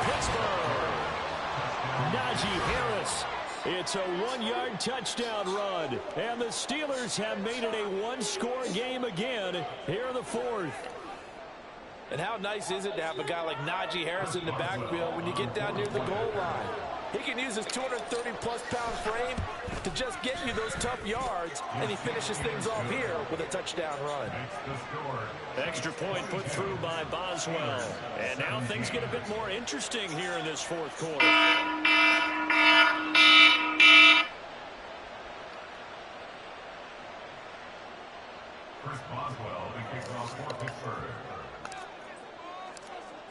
Pittsburgh. Najee Harris. It's a 1-yard touchdown run. And the Steelers have made it a one-score game again here in the fourth. And how nice is it to have a guy like Najee Harris in the backfield when you get down near the goal line? He can use his 230-plus pound frame to just get you those tough yards, and he finishes things off here with a touchdown run. Extra point put through by Boswell. And now things get a bit more interesting here in this fourth quarter.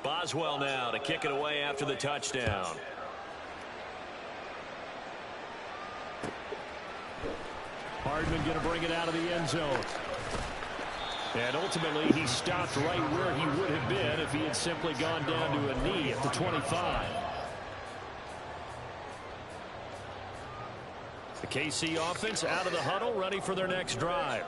Boswell now to kick it away after the touchdown. Hardman going to bring it out of the end zone. And ultimately he stopped right where he would have been if he had simply gone down to a knee at the 25. The KC offense out of the huddle, ready for their next drive.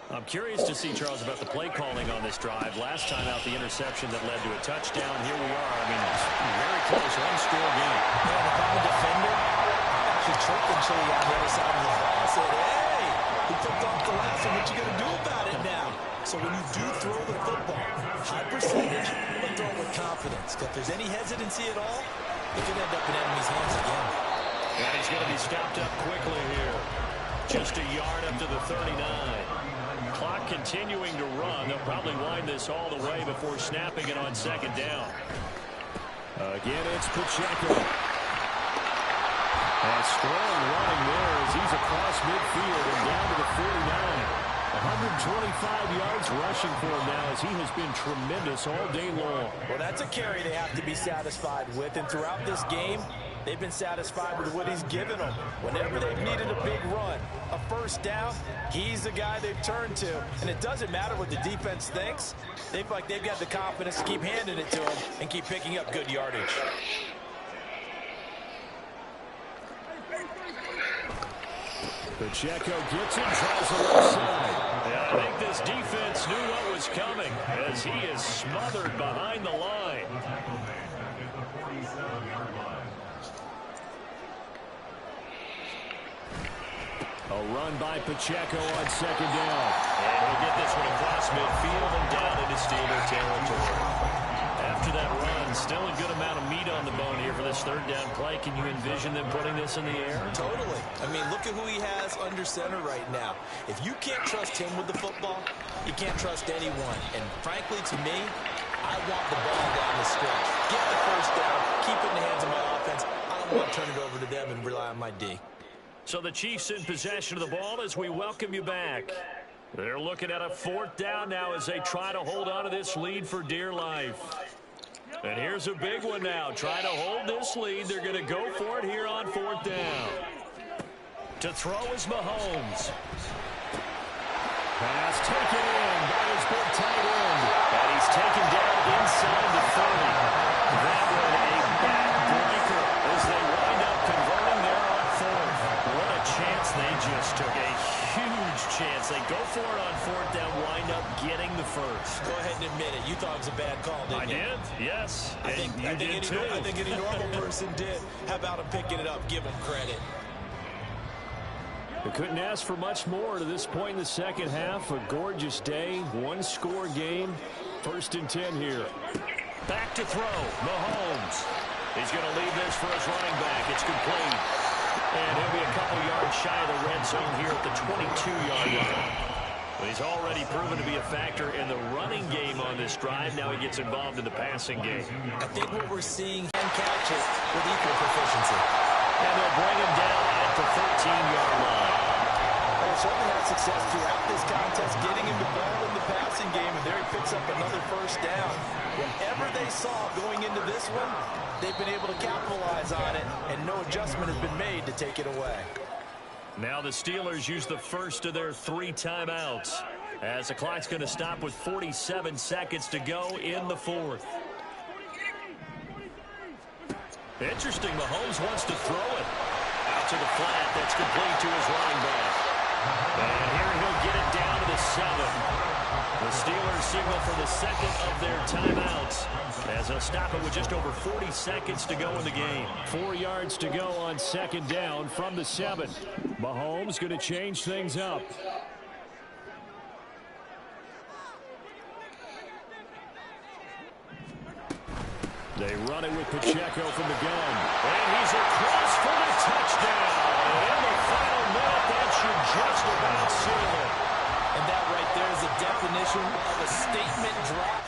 I'm curious to see, Charles, about the play calling on this drive. Last time out, the interception that led to a touchdown. Here we are. I mean, very close, one-score game. Yeah, if I'm a defender, I'm actually tripping Chili on the other side of the ball. I said, hey, he picked off the last one. What you going to do about it now? So when you do throw the football, high percentage, but throw it with confidence. If there's any hesitancy at all, it could end up in enemy's hands again. And he's going to be stopped up quickly here. Just a yard up to the 39. Clock continuing to run. They'll probably wind this all the way before snapping it on second down. Again, it's Pacheco. And strong running there as he's across midfield and down to the 49. 125 yards rushing for him now as he has been tremendous all day long. Well, that's a carry they have to be satisfied with. And throughout this game, they've been satisfied with what he's given them. Whenever they've needed a big run, a first down, he's the guy they've turned to. And it doesn't matter what the defense thinks. They feel like they've got the confidence to keep handing it to him and keep picking up good yardage. Pacheco gets it, tries the left side. Yeah, I think this defense knew what was coming as he is smothered behind the line. A run by Pacheco on second down. And he'll get this one across midfield and down into Steeler territory. After that run, still a good amount of meat on the bone here for this third down play. Can you envision them putting this in the air? Totally. I mean, look at who he has under center right now. If you can't trust him with the football, you can't trust anyone. And frankly, to me, I want the ball down the stretch. Get the first down, keep it in the hands of my offense. I don't want to turn it over to them and rely on my D. So the Chiefs in possession of the ball as we welcome you back. They're looking at a fourth down now as they try to hold on to this lead for dear life. And here's a big one now. Try to hold this lead. They're going to go for it here on fourth down. To throw is Mahomes. Pass taken in by his big tight end. And he's taken down inside the 30. That one a backbreaker as they wind up converting there on fourth. What a chance they just took. A huge chance. They go for it on fourth down, wind up getting the first. Go ahead and admit it. You thought it was a bad call, didn't you? I did, yes. I think any normal person did. How about him picking it up? Give him credit. They couldn't ask for much more to this point in the second half. A gorgeous day, one-score game. 1st and 10 here. Back to throw, Mahomes. He's going to leave this for his running back. It's complete. And he'll be a couple yards shy of the red zone here at the 22-yard line. But he's already proven to be a factor in the running game on this drive. Now he gets involved in the passing game. I think what we're seeing him catch it with equal proficiency. And they'll bring him down at the 13-yard line. They've certainly had success throughout this contest, getting him the ball in the passing game, and there he picks up another first down. Whatever they saw going into this one, they've been able to capitalize on it, and no adjustment has been made to take it away. Now the Steelers use the first of their 3 timeouts as the clock's going to stop with 47 seconds to go in the fourth. Interesting, Mahomes wants to throw it out to the flat. That's complete to his running back. And here he'll get it down to the 7. The Steelers signal for the second of their timeouts as they'll stop it with just over 40 seconds to go in the game. 4 yards to go on second down from the 7. Mahomes going to change things up. They run it with Pacheco from the gun. And he's across for the touchdown. And in the final minute, that should just about seal it. And that right there is the definition of a statement drop.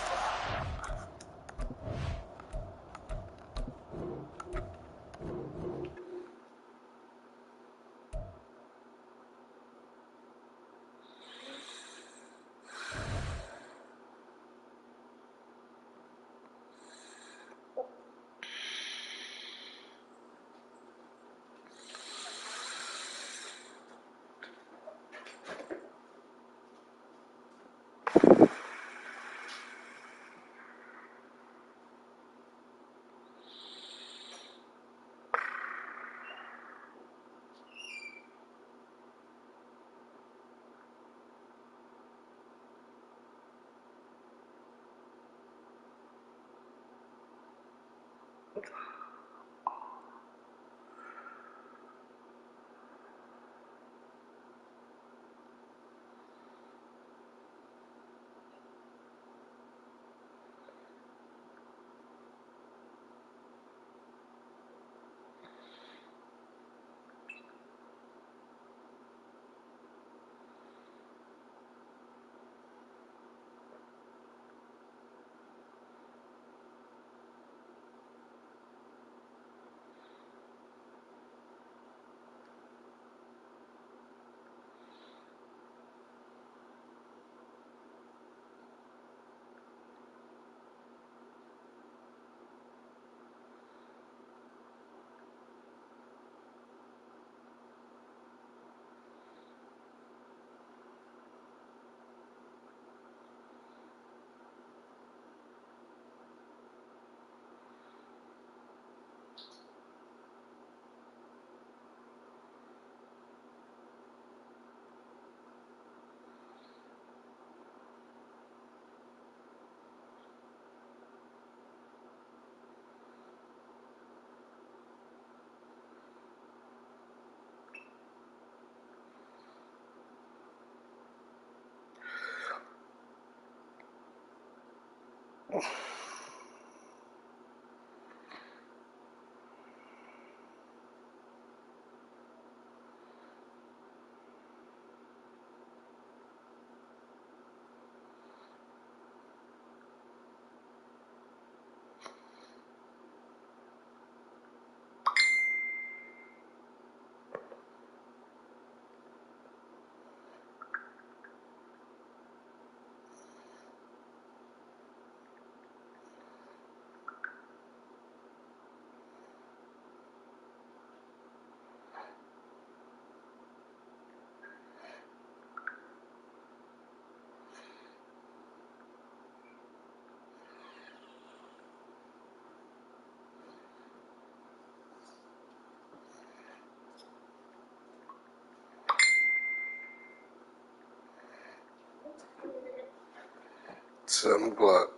7 o'clock.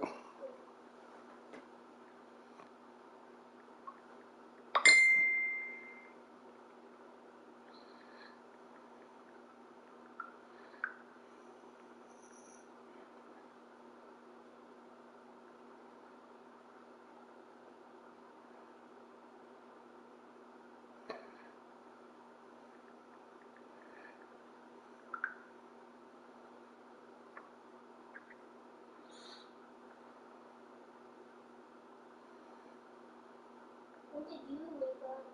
When did you wake up?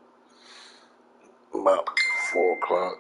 About 4 o'clock.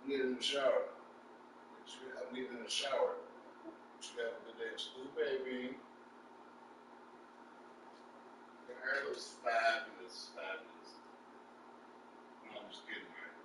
Get in the shower. I'm getting in the shower. You have a good day at school, baby. Your hair looks fabulous, fabulous. No, I'm just kidding, man.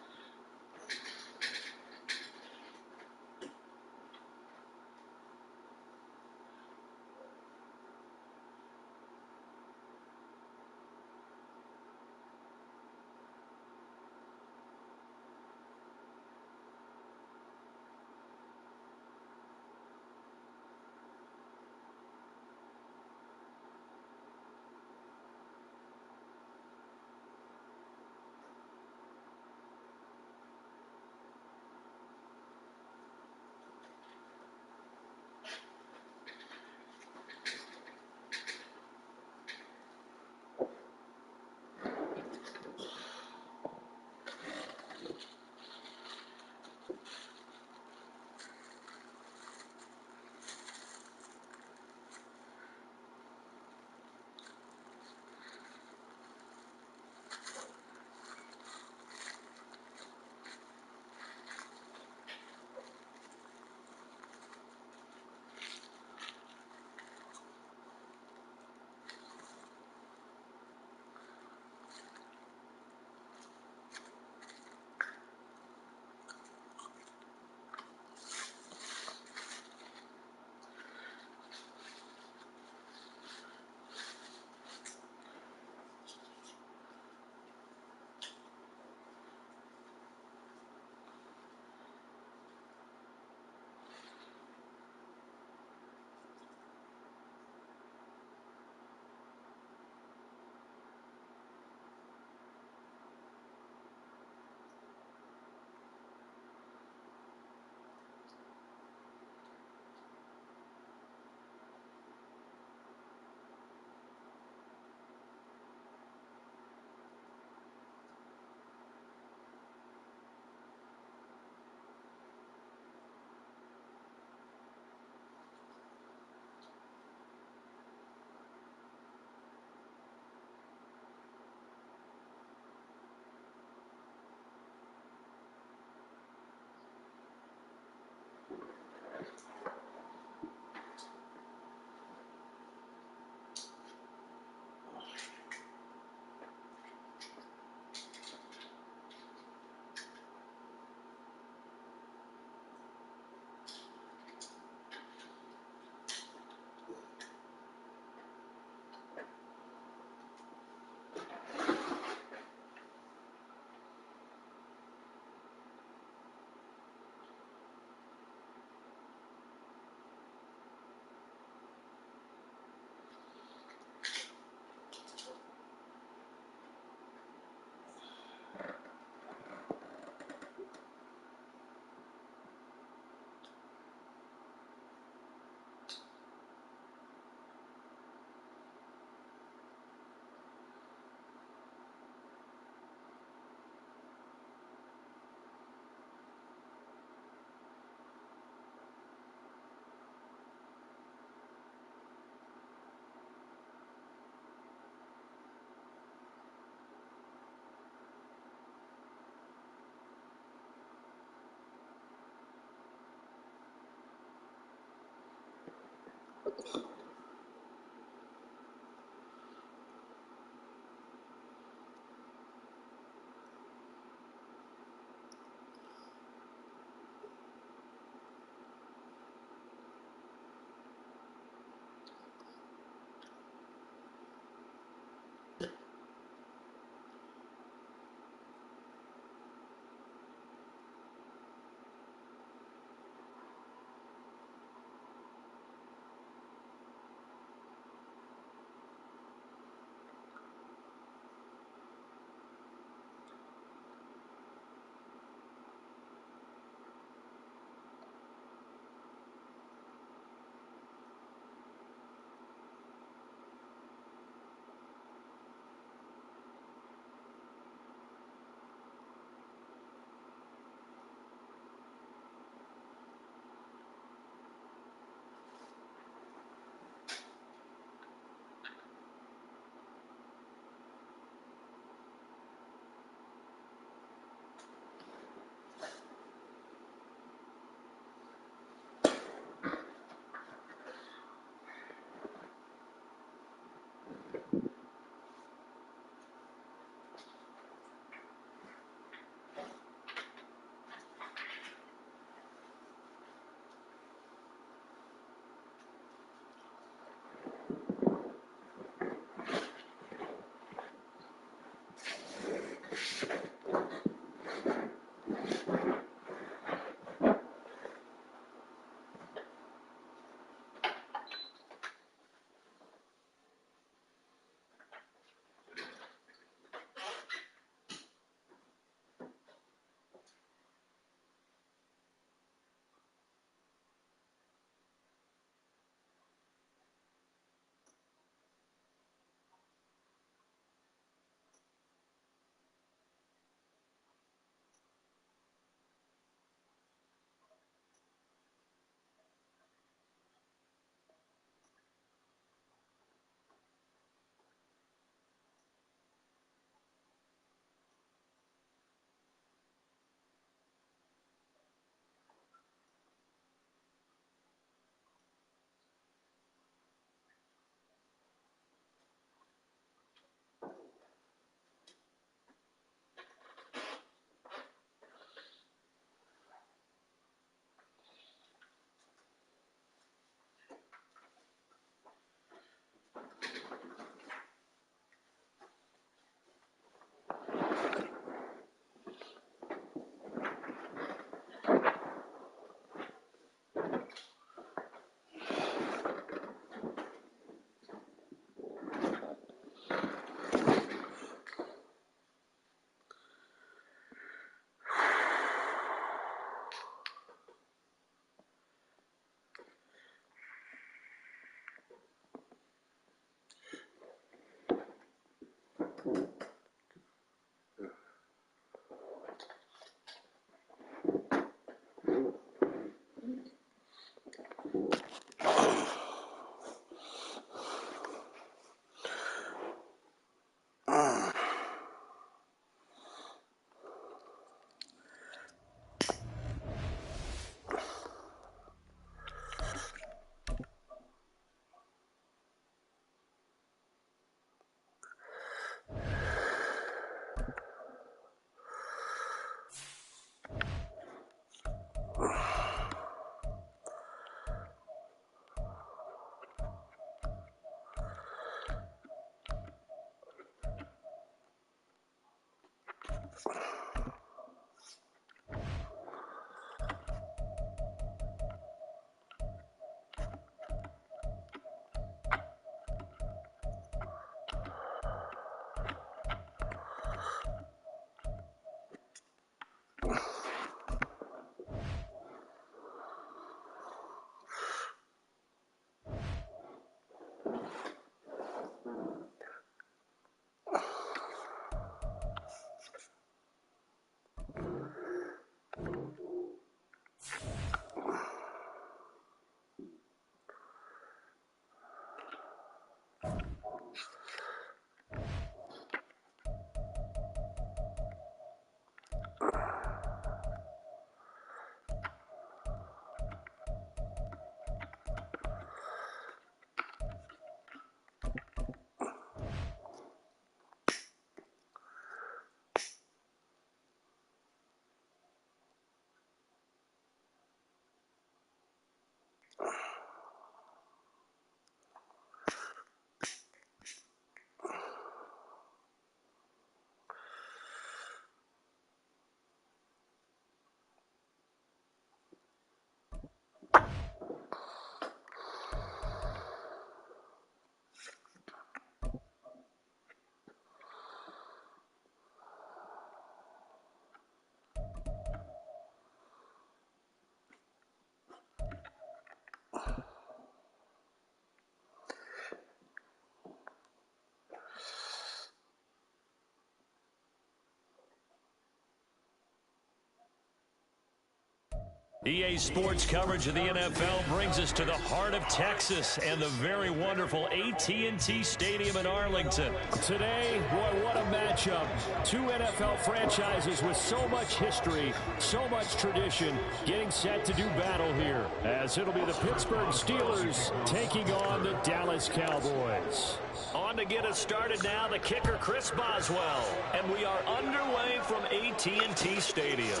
EA Sports coverage of the NFL brings us to the heart of Texas and the very wonderful AT&T Stadium in Arlington. Today, boy, what a matchup. Two NFL franchises with so much history, so much tradition, getting set to do battle here, as it'll be the Pittsburgh Steelers taking on the Dallas Cowboys. On to get us started now, the kicker, Chris Boswell. And we are underway from AT&T Stadium.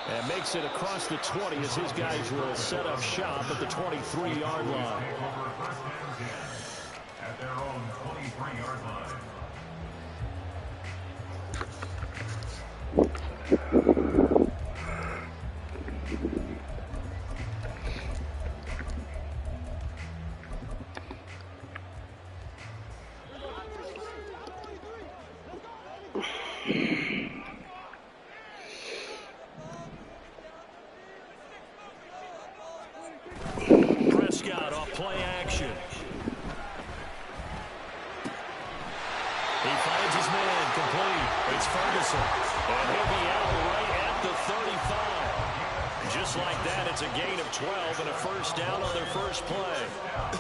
And makes it across the 20 as his guys will set up shop at the 23-yard line. At their own 23-yard line. Prescott off play action. He finds his man complete. It's Ferguson. And he'll be out right at the 35. Just like that, it's a gain of 12 and a first down on their first play.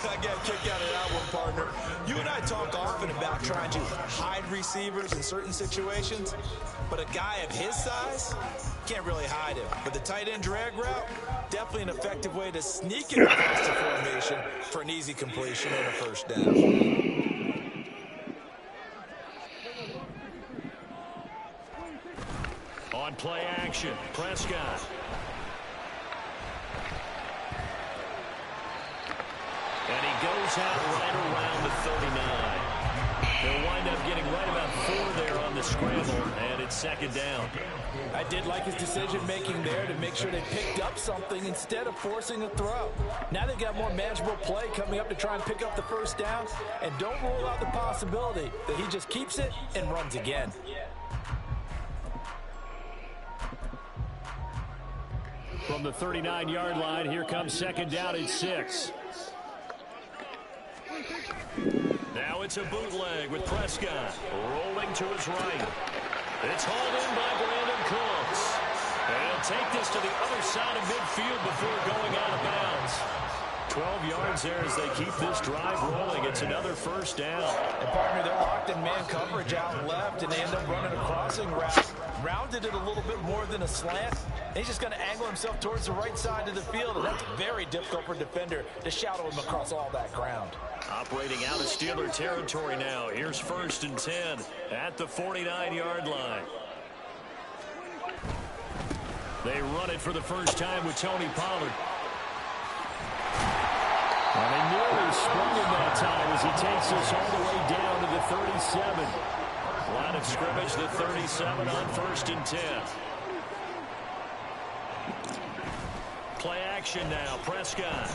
I got a kick out of that one, partner. You and I talk often about trying to hide receivers in certain situations, but a guy of his size can't really hide him. But the tight end drag route, definitely an effective way to sneak it across the formation for an easy completion and a first down. On play action, Prescott. And he goes out right around the 39. They'll wind up getting right about 4 there on the scramble, and it's second down. I did like his decision-making there to make sure they picked up something instead of forcing a throw. Now they've got more manageable play coming up to try and pick up the first down, and don't rule out the possibility that he just keeps it and runs again. From the 39-yard line, here comes second down and 6. Now it's a bootleg with Prescott rolling to his right. It's hauled in by Brandon Cooks. And he'll take this to the other side of midfield before going out of bounds. 12 yards there as they keep this drive rolling. It's another first down. And partner, they're locked in man coverage out left, and they end up running a crossing route. Rounded it a little bit more than a slant. And he's just going to angle himself towards the right side of the field, and that's very difficult for a defender to shadow him across all that ground. Operating out of Steeler territory now. Here's first and 10 at the 49-yard line. They run it for the first time with Tony Pollard. And they nearly sprung him that time as he takes us all the way down to the 37. Line of scrimmage, the 37 on first and 10. Play action now, Prescott.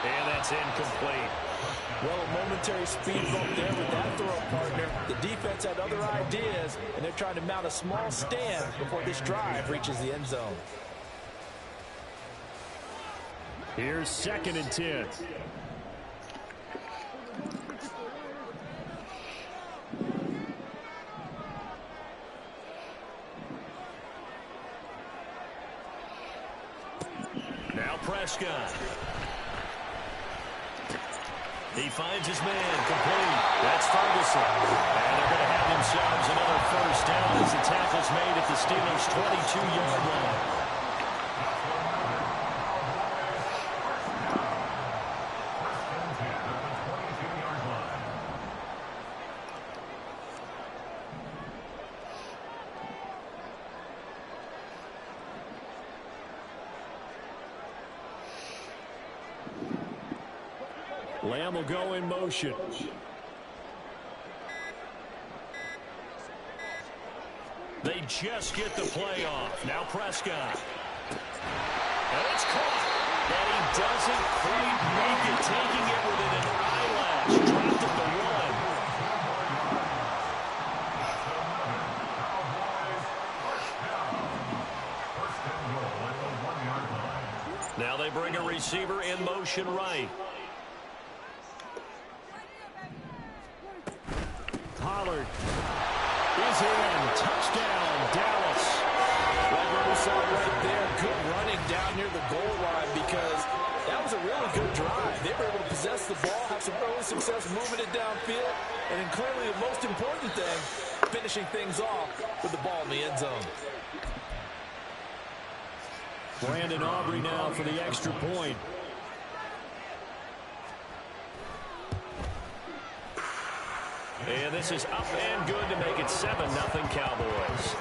And that's incomplete. Well, a momentary speed bump there with that throw, partner. The defense had other ideas, and they're trying to mount a small stand before this drive reaches the end zone. Here's second and 10. Now Prescott. He finds his man complete. That's Ferguson. And they're going to have themselves another first down as the tackle's made at the Steelers' 22-yard line. Lamb will go in motion. They just get the play off. Now Prescott. And it's caught. And he doesn't quite make it, taking it within an eyelash. Dropped at the 1. Now they bring a receiver in motion right. Pollard is in. Touchdown, the goal line because that was a really good drive. They were able to possess the ball, have some early success moving it downfield, and then clearly the most important thing, finishing things off with the ball in the end zone. Brandon Aubrey now for the extra point. And this is up and good to make it 7-0 Cowboys.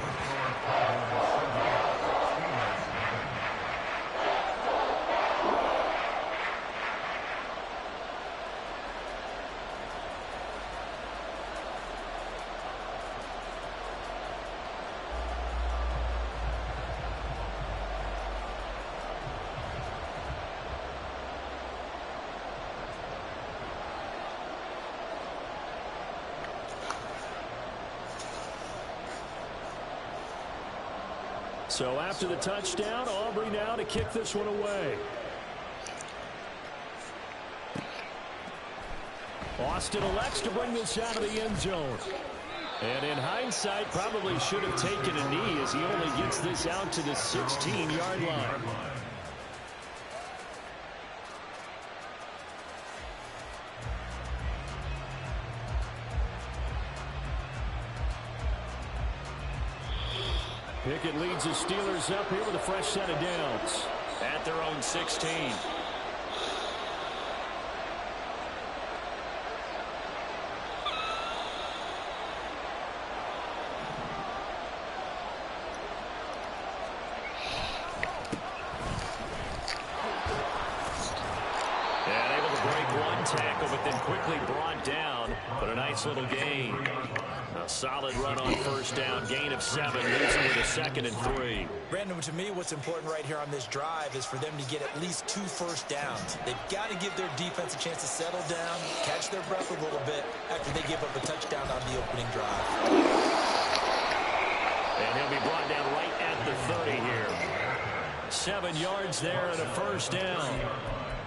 So after the touchdown, Aubrey now to kick this one away. Austin elects to bring this out of the end zone. And in hindsight, probably should have taken a knee as he only gets this out to the 16-yard line. Pickett leads the Steelers up here with a fresh set of downs at their own 16. And able to break one tackle, but then quickly brought down. But a nice little gain. A solid run on first down, gain of 7, leaves them with a 2nd and 3. Brandon, to me, what's important right here on this drive is for them to get at least 2 first downs. They've got to give their defense a chance to settle down, catch their breath a little bit after they give up a touchdown on the opening drive. And he'll be brought down right at the 30 here. 7 yards there and a first down.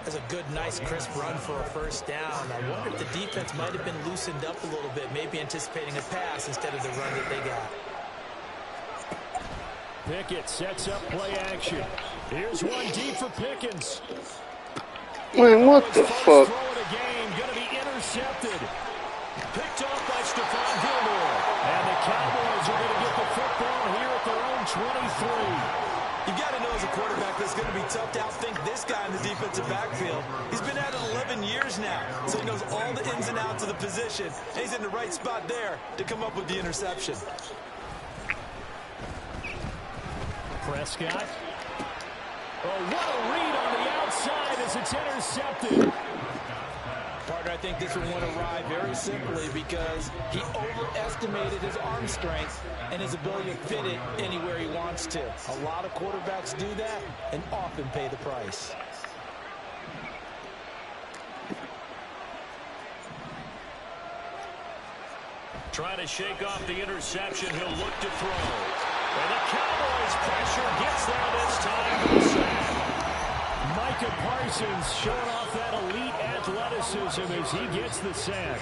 That's a good, nice, crisp run for a first down. I wonder if the defense might have been loosened up a little bit, maybe anticipating a pass instead of the run that they got. Pickett sets up play action. Here's one deep for Pickens. Man, what the fuck? Throw of the game, going to be intercepted. Picked off by Stephon Gilmore. And the Cowboys are going to get the football here at their own 23. You've got to know as a quarterback that's going to be tough to outthink this guy in the defensive backfield. He's been at it 11 years now, so he knows all the ins and outs of the position. And he's in the right spot there to come up with the interception. Prescott. Oh, what a read on the outside as it's intercepted. Partner, I think this one went awry very simply because he overestimated his arm strength and his ability to fit it anywhere he wants to. A lot of quarterbacks do that and often pay the price. Trying to shake off the interception. He'll look to throw. And the Cowboys pressure gets there this time for the sack. Micah Parsons showing off that elite athleticism as he gets the sack.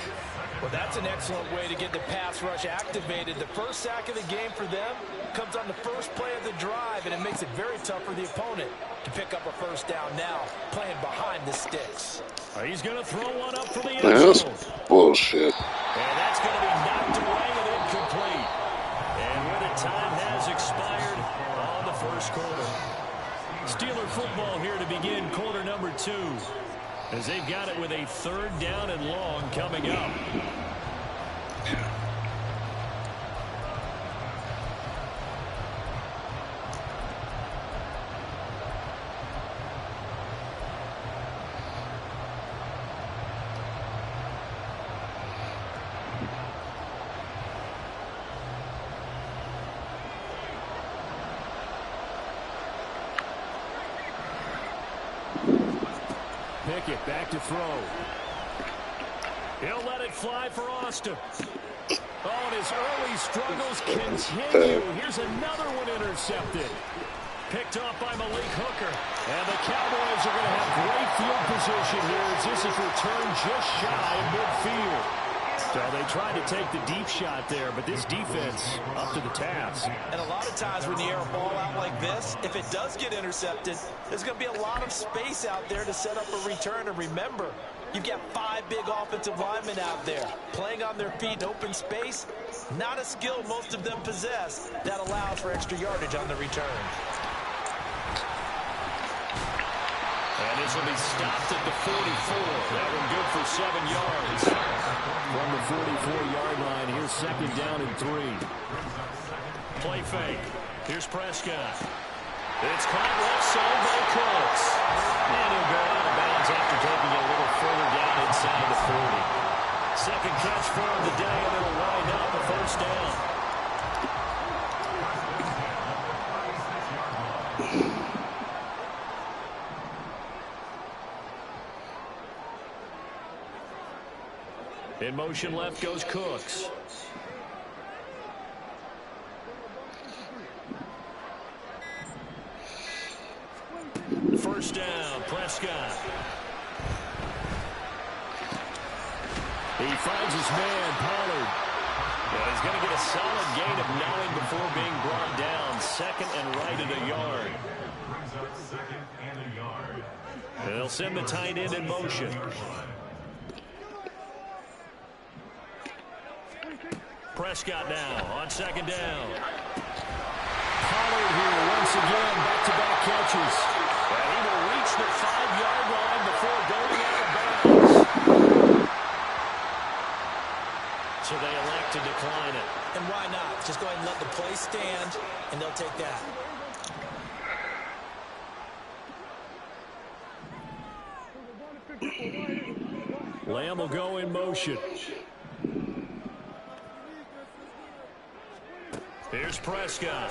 Well, that's an excellent way to get the pass rush activated. The first sack of the game for them comes on the first play of the drive, and it makes it very tough for the opponent to pick up a first down now, playing behind the sticks. He's going to throw one up for the end That's zone. bullshit. And that's going to be knocked away and incomplete. And where the time has expired on the first quarter. Steeler football here to begin quarter number 2. As they've got it with a 3rd down and long coming up. Pickett back to throw. He'll let it fly for Austin. Oh, and his early struggles continue. Here's another one intercepted. Picked off by Malik Hooker. And the Cowboys are going to have great field position here as this is returned just shy of midfield. So they tried to take the deep shot there, but this defense up to the task. And a lot of times when you air a ball out like this, if it does get intercepted, there's going to be a lot of space out there to set up a return. And remember, you've got 5 big offensive linemen out there playing on their feet in open space. Not a skill most of them possess that allows for extra yardage on the return. And this will be stopped at the 44. That one good for 7 yards. From the 44-yard line, here's second down and 3. Play fake. Here's Prescott. It's caught left side by Cooks. And he'll go out of bounds after taking it a little further down inside the 40. Second catch for him today, and it'll wind up a first down. In motion left goes Cooks. First down, Prescott. He finds his man, Pollard. And he's going to get a solid gain of 9 before being brought down. Second and right at a yard. They'll send the tight end in motion. Prescott now on second down. Pollard here once again, back-to-back catches. And he will reach the 5-yard line before going out of bounds. So they elect to decline it. And why not? Just go ahead and let the play stand, and they'll take that. Lamb will go in motion. Here's Prescott.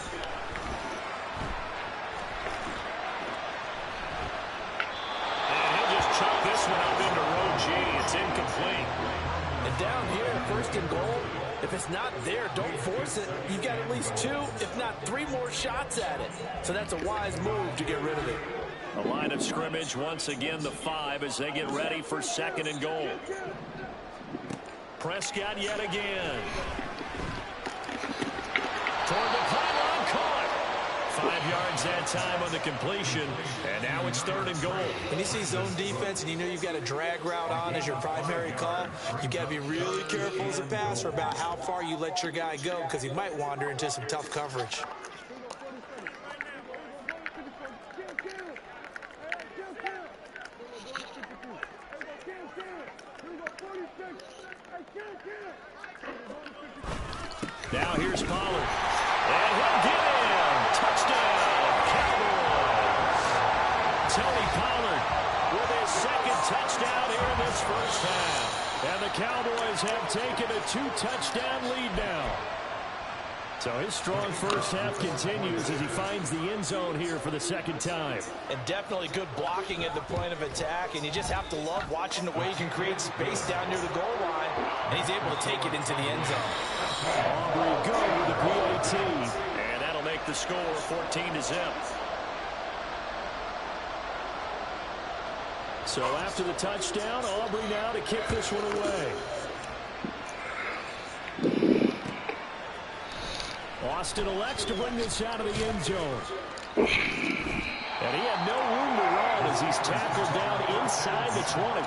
And he'll just chuck this one up into row G. It's incomplete. And down here, first and goal, if it's not there, don't force it. You've got at least 2, if not 3 more shots at it. So that's a wise move to get rid of it. A line of scrimmage, once again the 5 as they get ready for second and goal. Prescott yet again. Toward the pylon, caught. 5 yards that time on the completion, and now it's third and goal. When you see zone defense and you know you've got a drag route on as your primary call, you've got to be really careful as a passer about how far you let your guy go because he might wander into some tough coverage. Now here's Pollard. And he'll get in. Touchdown, Cowboys. Tony Pollard with his second touchdown here in this first half. And the Cowboys have taken a 2-touchdown lead now. So his strong first half continues as he finds the end zone here for the second time. And definitely good blocking at the point of attack, and you just have to love watching the way he can create space down near the goal line, and he's able to take it into the end zone. Aubrey good with the PAT, and that'll make the score 14-0. So after the touchdown, Aubrey now to kick this one away. Austin elects to bring this out of the end zone. And he had no room to run as he's tackled down inside the 20.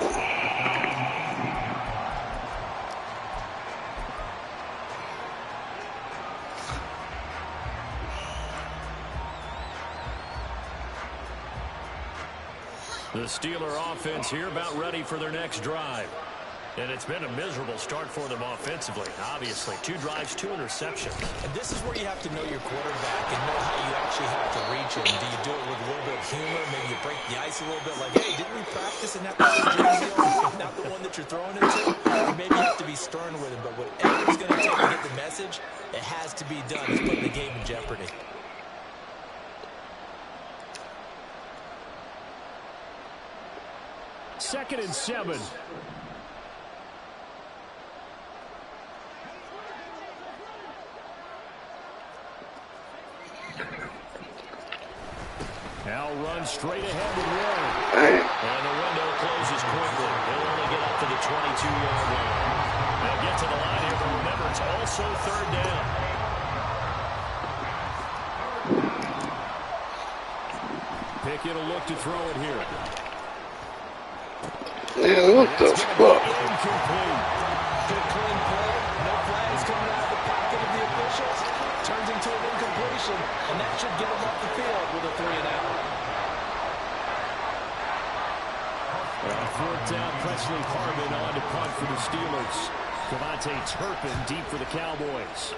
The Steeler offense here about ready for their next drive. And it's been a miserable start for them offensively. Obviously, 2 drives, 2 interceptions. And this is where you have to know your quarterback and know how you actually have to reach him. Do you do it with a little bit of humor? Maybe you break the ice a little bit like, hey, didn't we practice in that jersey? Not the one that you're throwing into. You maybe have to be stern with him. But whatever it's going to take to get the message, it has to be done. It's putting the game in jeopardy. Second and 7. Now run straight ahead with Warren. And the window closes quickly. He'll only get up to the 22-yard line. And They'll get to the line here, but remember, it's also third down. Pickett will look to throw it here. Man, what the fuck? Incomplete. Good clean play. No flags coming out of the pocket of the officials. Turns into an incompletion, and that should get them off the field with a 3-and-out. Fourth down, Presley Harvin on to punt for the Steelers. Cavante Turpin deep for the Cowboys.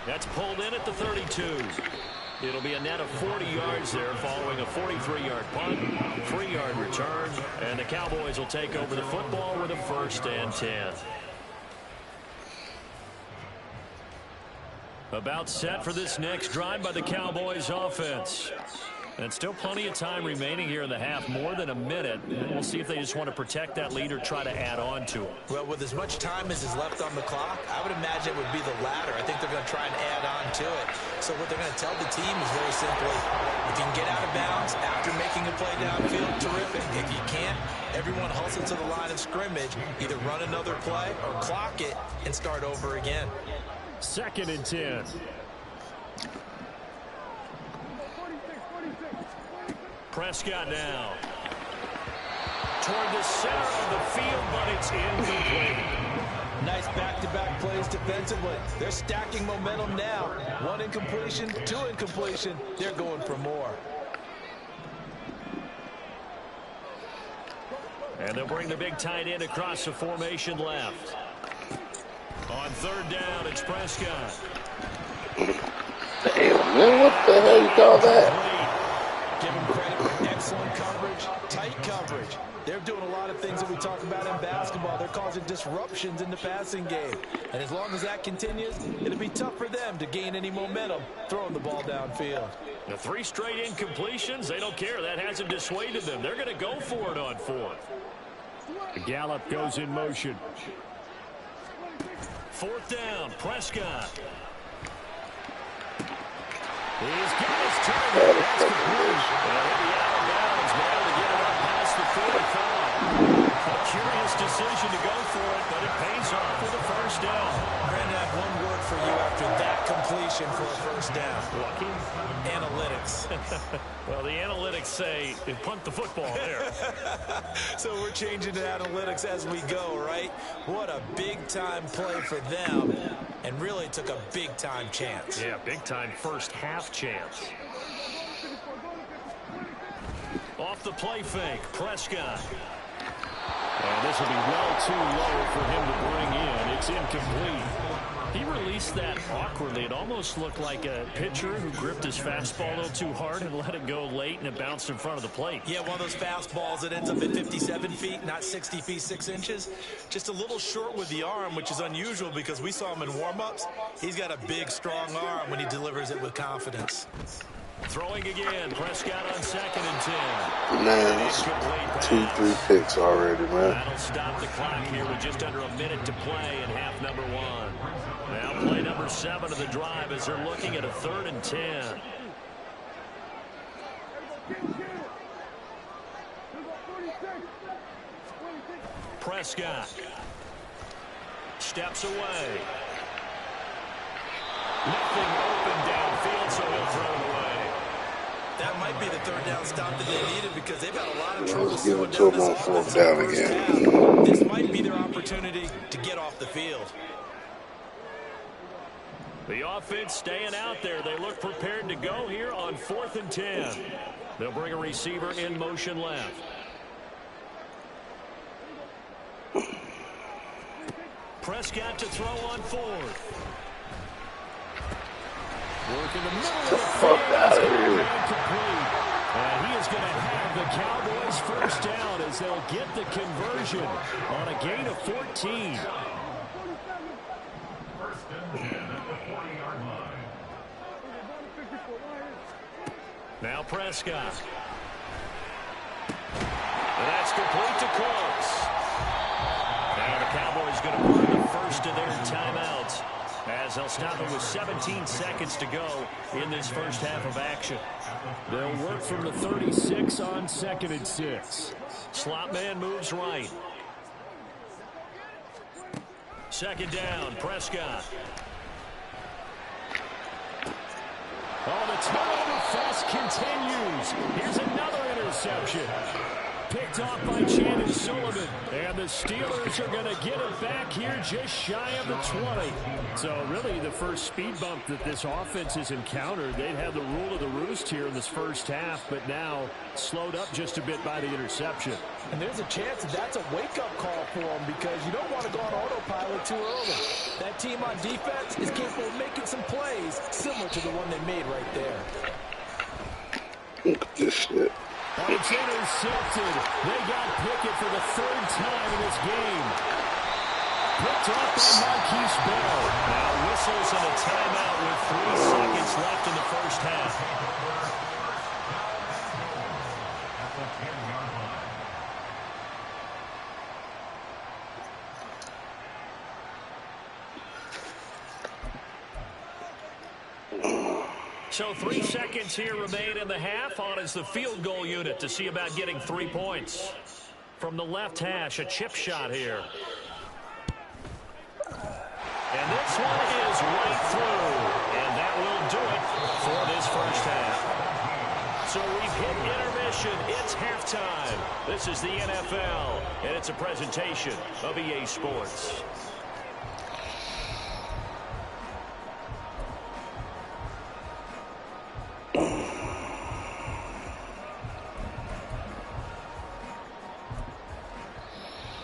That's pulled in at the 32. It'll be a net of 40 yards there following a 43-yard punt, 3-yard return, and the Cowboys will take over the football with a 1st and 10. About set for this next drive by the Cowboys offense. And still plenty of time remaining here in the half, more than a minute. And we'll see if they just want to protect that lead or try to add on to it. Well, with as much time as is left on the clock, I would imagine it would be the latter. I think they're going to try and add on to it. So what they're going to tell the team is very simply, if you can get out of bounds after making a play downfield, terrific. If you can't, everyone hustle to the line of scrimmage, either run another play or clock it and start over again. 2nd and 10. Prescott now. Toward the center of the field, but it's incomplete. Nice back-to-back plays defensively. They're stacking momentum now. 1 incompletion, 2 incompletion. They're going for more. And they'll bring the big tight end across the formation left. On 3rd down, it's Prescott. Damn, man, what the hell you call that? Give them credit for excellent coverage, tight coverage. They're doing a lot of things that we talk about in basketball. They're causing disruptions in the passing game. And as long as that continues, it'll be tough for them to gain any momentum throwing the ball downfield. The 3 straight incompletions, they don't care. That hasn't dissuaded them. They're going to go for it on 4th. Gallup goes in motion. 4th down, Prescott. He's got his target. That's complete. And he'll be out of bounds now to get it up past the 45. A curious decision to go for it, but it pays off with a 1st down. Brandon, I have one word for you after that completion for a 1st down. Lucky? Analytics. Well, the analytics say punt the football there. So we're changing to analytics as we go, right? What a big-time play for them, and really took a big-time chance. Yeah, big-time first half chance. Off the play fake, Prescott. And this will be well too low for him to bring in. It's incomplete. He released that awkwardly. It almost looked like a pitcher who gripped his fastball a little too hard and let it go late, and it bounced in front of the plate. Yeah, one of those fastballs that ends up at 57 feet, not 60 feet, 6 inches. Just a little short with the arm, which is unusual because we saw him in warm-ups. He's got a big, strong arm when he delivers it with confidence. Throwing again, Prescott on 2nd and 10. Man, it's 2-3 picks already, man. That'll stop the clock here with just under a minute to play in half number 1. Now play number 7 of the drive as they're looking at a 3rd and 10. Prescott steps away. Nothing open downfield, so he'll throw it away. That might be the 3rd down stop that they needed because they've had a lot of trouble Let's give slowing it to down them on this 4th offense down in the first again. half. This might be their opportunity to get off the field. The offense staying out there. They look prepared to go here on 4th and 10. They'll bring a receiver in motion left. Prescott to throw on 4th. Work in the middle of the fuck out of here. And he is going to have the Cowboys 1st down as they'll get the conversion on a gain of 14. 1st and 10 at the 40-yard line. Now Prescott. And that's complete to Close. Now the Cowboys going to burn the first of their timeouts as they'll stop it with 17 seconds to go in this first half of action. They'll work from the 36 on 2nd and 6. Slot man moves right. Second down, Prescott. Oh, the turnover fest continues. Here's another interception. Picked off by Chandon Sullivan. And the Steelers are going to get it back here just shy of the 20. So really the first speed bump that this offense has encountered. They'd had the rule of the roost here in this first half, but now slowed up just a bit by the interception. And there's a chance that that's a wake-up call for them because you don't want to go on autopilot too early. That team on defense is capable of making some plays similar to the one they made right there. Look at this shit. It's intercepted. They got Pickett for the third time in this game. Picked off by Marquise Bell. Now whistles and a timeout with 3 seconds left in the first half. So 3 seconds here remain in the half. On is the field goal unit to see about getting 3 points. From the left hash, a chip shot here. And this one is right through. And that will do it for this first half. So we've hit intermission. It's halftime. This is the NFL, and it's a presentation of EA Sports.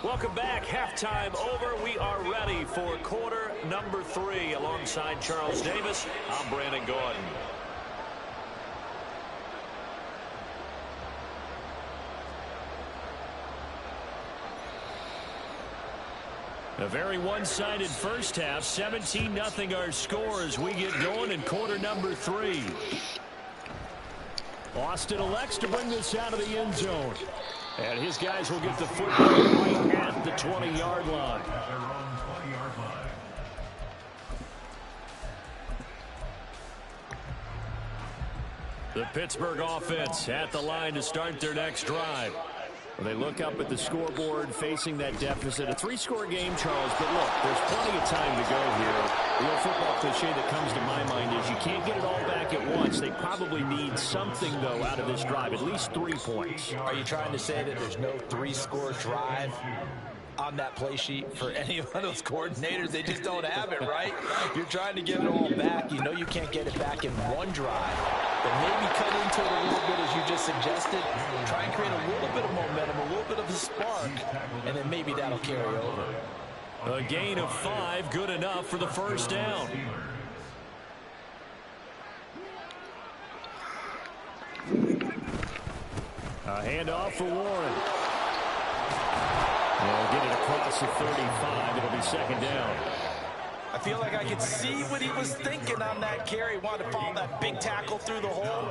Welcome back. Halftime over. We are ready for quarter number 3. Alongside Charles Davis, I'm Brandon Gordon. A very one-sided first half. 17-0 our score as we get going in quarter number 3. Austin elects to bring this out of the end zone. And his guys will get the football right at the 20-yard line. The Pittsburgh offense at the line to start their next drive. Well, they look up at the scoreboard facing that deficit. A 3-score game, Charles, but look, there's plenty of time to go here. The old football cliche that comes to my mind is you can't get it all back at once. They probably need something, though, out of this drive, at least 3 points. Are you trying to say that there's no 3-score drive on that play sheet for any of those coordinators? They just don't have it, right? You're trying to get it all back. You know you can't get it back in one drive. But maybe cut into it a little bit, as you just suggested. Try and create a little bit of momentum, a little bit of a spark, and then maybe that'll carry over. A gain of 5, good enough for the first down. A handoff for Warren. They'll get it across the 35. It'll be second down. I feel like I could see what he was thinking on that carry. Wanted to follow that big tackle through the hole.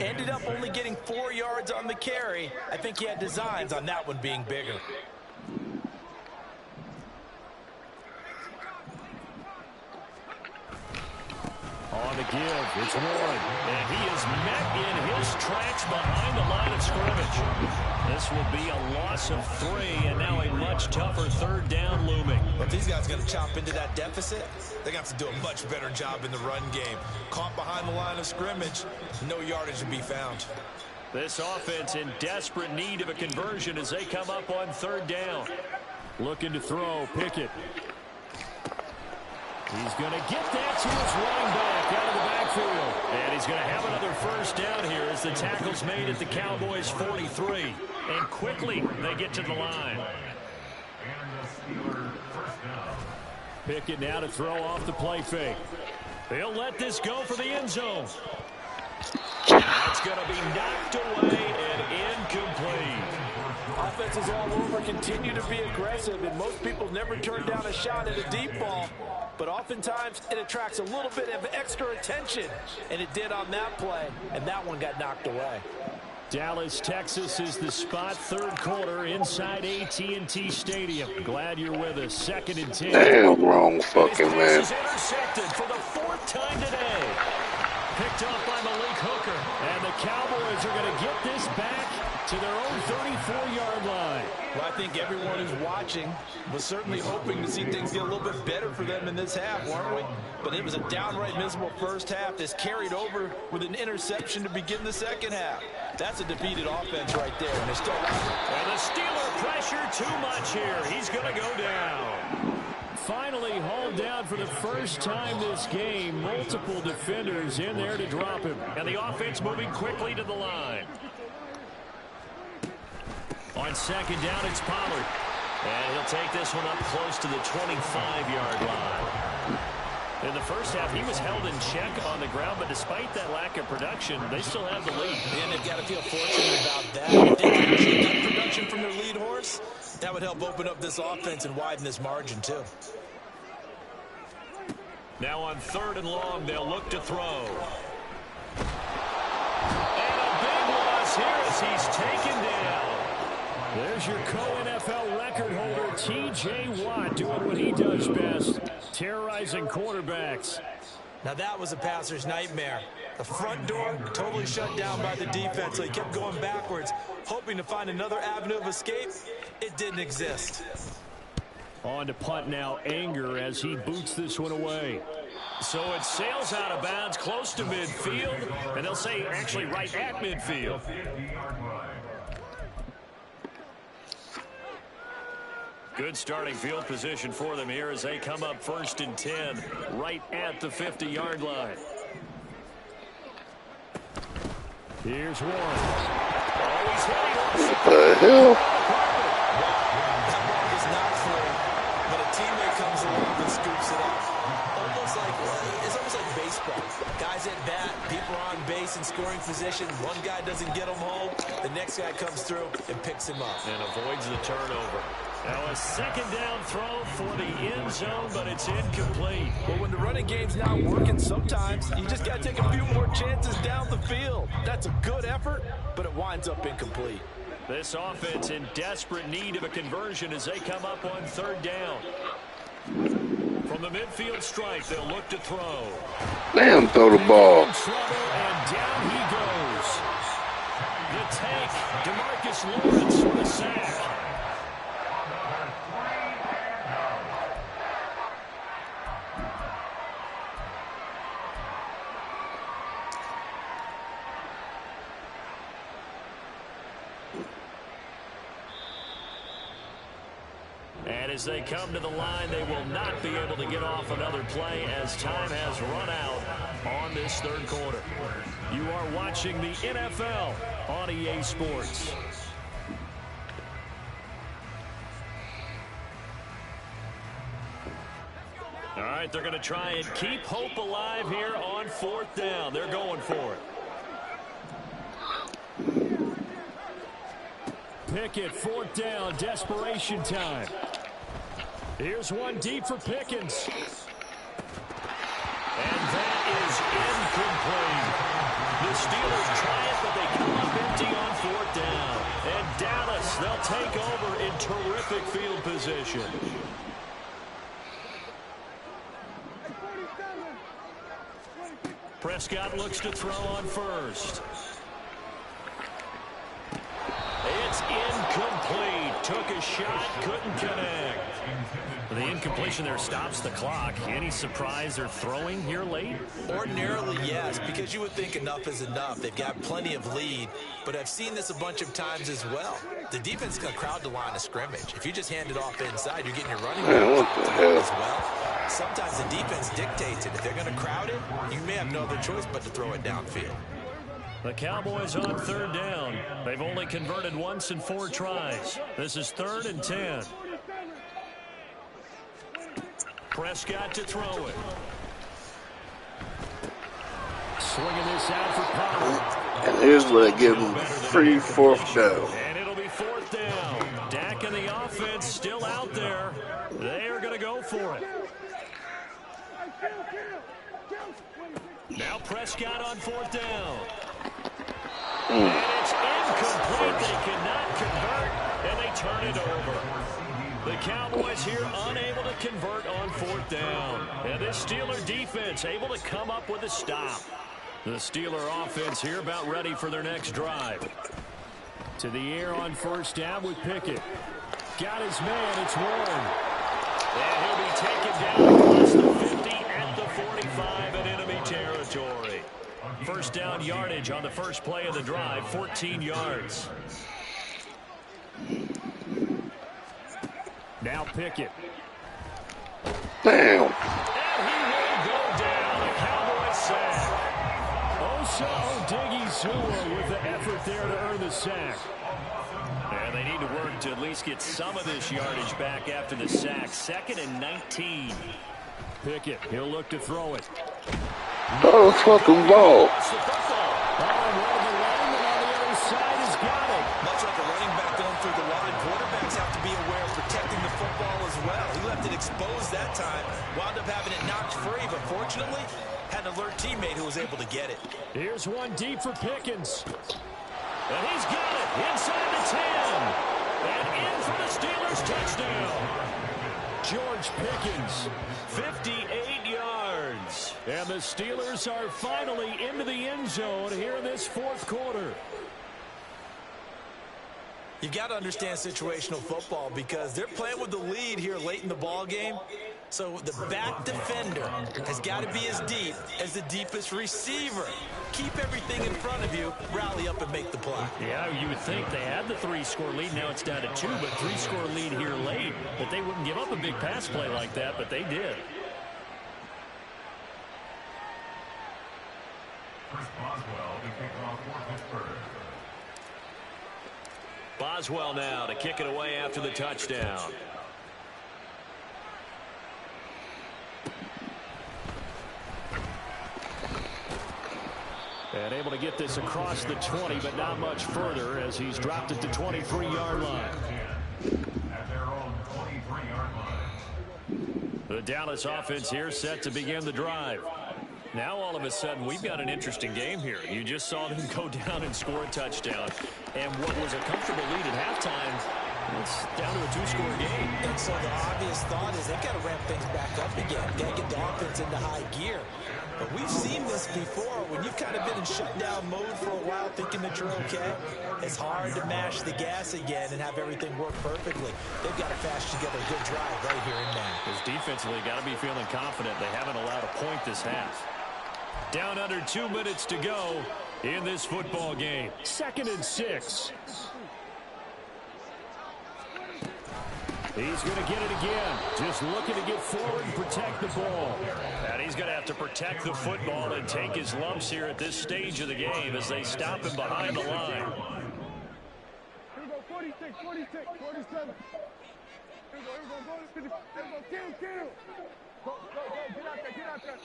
Ended up only getting 4 yards on the carry. I think he had designs on that one being bigger. On the give, it's Warren. And he is met in his tracks behind the line of scrimmage. This will be a loss of 3, and now a much tougher third down looming. But these guys going to chop into that deficit. They got to do a much better job in the run game. Caught behind the line of scrimmage, no yardage to be found. This offense in desperate need of a conversion as they come up on third down. Looking to throw, Pickett. He's going to get that to his running back out of the backfield. And he's going to have another first down here as the tackle's made at the Cowboys' 43. And quickly they get to the line. Pickett now to throw off the play fake. They'll let this go for the end zone. That's going to be knocked away and incomplete. Offenses all over continue to be aggressive, and most people never turn down a shot at a deep ball. But oftentimes it attracts a little bit of extra attention, and it did on that play, and that one got knocked away. Dallas, Texas is the spot, third quarter inside AT&T Stadium. Glad you're with us. 2nd and 10. Damn, wrong fucking man. This is intercepted for the 4th time today. picked up by Malik Hooker. And the Cowboys are going to get this back to their own 34-yard line. Well, I think everyone who's watching was certainly hoping to see things get a little bit better for them in this half, weren't we? But it was a downright miserable first half that's carried over with an interception to begin the second half. That's a defeated offense right there, and they still have it. And the Steeler pressure too much here. He's going to go down. Finally hauled down for the first time this game. Multiple defenders in there to drop him. And the offense moving quickly to the line. On second down, it's Pollard. And he'll take this one up close to the 25-yard line. In the first half, he was held in check on the ground, but despite that lack of production, they still have the lead. And they've got to feel fortunate about that. If they can actually get production from their lead horse, that would help open up this offense and widen this margin, too. Now on third and long, they'll look to throw. And a big loss here as he's taken down. There's your co-NFL record holder, T.J. Watt, doing what he does best, terrorizing quarterbacks. Now that was a passer's nightmare. The front door totally shut down by the defense, so he kept going backwards, hoping to find another avenue of escape. It didn't exist. On to punt now, Anger, as he boots this one away. So it sails out of bounds close to midfield, and they'll say actually right at midfield. Good starting field position for them here as they come up 1st and 10, right at the 50-yard line. Here's Warren. Oh, he's hitting off. What the hell? That ball is not full, but a teammate comes along and scoops it up. It's almost like baseball. Guys at bat, people are on base in scoring position. One guy doesn't get him home. The next guy comes through and picks him up. And avoids the turnover. Now a second down throw for the end zone, but it's incomplete. Well, when the running game's not working, sometimes you just got to take a few more chances down the field. That's a good effort, but it winds up incomplete. This offense in desperate need of a conversion as they come up on third down. From the midfield stripe, they'll look to throw. Damn, throw the ball. And down he goes. The take, DeMarcus Lawrence for the sack. And as they come to the line, they will not be able to get off another play as time has run out on this third quarter. You are watching the NFL on EA Sports. All right, they're going to try and keep hope alive here on 4th down. They're going for it. Pickett, 4th down, desperation time. Here's one deep for Pickens. And that is incomplete. The Steelers try it, but they come up empty on 4th down. And Dallas, they'll take over in terrific field position. Prescott looks to throw on first. It's incomplete. Took a shot, couldn't connect. The incompletion there stops the clock. Any surprise they're throwing here late? Ordinarily, yes, because you would think enough is enough. They've got plenty of lead, but I've seen this a bunch of times as well. The defense is going to crowd the line of scrimmage. If you just hand it off inside, you're getting your running back as well. Sometimes the defense dictates it. If they're going to crowd it, you may have no other choice but to throw it downfield. The Cowboys on third down. They've only converted once in 4 tries. This is 3rd and 10. Prescott to throw it. Swinging this out for Pollard. And here's where they give them free 4th down. And it'll be 4th down. Dak and the offense still out there. They are going to go for it. Now Prescott on 4th down. And it's incomplete. They cannot convert, and they turn it over. The Cowboys here unable to convert on 4th down. And this Steeler defense able to come up with a stop. The Steeler offense here about ready for their next drive. To the air on first down with Pickett. Got his man. It's Warren. And he'll be taken down across the 50 at the 45 in enemy territory. First down yardage on the first play of the drive, 14 yards. Now Pickett. Damn. And he will go down. A Cowboy sack. Oso Diggy with the effort there to earn the sack. And they need to work to at least get some of this yardage back after the sack. 2nd and 19. Pickett, he'll look to throw it. Oh, fucking ball. Much like a running back going through the line, quarterbacks have to be aware of protecting the football as well. He left it exposed that time, wound up having it knocked free, but fortunately had an alert teammate who was able to get it. Here's one deep for Pickens. And he's got it inside the 10. And in for the Steelers touchdown. George Pickens, 58 yards. And the Steelers are finally into the end zone here in this fourth quarter. You've got to understand situational football because they're playing with the lead here late in the ball game. So the back defender has got to be as deep as the deepest receiver. Keep everything in front of you, rally up and make the play. Yeah, you would think they had the 3-score lead. Now it's down to 2, but 3-score lead here late. That they wouldn't give up a big pass play like that, but they did. Chris Boswell to kick off for Pittsburgh. Boswell now to kick it away after the touchdown. And able to get this across the 20, but not much further as he's dropped it to 23-yard line. At their own 23-yard line. The Dallas offense here set to begin the drive. Now all of a sudden we've got an interesting game here. You just saw them go down and score a touchdown. And what was a comfortable lead at halftime, it's down to a 2-score game. And so the obvious thought is they've got to ramp things back up again. Got to get the offense into high gear. But we've seen this before. When you've kind of been in shutdown mode for a while thinking that you're okay, it's hard to mash the gas again and have everything work perfectly. They've got to patch together a good drive right here and now. Because defensively, got to be feeling confident. They haven't allowed a point this half. Down under 2 minutes to go in this football game. 2nd and 6. He's going to get it again. Just looking to get forward and protect the ball. And he's going to have to protect the football and take his lumps here at this stage of the game as they stop him behind the line. Here we go, 46, 47. Here we go, get him. Go, get out there.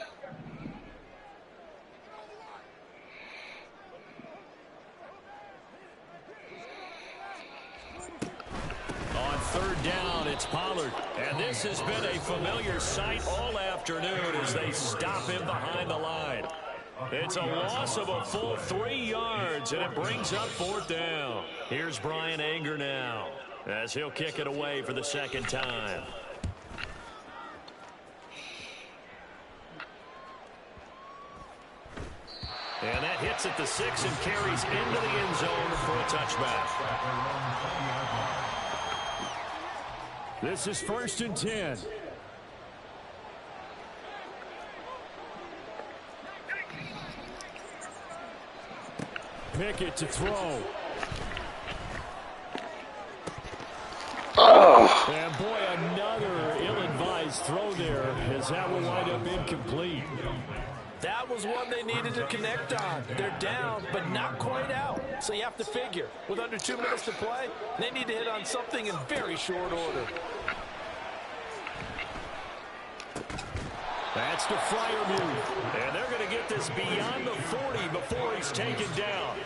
On 3rd down, it's Pollard. And this has been a familiar sight all afternoon as they stop him behind the line. It's a loss of a full 3 yards, and it brings up 4th down. Here's Brian Anger now as he'll kick it away for the 2nd time. And that hits at the 6 and carries into the end zone for a touchback. This is 1st and 10. Pickett to throw. Oh. And boy, another ill-advised throw there as that will wind up incomplete. That was one they needed to connect on. They're down, but not quite out. So you have to figure, with under 2 minutes to play, they need to hit on something in very short order. That's the Freiermuth. And they're going to get this beyond the 40 before he's taken down.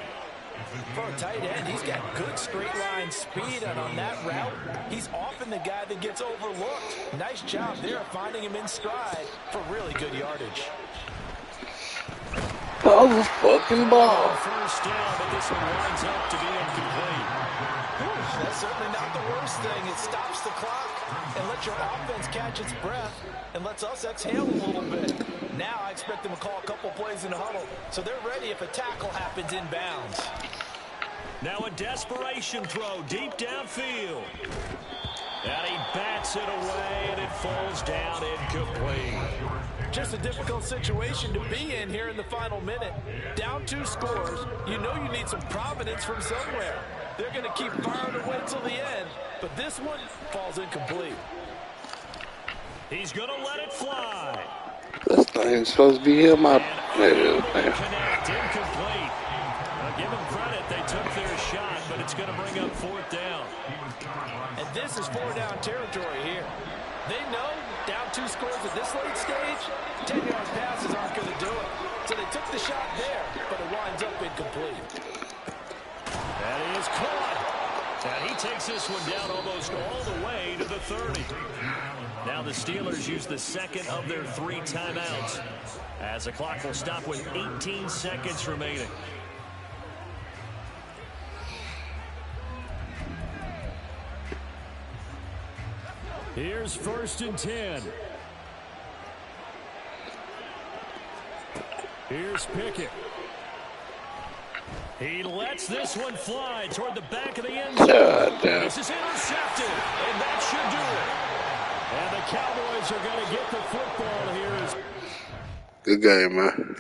For a tight end, he's got good straight line speed, and on that route, he's often the guy that gets overlooked. Nice job there finding him in stride for really good yardage. Oh, fucking ball. First down, but this one winds up to be incomplete. That's certainly not the worst thing. It stops the clock and lets your offense catch its breath and lets us exhale a little bit. Now I expect them to call a couple plays in the huddle, so they're ready if a tackle happens inbounds. Now a desperation throw deep downfield. And he bats it away, and it falls down incomplete. Just a difficult situation to be in here in the final minute. Down 2 scores, you know you need some providence from somewhere. They're going to keep firing away till the end, but this one falls incomplete. He's going to let it fly. This thing's supposed to be him out there. Connect, incomplete. Give them credit, they took their shot, but it's going to bring up 4th down. And this is 4-down territory here. They know down 2 scores at this late stage, 10-yard passes aren't going to do it. So they took the shot there, but it winds up incomplete. That is caught. And he takes this one down almost all the way to the 30. Now the Steelers use the second of their 3 timeouts, as the clock will stop with 18 seconds remaining. Here's 1st and 10. Here's Pickett. He lets this one fly toward the back of the end zone. This is intercepted, and that should do it. And the Cowboys are going to get the football here. Good game, man.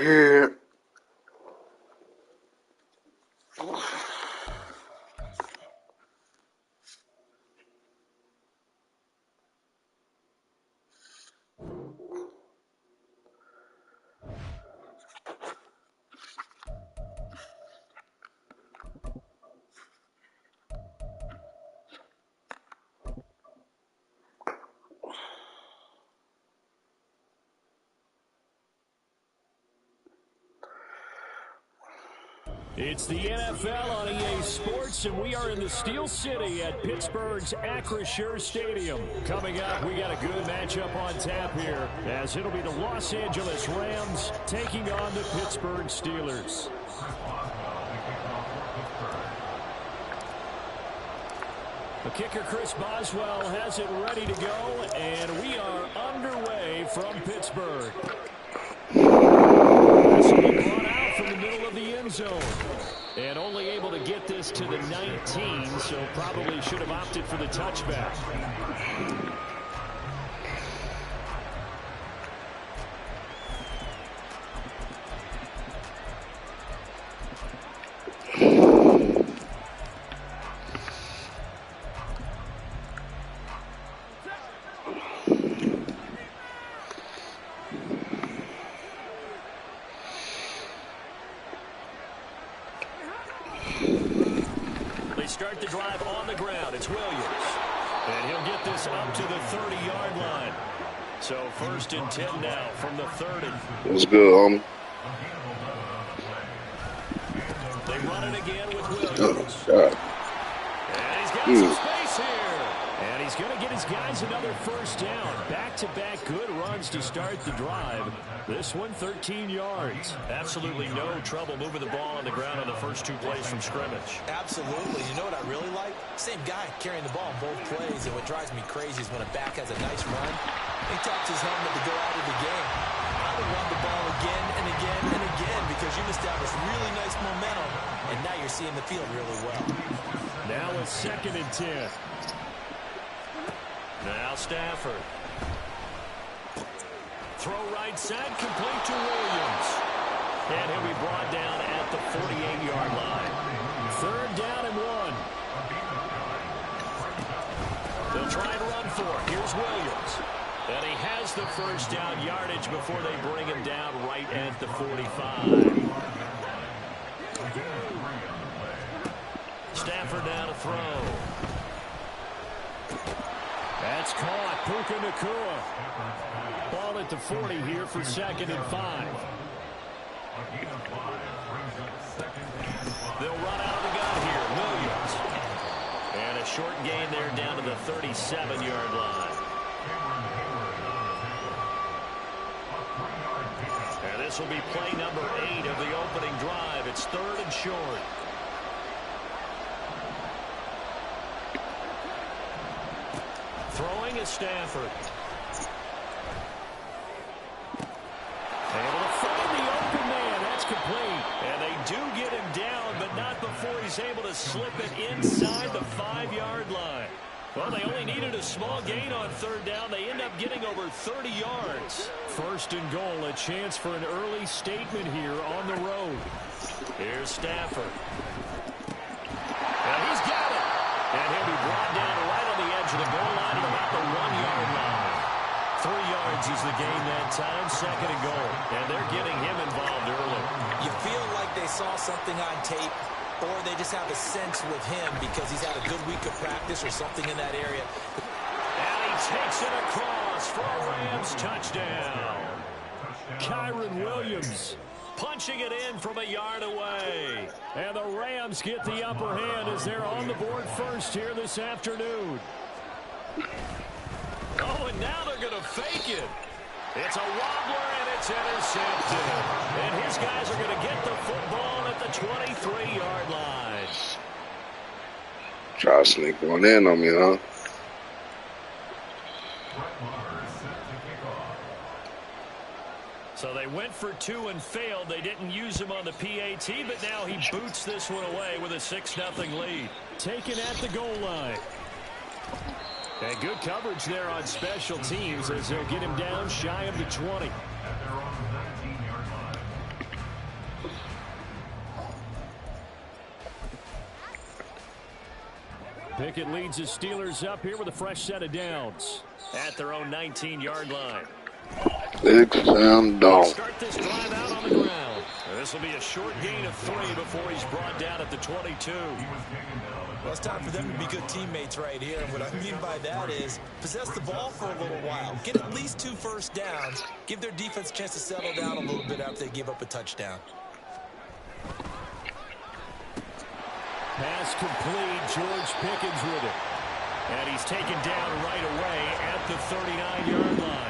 Yeah. It's the NFL on EA Sports, and we are in the Steel City at Pittsburgh's Acrisure Stadium. Coming up, we got a good matchup on tap here, as it'll be the Los Angeles Rams taking on the Pittsburgh Steelers. The kicker, Chris Boswell, has it ready to go, and we are underway from Pittsburgh. This will be brought out from the middle of the end zone. And only able to get this to the 19, so probably should have opted for the touchback. Start the drive on the ground. It's Williams. And he'll get this up to the 30-yard line. So 1st and 10 now from the 30. What's good, homie? They run it again with Oh, Williams. God. And he's got some space here. And he's going to get his guys another 1st down. Back-to-back good runs to start the drive. This one 13 yards. Absolutely no trouble moving the ball on the ground on the first 2 plays from scrimmage. Absolutely. You know what I really like? Same guy carrying the ball on both plays. And what drives me crazy is when a back has a nice run, he taps his helmet to go out of the game. I would run the ball again and again and again because you've established really nice momentum, and now you're seeing the field really well. Now a 2nd and 10. Now Stafford. Throw right side, complete to Williams. And he'll be brought down at the 48-yard line. 3rd down and 1. They'll try and run for it. Here's Williams. And he has the 1st down yardage before they bring him down right at the 45. Stafford now to throw. That's caught. Puka Nacua. Ball at the 40 here for 2nd and 5. They'll run out of the gun here. Williams. And a short gain there down to the 37-yard line. And this will be play number 8 of the opening drive. It's 3rd and short. Throwing is Stafford. Able to find the open man. That's complete. And they do get him down, but not before he's able to slip it inside the 5-yard line. Well, they only needed a small gain on 3rd down. They end up getting over 30 yards. 1st and goal, a chance for an early statement here on the road. Here's Stafford. And he's got it. And he'll be brought down right on the edge of the goal line at about the 1-yard line. 3 yards is the gain that time, 2nd and goal. And they're getting him involved early. You feel like they saw something on tape, or they just have a sense with him because he's had a good week of practice or something in that area. And he takes it across for a Rams touchdown. Kyron Williams punching it in from a yard away. And the Rams get the upper hand as they're on the board first here this afternoon. Oh, and now they're going to fake it. It's a wobbler, and it's intercepted. And his guys are going to get the football at the 23-yard line. Try to sneak one in on me, huh? So they went for 2 and failed. They didn't use him on the PAT, but now he boots this one away with a 6-0 lead. Taken at the goal line. And good coverage there on special teams as they'll get him down shy of the 20. Pickett leads the Steelers up here with a fresh set of downs at their own 19-yard line. 6 and down. Start this drive out on the ground. This will be a short gain of 3 before he's brought down at the 22. Well, it's time for them to be good teammates right here. And what I mean by that is possess the ball for a little while. Get at least 2 first downs. Give their defense a chance to settle down a little bit after they give up a touchdown. Pass complete. George Pickens with it. And he's taken down right away at the 39-yard line.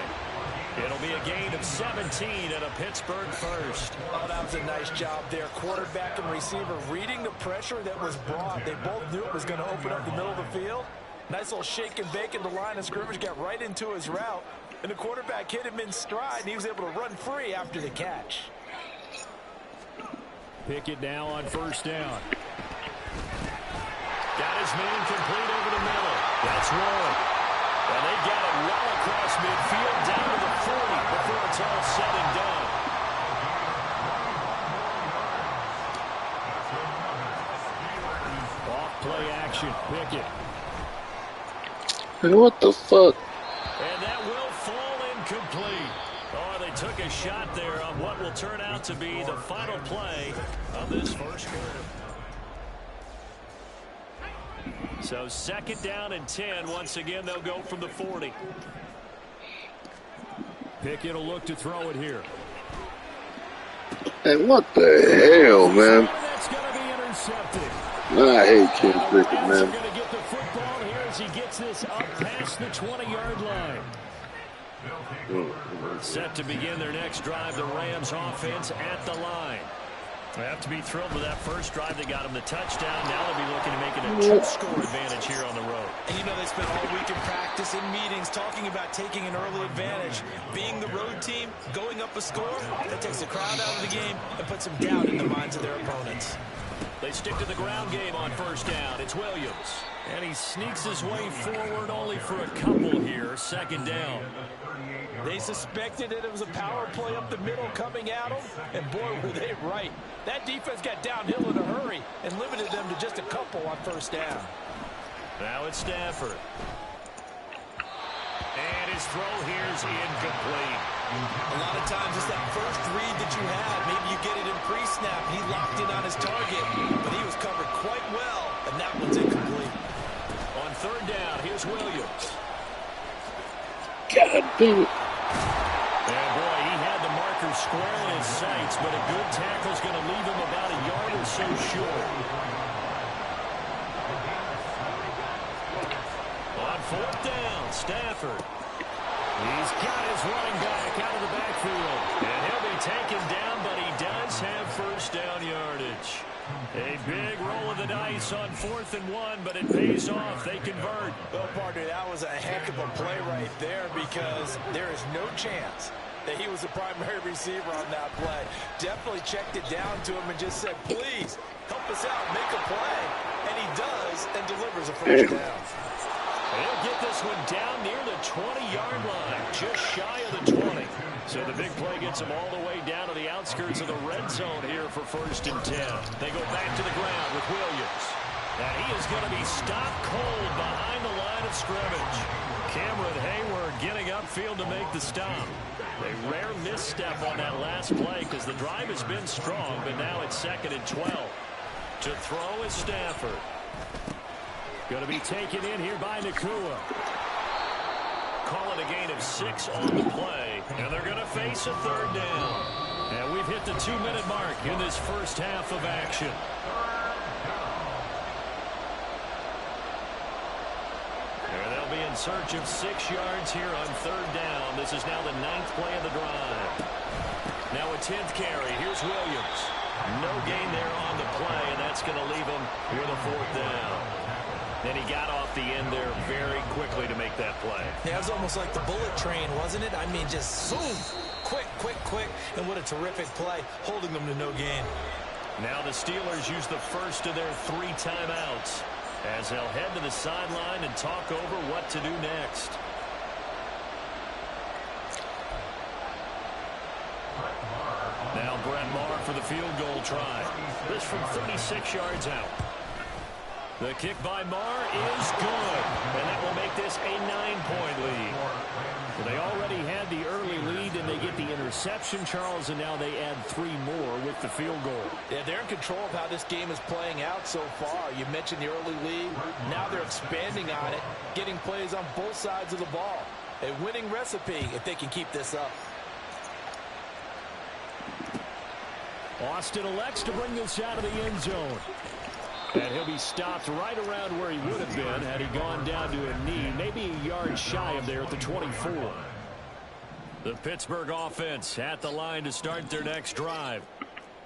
It'll be a gain of 17 and a Pittsburgh first. Oh, that was a nice job there. Quarterback and receiver reading the pressure that was brought. They both knew it was going to open up the middle of the field. Nice little shake and bake in the line of scrimmage. Got right into his route. And the quarterback hit him in stride, and he was able to run free after the catch. Pickett now on 1st down. Got his man complete over the middle. That's one. And they got it well across midfield down to the 40 before it's all said and done. Off play action, Pickett. And what the fuck? And that will fall incomplete. Oh, they took a shot there on what will turn out to be the final play of this first quarter. So 2nd down and 10. Once again, they'll go from the 40. Pickett will look to throw it here. Hey, what the hell, man? That's going to be intercepted. I hate Ken Pickett, Rams man. are going to get the football here as he gets this up past the 20-yard line. Set to begin their next drive, the Rams offense at the line. They have to be thrilled with that first drive. They got them the touchdown. Now they'll be looking to make it a 2-score advantage here on the road. And you know they spent all week in practice, in meetings, talking about taking an early advantage. Being the road team, going up a score, that takes the crowd out of the game and puts some doubt in the minds of their opponents. They stick to the ground game on first down. It's Williams. And he sneaks his way forward only for a couple here. Second down. They suspected that it was a power play up the middle coming at them, and boy, were they right. That defense got downhill in a hurry and limited them to just a couple on first down. Now it's Stafford. And his throw here is incomplete. A lot of times it's that first read that you have. Maybe you get it in pre-snap. He locked in on his target, but he was covered quite well, and that one's incomplete. On third down, here's Williams. God damn it. And boy, he had the marker square in his sights, but a good tackle's going to leave him about a yard or so short. On fourth down, Stafford. He's got his running back out of the backfield. And he'll be taken down, but he does have first down yardage. A big roll of the dice on 4th and 1, but it pays off. They convert. Well, partner, that was a heck of a play right there because there is no chance that he was the primary receiver on that play. Definitely checked it down to him and just said, please, help us out, make a play. And he does and delivers a first down. He'll get this one down near the 20-yard line, just shy of the 20. So the big play gets them all the way down to the outskirts of the red zone here for 1st and 10. They go back to the ground with Williams. And he is going to be stopped cold behind the line of scrimmage. Cameron Hayward getting upfield to make the stop. A rare misstep on that last play because the drive has been strong, but now it's 2nd and 12. To throw is Stafford. Going to be taken in here by Nakua. Calling a gain of 6 on the play. And they're going to face a third down. And we've hit the 2-minute mark in this first half of action. And they'll be in search of 6 yards here on third down. This is now the 9th play of the drive. Now a 10th carry. Here's Williams. No gain there on the play, and that's going to leave him with a 4th down. Then he got off the end there very quickly to make that play. Yeah, it was almost like the bullet train, wasn't it? I mean, just zoom, quick, quick, quick. And what a terrific play, holding them to no gain. Now the Steelers use the first of their 3 timeouts as they'll head to the sideline and talk over what to do next. Now Brett Maher for the field goal try. This from 36 yards out. The kick by Maher is good, and that will make this a 9-point lead. Well, they already had the early lead, and they get the interception, Charles, and now they add 3 more with the field goal. Yeah, they're in control of how this game is playing out so far. You mentioned the early lead. Now they're expanding on it, getting plays on both sides of the ball. A winning recipe if they can keep this up. Austin elects to bring this out of the end zone. And he'll be stopped right around where he would have been had he gone down to a knee, maybe a yard shy of there at the 24. The Pittsburgh offense at the line to start their next drive.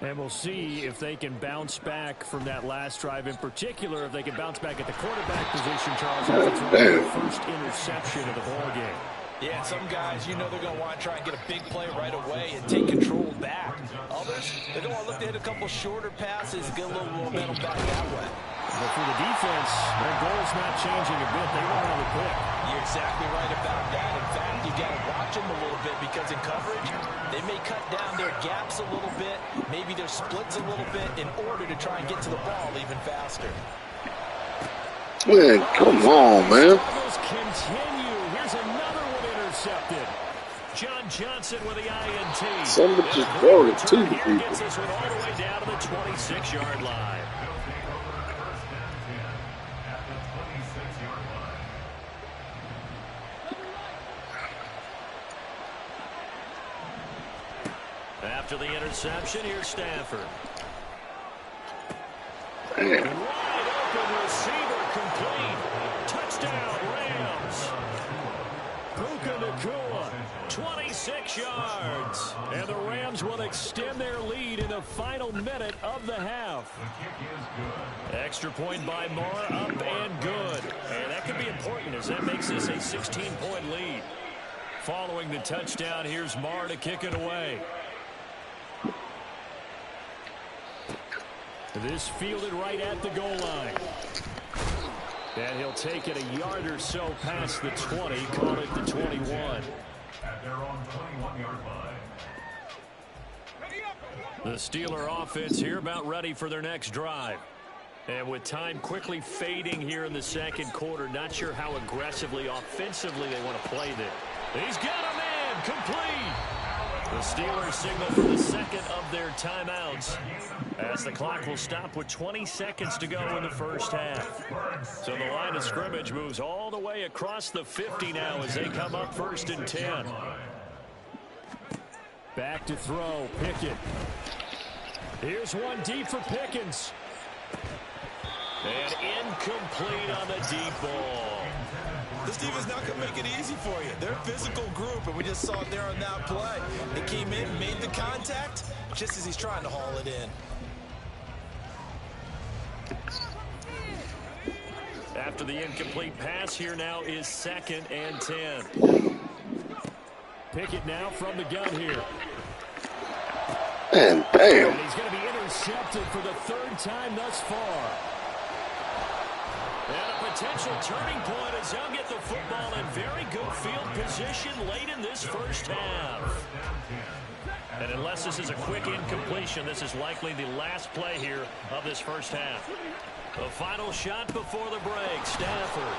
And we'll see if they can bounce back from that last drive. In particular, if they can bounce back at the quarterback position, Charles, after throwing the first interception of the ballgame. Yeah, some guys, you know they're going to want to try and get a big play right away and take control back. Others, they're going to look to hit a couple shorter passes and get a little momentum back that way. But for the defense, their goal's not changing a bit. They want another pick. You're exactly right about that. In fact, you got to watch them a little bit because in coverage, they may cut down their gaps a little bit, maybe their splits a little bit in order to try and get to the ball even faster. Man, come on, man. Struggles continue. Here's another one intercepted. John Johnson with the INT. Somebody just throw it to the Here people. gets this one all the way down to the 26-yard line. After the interception, here's Stafford. Damn. Wide open receiver complete. Touchdown, Rams. Puka Nacua, 26 yards. And the Rams will extend their lead in the final minute of the half. Extra point by Moore, up and good. And that could be important as that makes this a 16-point lead. Following the touchdown, here's Moore to kick it away. This fielded right at the goal line. And he'll take it a yard or so past the 20, call it the 21. At their own 21-yard line. The Steeler offense here about ready for their next drive. And with time quickly fading here in the second quarter, not sure how aggressively, offensively they want to play this. He's got a man, complete. The Steelers signal for the second of their timeouts, as the clock will stop with 20 seconds to go in the first half. So the line of scrimmage moves all the way across the 50 now as they come up 1st and 10. Back to throw, Pickett. Here's one deep for Pickens. And incomplete on the deep ball. This defense not going to make it easy for you. They're a physical group, and we just saw it there on that play. They came in, made the contact, just as he's trying to haul it in. After the incomplete pass, here now is 2nd and 10. Pickett now from the gun here. Man, damn. And he's going to be intercepted for the 3rd time thus far. And a potential turning point as they'll get the football in very good field position late in this first half. And unless this is a quick incompletion, this is likely the last play here of this first half. The final shot before the break, Stafford.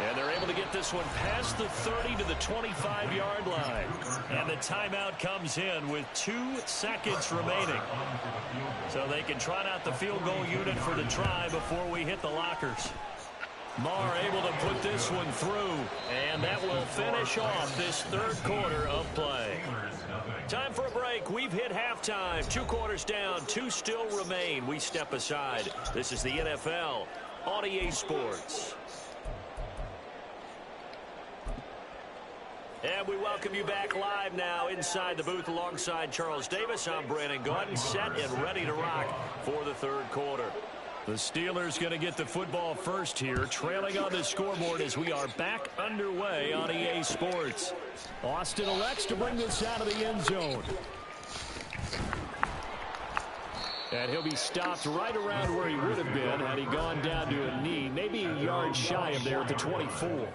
And they're able to get this one past the 30 to the 25-yard line. And the timeout comes in with 2 seconds remaining. So they can trot out the field goal unit for the try before we hit the lockers. Moore able to put this one through. And that will finish off this 3rd quarter of play. Time for a break. We've hit halftime. 2 quarters down. 2 still remain. We step aside. This is the NFL on EA Sports. And we welcome you back live now inside the booth alongside Charles Davis. I'm Brandon Gordon, set and ready to rock for the 3rd quarter. The Steelers going to get the football first here, trailing on the scoreboard as we are back underway on EA Sports. Austin elects to bring this out of the end zone. And he'll be stopped right around where he would have been had he gone down to a knee, maybe a yard shy of there at the 24.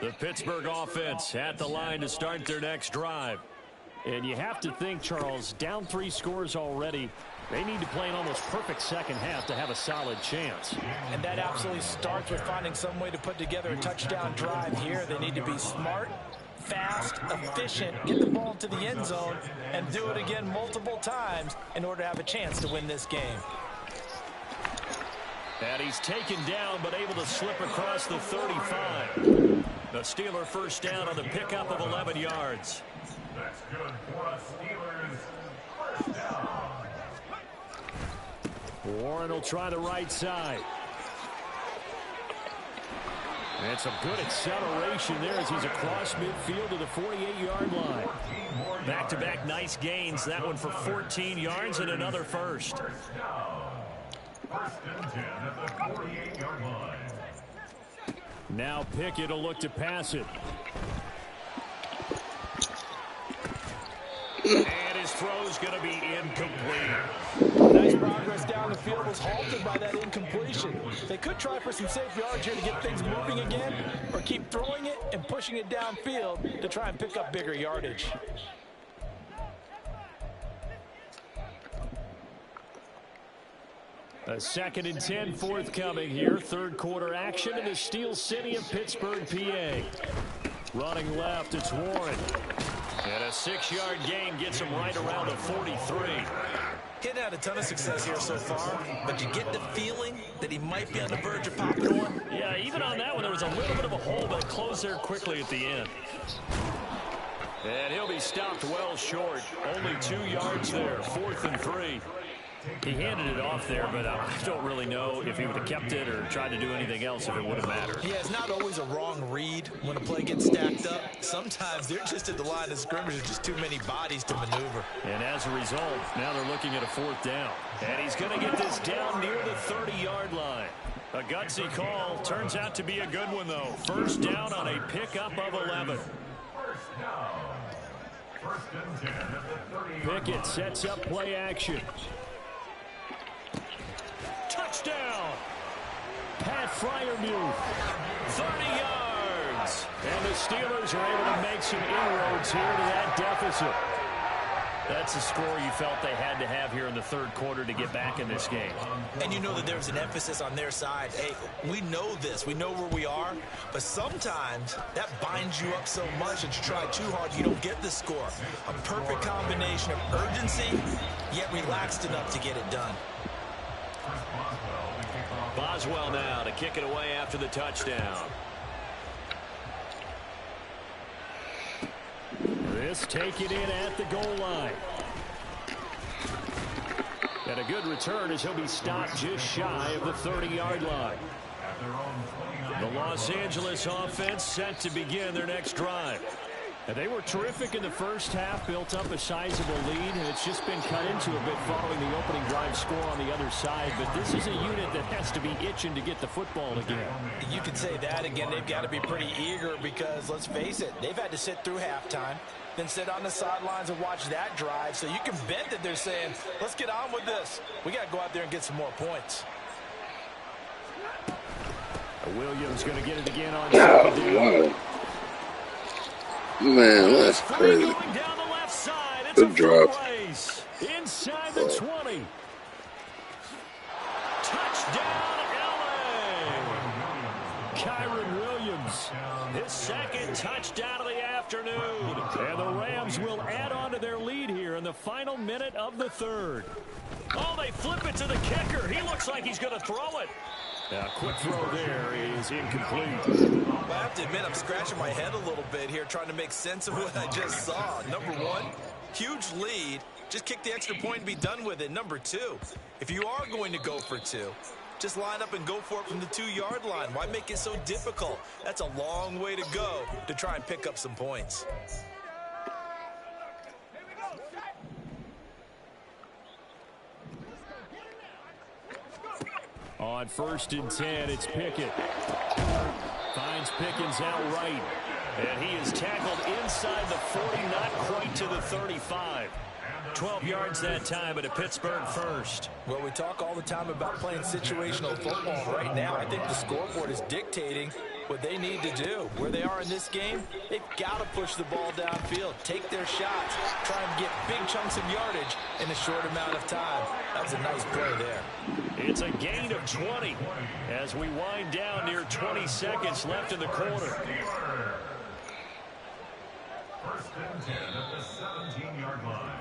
The Pittsburgh offense at the line to start their next drive. And you have to think, Charles, down 3 scores already. They need to play an almost perfect second half to have a solid chance. And that absolutely starts with finding some way to put together a touchdown drive here. They need to be smart, fast, efficient, get the ball to the end zone, and do it again multiple times in order to have a chance to win this game. And he's taken down but able to slip across the 35. The Steeler first down on the pickup of 11 yards. That's good for us Steelers. First down. Warren will try the right side. And some good acceleration there as he's across midfield to the 48-yard line. Back-to-back nice gains. That one for 14 yards and another first. First and 10 at the 48-yard line. Now Pickett will look to pass it. And his throw's going to be incomplete. Nice progress down the field was halted by that incompletion. They could try for some safe yards here to get things moving again, or keep throwing it and pushing it downfield to try and pick up bigger yardage. A 2nd and 10 forthcoming here. 3rd quarter action in the Steel City of Pittsburgh, PA. Running left, it's Warren. And a 6-yard gain gets him right around the 43. He hadn't had a ton of success here so far, but you get the feeling that he might be on the verge of popping one. Yeah, even on that one, there was a little bit of a hole, but it closed there quickly at the end. And he'll be stopped well short. Only 2 yards there. 4th and 3. He handed it off there, but I don't really know if he would have kept it or tried to do anything else if it would have mattered. Yeah, it's not always a wrong read when a play gets stacked up. Sometimes they're just at the line of scrimmage. There's just too many bodies to maneuver. And as a result, now they're looking at a 4th down. And he's going to get this down near the 30-yard line. A gutsy call. Turns out to be a good one, though. 1st down on a pickup of 11. Pickett sets up play action. Touchdown! Pat Freiermuth, 30 yards. And the Steelers are able to make some inroads here to that deficit. That's a score you felt they had to have here in the 3rd quarter to get back in this game. And you know that there's an emphasis on their side. Hey, we know this. We know where we are. But sometimes that binds you up so much that you try too hard, you don't get the score. A perfect combination of urgency, yet relaxed enough to get it done. Boswell now to kick it away after the touchdown. This taken in at the goal line. And a good return as he'll be stopped just shy of the 30-yard line. The Los Angeles offense set to begin their next drive. And they were terrific in the first half, built up a sizable lead, and it's just been cut into a bit following the opening drive score on the other side. But this is a unit that has to be itching to get the football again. You could say that again. They've got to be pretty eager because, let's face it, they've had to sit through halftime, then sit on the sidelines and watch that drive. So you can bet that they're saying, let's get on with this. We got to go out there and get some more points. Williams going to get it again on second down. Man, that's crazy. Going down the left side. It's Good drop. Inside the 20. Touchdown, LA. Kyron Williams, his 2nd touchdown of the afternoon. And the Rams will add on to their lead here in the final minute of the 3rd. Oh, they flip it to the kicker. He looks like he's going to throw it. Quick throw there is incomplete. Well, I have to admit, I'm scratching my head a little bit here trying to make sense of what I just saw. Number 1, huge lead. Just kick the extra point and be done with it. Number 2, if you are going to go for 2, just line up and go for it from the 2-yard line. Why make it so difficult? That's a long way to go to try and pick up some points. On 1st and 10, it's Pickett. Finds Pickens out right. And he is tackled inside the 40, not quite to the 35. 12 yards that time, but a Pittsburgh first. Well, we talk all the time about playing situational football. Right now, I think the scoreboard is dictating what they need to do. Where they are in this game, they've got to push the ball downfield, take their shots, try and get big chunks of yardage in a short amount of time. That was a nice play there. It's a gain of 20 as we wind down near 20 seconds left in the quarter. 1st and 10 at the 17-yard line.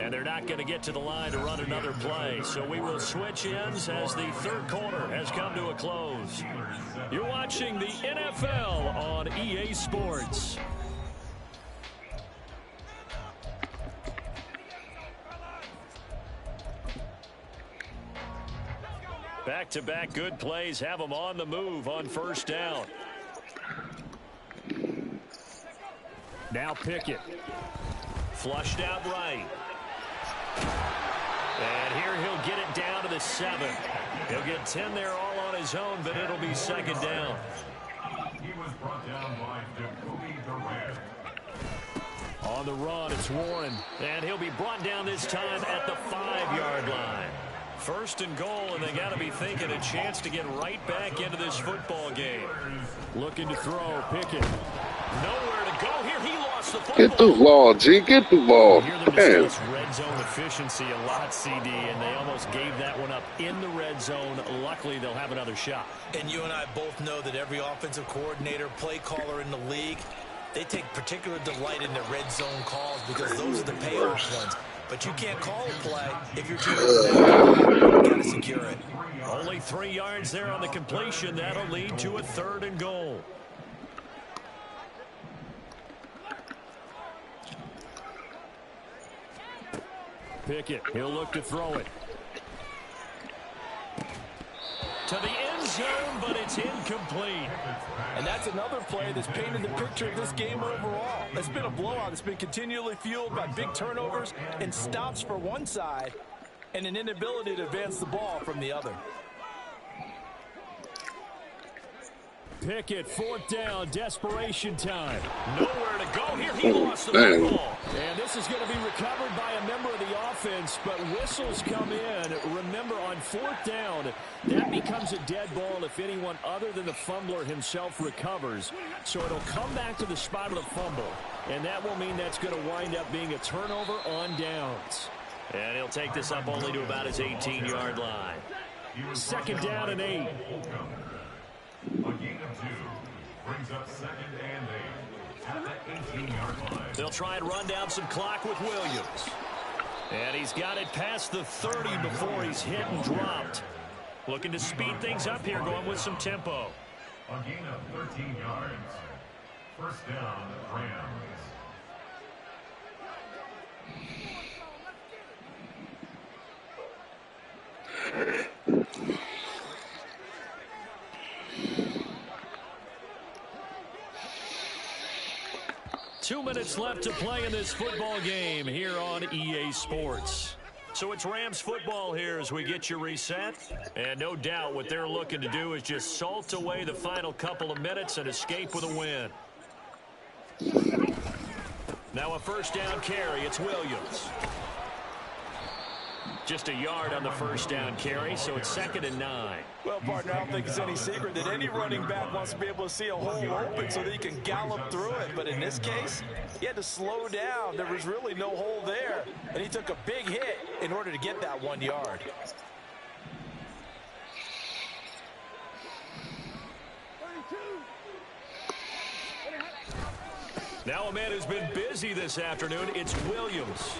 And they're not going to get to the line to run another play. So we will switch ends as the 3rd quarter has come to a close. You're watching the NFL on EA Sports. Back-to-back good plays have them on the move on 1st down. Now Pickett. Flushed out right. And here he'll get it down to the 7. He'll get 10 there all on his own, but it'll be 2nd down. He was brought down by Jacoby Durant. On the run, it's Warren. And he'll be brought down this time at the 5-yard line. 1st and goal, and they got to be thinking a chance to get right back into this football game. Looking to throw, Pickett. Nowhere to go here. He lost the football. Get the ball, G. Get the ball. You hear them discuss red zone efficiency a lot, CD, and they almost gave that one up in the red zone. Luckily, they'll have another shot. And you and I both know that every offensive coordinator, play caller in the league, they take particular delight in their red zone calls because those are the payoff ones. But you can't call a play if your team is bad. You got to secure it. Only 3 yards there on the completion. That'll lead to a 3rd and goal. Pickett. He'll look to throw it. To the end zone, but it's incomplete. And that's another play that's painted the picture of this game overall. It's been a blowout. It's been continually fueled by big turnovers and stops for one side and an inability to advance the ball from the other. Pickett, 4th down, desperation time. Nowhere to go here. He lost the ball. And this is going to be recovered by a member of the offense, but whistles come in. Remember, on 4th down, that becomes a dead ball if anyone other than the fumbler himself recovers. So it'll come back to the spot of the fumble, and that will mean that's going to wind up being a turnover on downs. And he'll take this up only to about his 18-yard line. 2nd down and 8. A gain of 2 brings up 2nd and 8 at the 18-yard line. They'll try and run down some clock with Williams. And he's got it past the 30 before he's hit and dropped. Looking to speed things up here, going with some tempo. A gain of 13 yards. 1st down, Rams. 2 minutes left to play in this football game here on EA Sports. So it's Rams football here as we get you reset. And no doubt what they're looking to do is just salt away the final couple of minutes and escape with a win. Now a 1st down carry. It's Williams. Just a yard on the 1st down carry, so it's 2nd and 9. Well, partner, I don't think it's any secret that any running back wants to be able to see a hole open so that he can gallop through it. But in this case, he had to slow down. There was really no hole there, and he took a big hit in order to get that 1 yard. Now a man who's been busy this afternoon, it's Williams.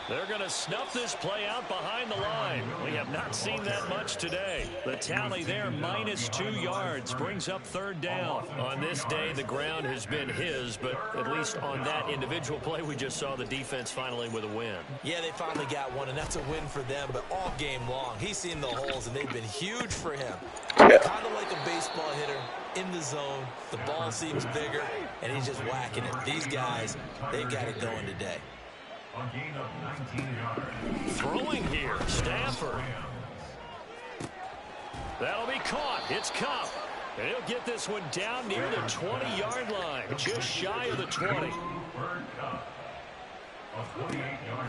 They're going to snuff this play out behind the line. We have not seen that much today. The tally there, -2 yards, brings up 3rd down. On this day, the ground has been his, but at least on that individual play, we just saw the defense finally with a win. Yeah, they finally got one, and that's a win for them, but all game long, he's seen the holes, and they've been huge for him. Kind of like a baseball hitter in the zone. The ball seems bigger, and he's just whacking it. These guys, they've got it going today. A gain of 19 yards. Throwing here, Stafford. That'll be caught. It's Cup. And he'll get this one down near the 20-yard line, just shy of the 20.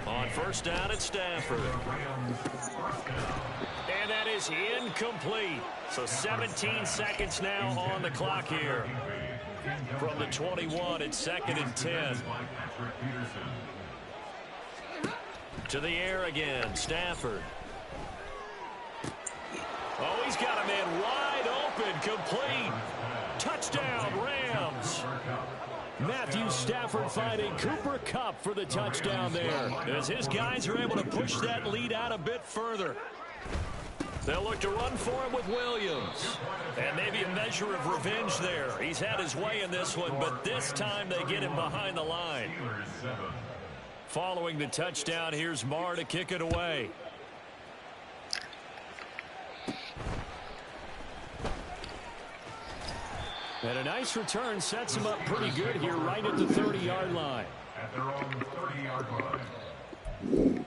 On 1st down, it's Stafford. And that is incomplete. So 17 seconds now on the clock here. From the 21, it's 2nd and 10. To the air again, Stafford. Oh, he's got a man wide open, complete. Touchdown, Rams. Matthew Stafford finding Cooper Kupp for the touchdown there, as his guys are able to push that lead out a bit further. They'll look to run for him with Williams. And maybe a measure of revenge there. He's had his way in this one, but this time they get him behind the line. Following the touchdown, here's Marr to kick it away. And a nice return sets him up pretty good here right at the 30-yard line. At their own 30-yard line.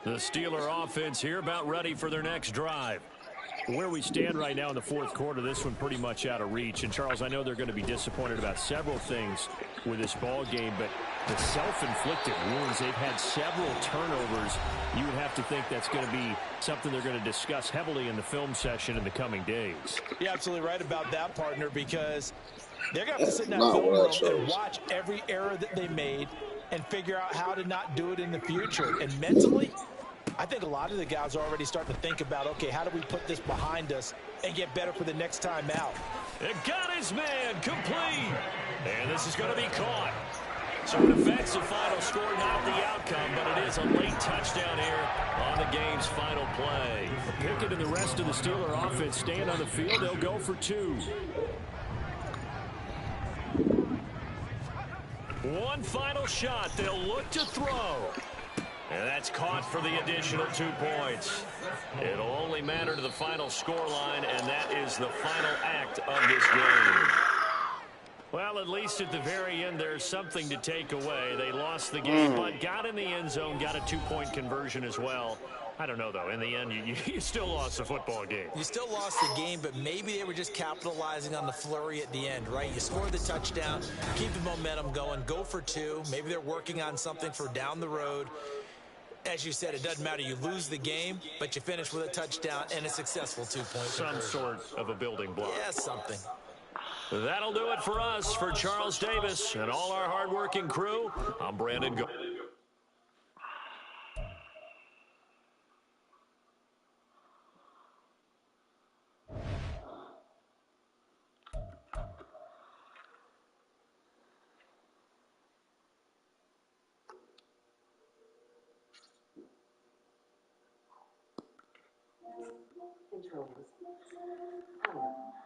The Steeler offense here about ready for their next drive. Where we stand right now in the 4th quarter, this one pretty much out of reach. And, Charles, I know they're going to be disappointed about several things with this ball game, but the self-inflicted wounds, they've had several turnovers. You would have to think that's going to be something they're going to discuss heavily in the film session in the coming days. You're absolutely right about that, partner, because they're going to have to sit in that film room and watch every error that they made and figure out how to not do it in the future. And mentally, I think a lot of the guys are already starting to think about, okay, how do we put this behind us and get better for the next time out? It got his man complete. And this is going to be caught. So an offensive final score, not the outcome, but it is a late touchdown here on the game's final play. Pickett and the rest of the Steeler offense stand on the field. They'll go for 2. One final shot. They'll look to throw. And that's caught for the additional 2 points. It'll only matter to the final scoreline, and that is the final act of this game. Well, at least at the very end, there's something to take away. They lost the game, but got in the end zone, got a 2-point conversion as well. I don't know, though. In the end, you still lost the football game. You still lost the game, but maybe they were just capitalizing on the flurry at the end, right? You score the touchdown, keep the momentum going, go for 2. Maybe they're working on something for down the road. As you said, it doesn't matter. You lose the game, but you finish with a touchdown and a successful 2-point Some sort of a building block. Yeah, something. That'll do it for us. For Charles Davis and all our hardworking crew, I'm Brandon Go. Controls. Power.